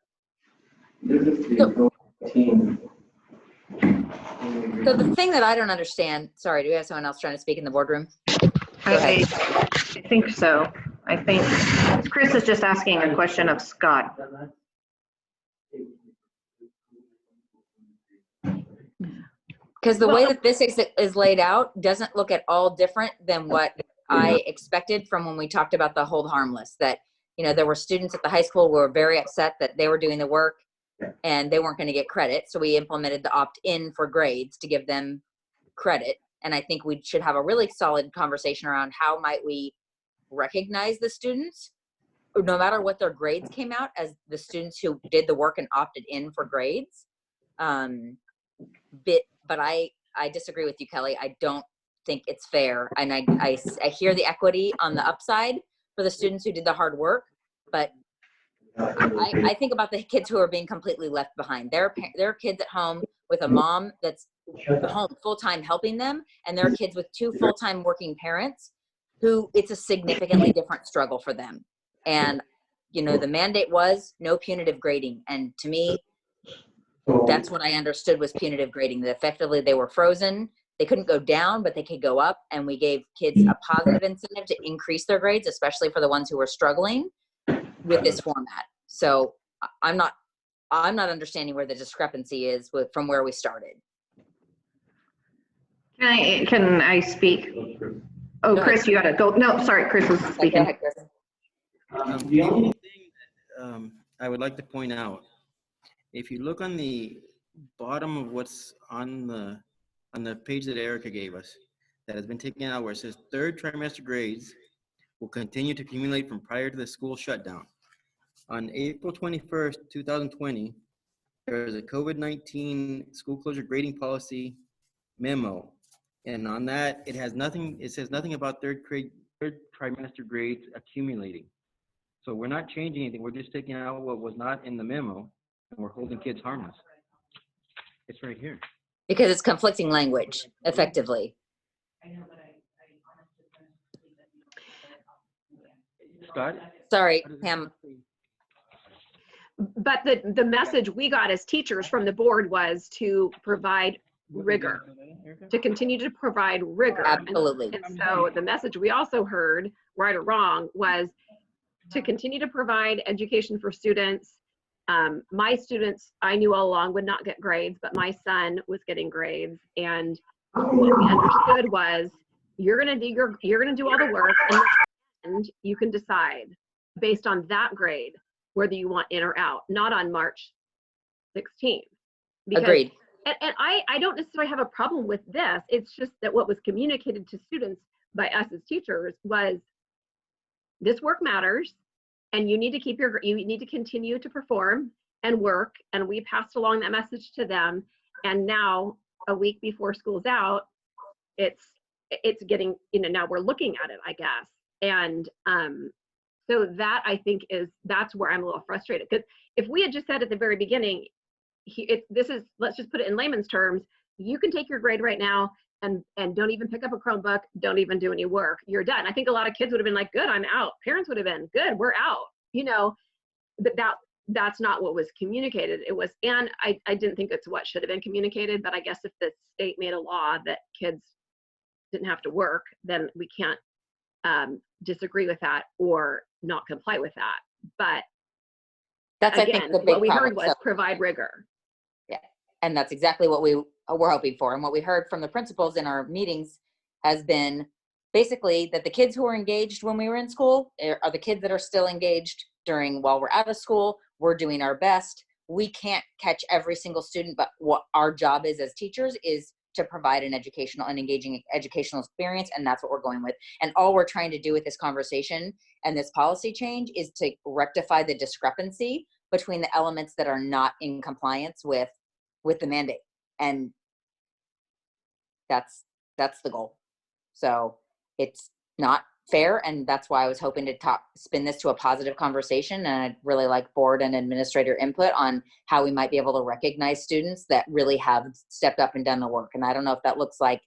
So the thing that I don't understand, sorry, do we have someone else trying to speak in the boardroom? I think so. I think Chris is just asking a question of Scott. Because the way that this is laid out doesn't look at all different than what I expected from when we talked about the hold harmless, that, you know, there were students at the high school who were very upset that they were doing the work and they weren't going to get credit. So we implemented the opt-in for grades to give them credit. And I think we should have a really solid conversation around how might we recognize the students, no matter what their grades came out, as the students who did the work and opted in for grades. But I disagree with you, Kelly. I don't think it's fair. And I hear the equity on the upside for the students who did the hard work, but I think about the kids who are being completely left behind. There are kids at home with a mom that's home full-time helping them, and there are kids with 2 full-time working parents who it's a significantly different struggle for them. And, you know, the mandate was no punitive grading. And to me, that's what I understood was punitive grading, that effectively they were frozen. They couldn't go down, but they could go up. And we gave kids a positive incentive to increase their grades, especially for the ones who were struggling with this format. So I'm not understanding where the discrepancy is from where we started. Can I speak? Oh, Go Chris, ahead. you gotta go. No, sorry, Chris was speaking. Go ahead, Chris. The only thing that I would like to point out, if you look on the bottom of what's on the page that Erica gave us, that has been taken out, where it says third trimester grades will continue to accumulate from prior to the school shutdown. On April 21st, 2020, there was a COVID-19 school closure grading policy memo. And on that, it has nothing, it says nothing about third trimester grades accumulating. So we're not changing anything. We're just taking out what was not in the memo, and we're holding kids harmless. It's right here. Because it's conflicting language, effectively. Scott? Sorry, Pam. But the message we got as teachers from the board was to provide rigor, to continue to provide rigor. Absolutely. And so the message we also heard, right or wrong, was to continue to provide education for students. My students, I knew all along, would not get grades, but my son was getting grades. And what we understood was, you're gonna do all the work, and you can decide based on that grade whether you want in or out, not on March 16th. Because, agreed. And I don't necessarily have a problem with this. It's just that what was communicated to students by us as teachers was, this work matters, and you need to continue to perform and work. And we passed along that message to them. And now, a week before school's out, it's getting, now we're looking at it, I guess. And so that, I think, that's where I'm a little frustrated. Because if we had just said at the very beginning, let's just put it in layman's terms, you can take your grade right now and don't even pick up a Chromebook, don't even do any work, you're done. I think a lot of kids would have been like, good, I'm out. Parents would have been, good, we're out, but that's not what was communicated. It was, and I didn't think it's what should have been communicated, but I guess if the state made a law that kids didn't have to work, then we can't disagree with that or not comply with that. But that's, again, I think, the big what we problem. heard was provide rigor. Yeah, and that's exactly what we were hoping for. And what we heard from the principals in our meetings has been basically that the kids who were engaged when we were in school are the kids that are still engaged while we're out of school. We're doing our best. We can't catch every single student, but what our job is as teachers is to provide an educational and engaging educational experience, and that's what we're going with. And all we're trying to do with this conversation and this policy change is to rectify the discrepancy between the elements that are not in compliance with the mandate. And that's the goal. So it's not fair, and that's why I was hoping to spin this to a positive conversation. And I'd really like board and administrator input on how we might be able to recognize students that really have stepped up and done the work. And I don't know if that looks like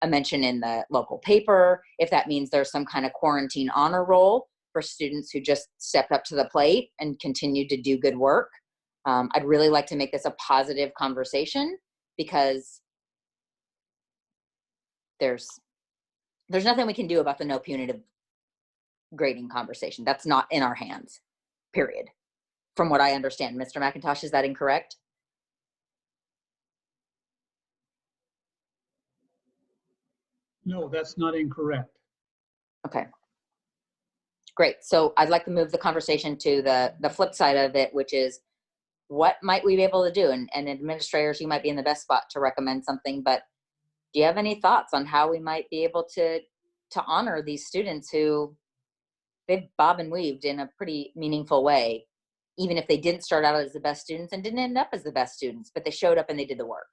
a mention in the local paper, if that means there's some kind of quarantine honor roll for students who just stepped up to the plate and continued to do good work. I'd really like to make this a positive conversation, because there's nothing we can do about the no punitive grading conversation. That's not in our hands, period. From what I understand. Mr. McIntosh, is that incorrect? No, that's not incorrect. Okay. Great. So I'd like to move the conversation to the flip side of it, which is, what might we be able to do? And administrators, you might be in the best spot to recommend something, but do you have any thoughts on how we might be able to honor these students who they've bob and weaved in a pretty meaningful way, even if they didn't start out as the best students and didn't end up as the best students, but they showed up and they did the work?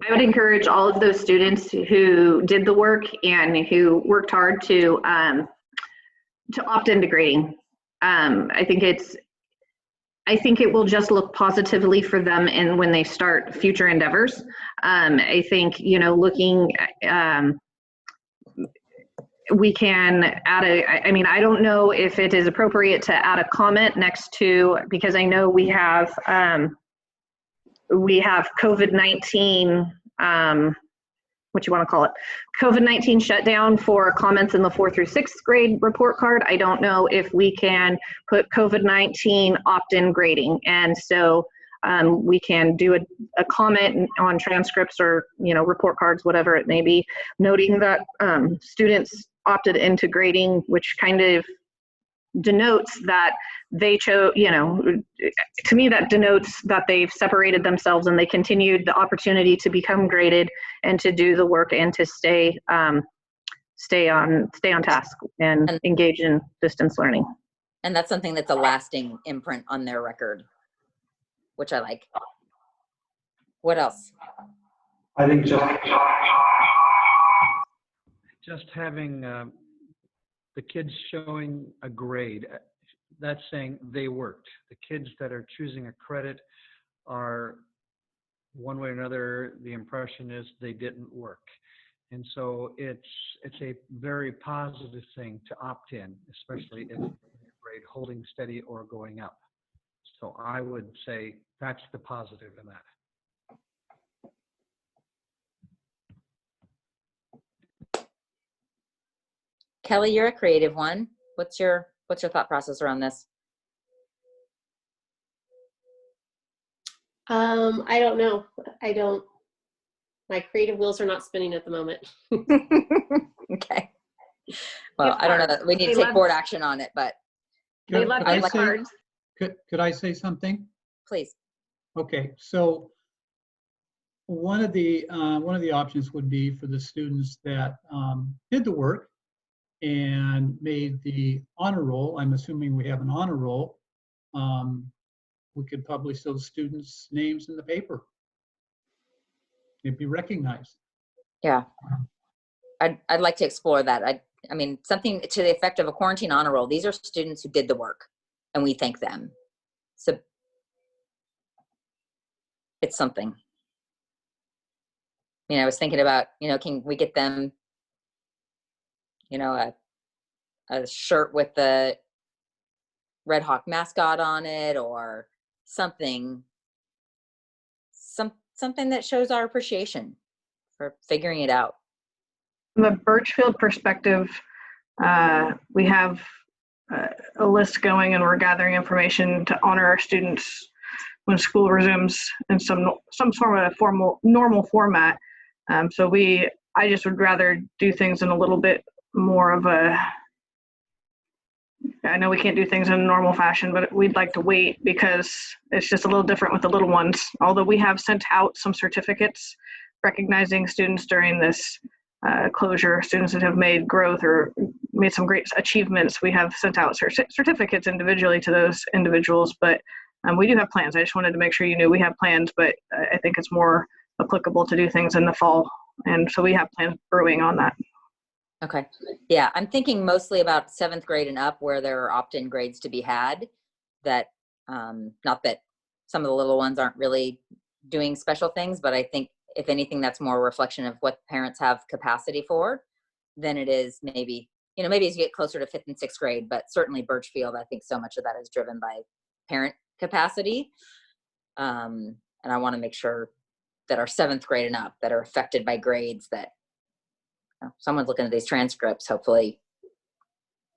I would encourage all of those students who did the work and who worked hard to opt into grading. I think it will just look positively for them and when they start future endeavors. I think, looking, we can add I don't know if it is appropriate to add a comment next to, because I know we have COVID-19, what you want to call it, COVID-19 shutdown for comments in the 4th through 6th grade report card. I don't know if we can put COVID-19 opt-in grading. And so we can do a comment on transcripts or, report cards, whatever it may be, noting that students opted into grading, which kind of denotes that they chose, to me that denotes that they've separated themselves and they continued the opportunity to become graded and to do the work and to stay stay on task and engage in distance learning. And that's something that's a lasting imprint on their record, which I like. What else? I think just having the kids showing a grade, that's saying they worked. The kids that are choosing a credit are, one way or another, the impression is they didn't work. And so it's a very positive thing to opt in, especially if your grade holding steady or going up. So I would say that's the positive in that. Kelly, you're a creative one. What's your thought process around this? I don't know. My creative wheels are not spinning at the moment. Okay. Well, I don't know that we need to take board action on it, but Could I say something? Please. Okay, so one of the options would be for the students that did the work and made the honor roll. I'm assuming we have an honor roll. We could publish those students' names in the paper. They'd be recognized. Yeah, I'd like to explore that. I mean, something to the effect of a quarantine honor roll. These are students who did the work, and we thank them. So it's something. You know, I was thinking about, you know, can we get them, you know, a shirt with the RedHawk mascot on it, or something that shows our appreciation for figuring it out. From the Birchfield perspective, we have a list going, and we're gathering information to honor our students when school resumes in some sort of normal format. So I just would rather do things in a little bit more of a, I know we can't do things in a normal fashion, but we'd like to wait because it's just a little different with the little ones. Although we have sent out some certificates recognizing students during this closure, students that have made growth or made some great achievements, we have sent out certificates individually to those individuals, but we do have plans. I just wanted to make sure you knew we have plans, but I think it's more applicable to do things in the fall. And so we have plans brewing on that. Okay. Yeah, I'm thinking mostly about 7th grade and up, where there are opt-in grades to be had. That, not that some of the little ones aren't really doing special things, but I think if anything, that's more a reflection of what parents have capacity for than it is maybe, you know, maybe as you get closer to 5th and 6th grade, but certainly Birchfield, I think so much of that is driven by parent capacity. And I want to make sure that our 7th grade and up that are affected by grades, that you know, someone's looking at these transcripts, hopefully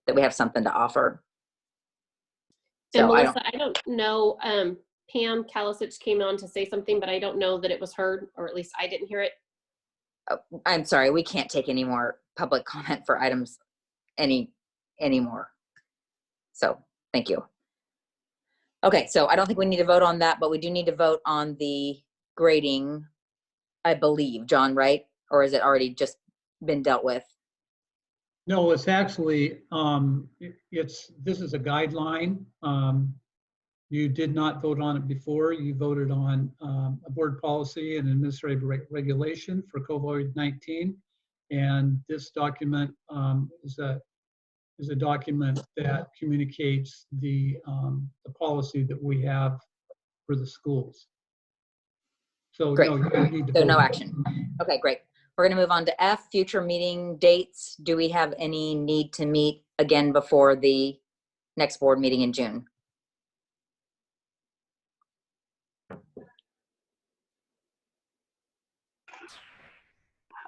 that we have something to offer. And So Melissa, I don't know, Pam Kalisich came on to say something, but I don't know that it was heard, or at least I didn't hear it. I'm sorry, we can't take any more public comment for items anymore. So thank you. Okay, so I don't think we need to vote on that, but we do need to vote on the grading, I believe, John, right? Or is it already just been dealt with? No, it's actually, this is a guideline. You did not vote on it before. You voted on a board policy and administrative regulation for COVID-19. And this document is a document that communicates the policy that we have for the schools. So great. no, you don't need to So vote. no action. Okay, great. We're going to move on to F, future meeting dates. Do we have any need to meet again before the next board meeting in June?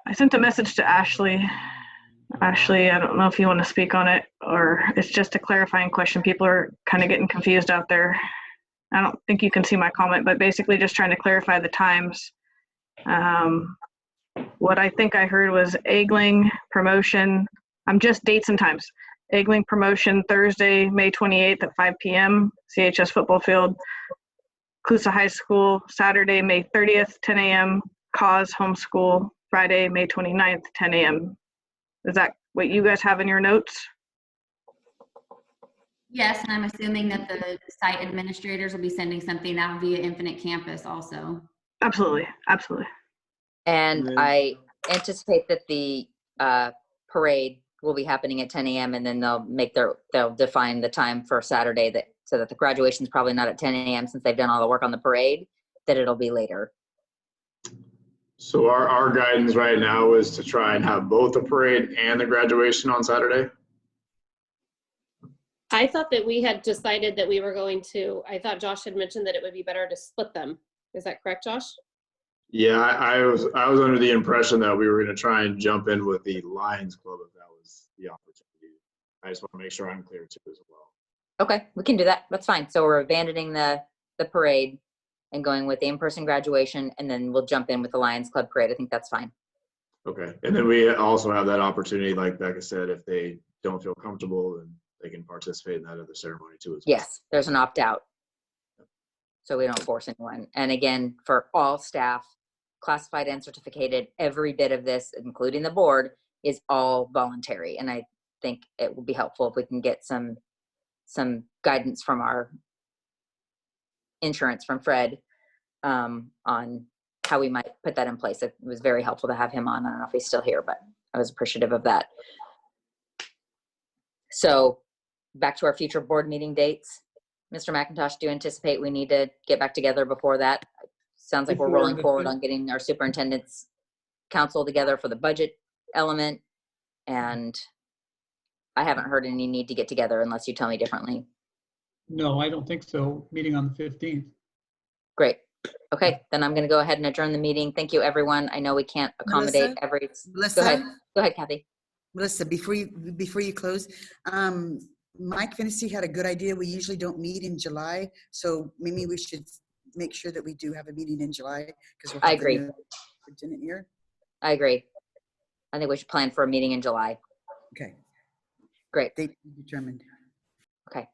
I sent a message to Ashley. Ashley, I don't know if you want to speak on it, or it's just a clarifying question. People are kind of getting confused out there. I don't think you can see my comment, but basically just trying to clarify the times. What I think I heard was Eggling promotion. I'm just dates and times. Eggling promotion Thursday, May 28th at 5 p.m. CHS football field. Colusa High School, Saturday, May 30th, 10 a.m. Cause homeschool, Friday, May 29th, 10 a.m. Is that what you guys have in your notes? Yes, and I'm assuming that the site administrators will be sending something out via Infinite Campus also. Absolutely, absolutely. And I anticipate that the parade will be happening at 10 a.m. and then they'll define the time for Saturday so that the graduation is probably not at 10 a.m. since they've done all the work on the parade, that it'll be later. So our guidance right now is to try and have both the parade and the graduation on Saturday. I thought that we had decided that we were going to, I thought Josh had mentioned that it would be better to split them. Is that correct, Josh? Yeah, I was under the impression that we were going to try and jump in with the Lions Club if that was the opportunity. I just want to make sure I'm clear too as well. Okay, we can do that. That's fine. So we're abandoning the parade and going with the in-person graduation, and then we'll jump in with the Lions Club parade. I think that's fine. Okay, and then we also have that opportunity, like Becca said, if they don't feel comfortable, then they can participate in that other ceremony too as well. Yes, there's an opt-out. So we don't force anyone. And again, for all staff, classified and certificated, every bit of this, including the board, is all voluntary. And I think it will be helpful if we can get some guidance from our insurance from Fred on how we might put that in place. It was very helpful to have him on. I don't know if he's still here, but I was appreciative of that. So back to our future board meeting dates. Mr. McIntosh, do you anticipate we need to get back together before that? Sounds like we're rolling forward on getting our superintendent's council together for the budget element. And I haven't heard any need to get together unless you tell me differently. No, I don't think so. Meeting on the 15th. Great. Okay, then I'm going to go ahead and adjourn the meeting. Thank you, everyone. I know we can't accommodate every. Melissa? Go ahead. Go ahead, Kathy. Melissa, before you close, Mike Finney had a good idea. We usually don't meet in July, so maybe we should make sure that we do have a meeting in July because we'll have I agree. the new superintendent here. I agree. I think we should plan for a meeting in July. Okay. Great. Date determined. Okay.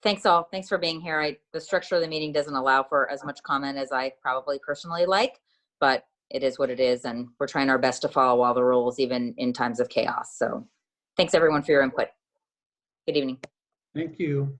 Thanks all. Thanks for being here. The structure of the meeting doesn't allow for as much comment as I probably personally like, but it is what it is. And we're trying our best to follow all the rules, even in times of chaos. So thanks everyone for your input. Good evening. Thank you.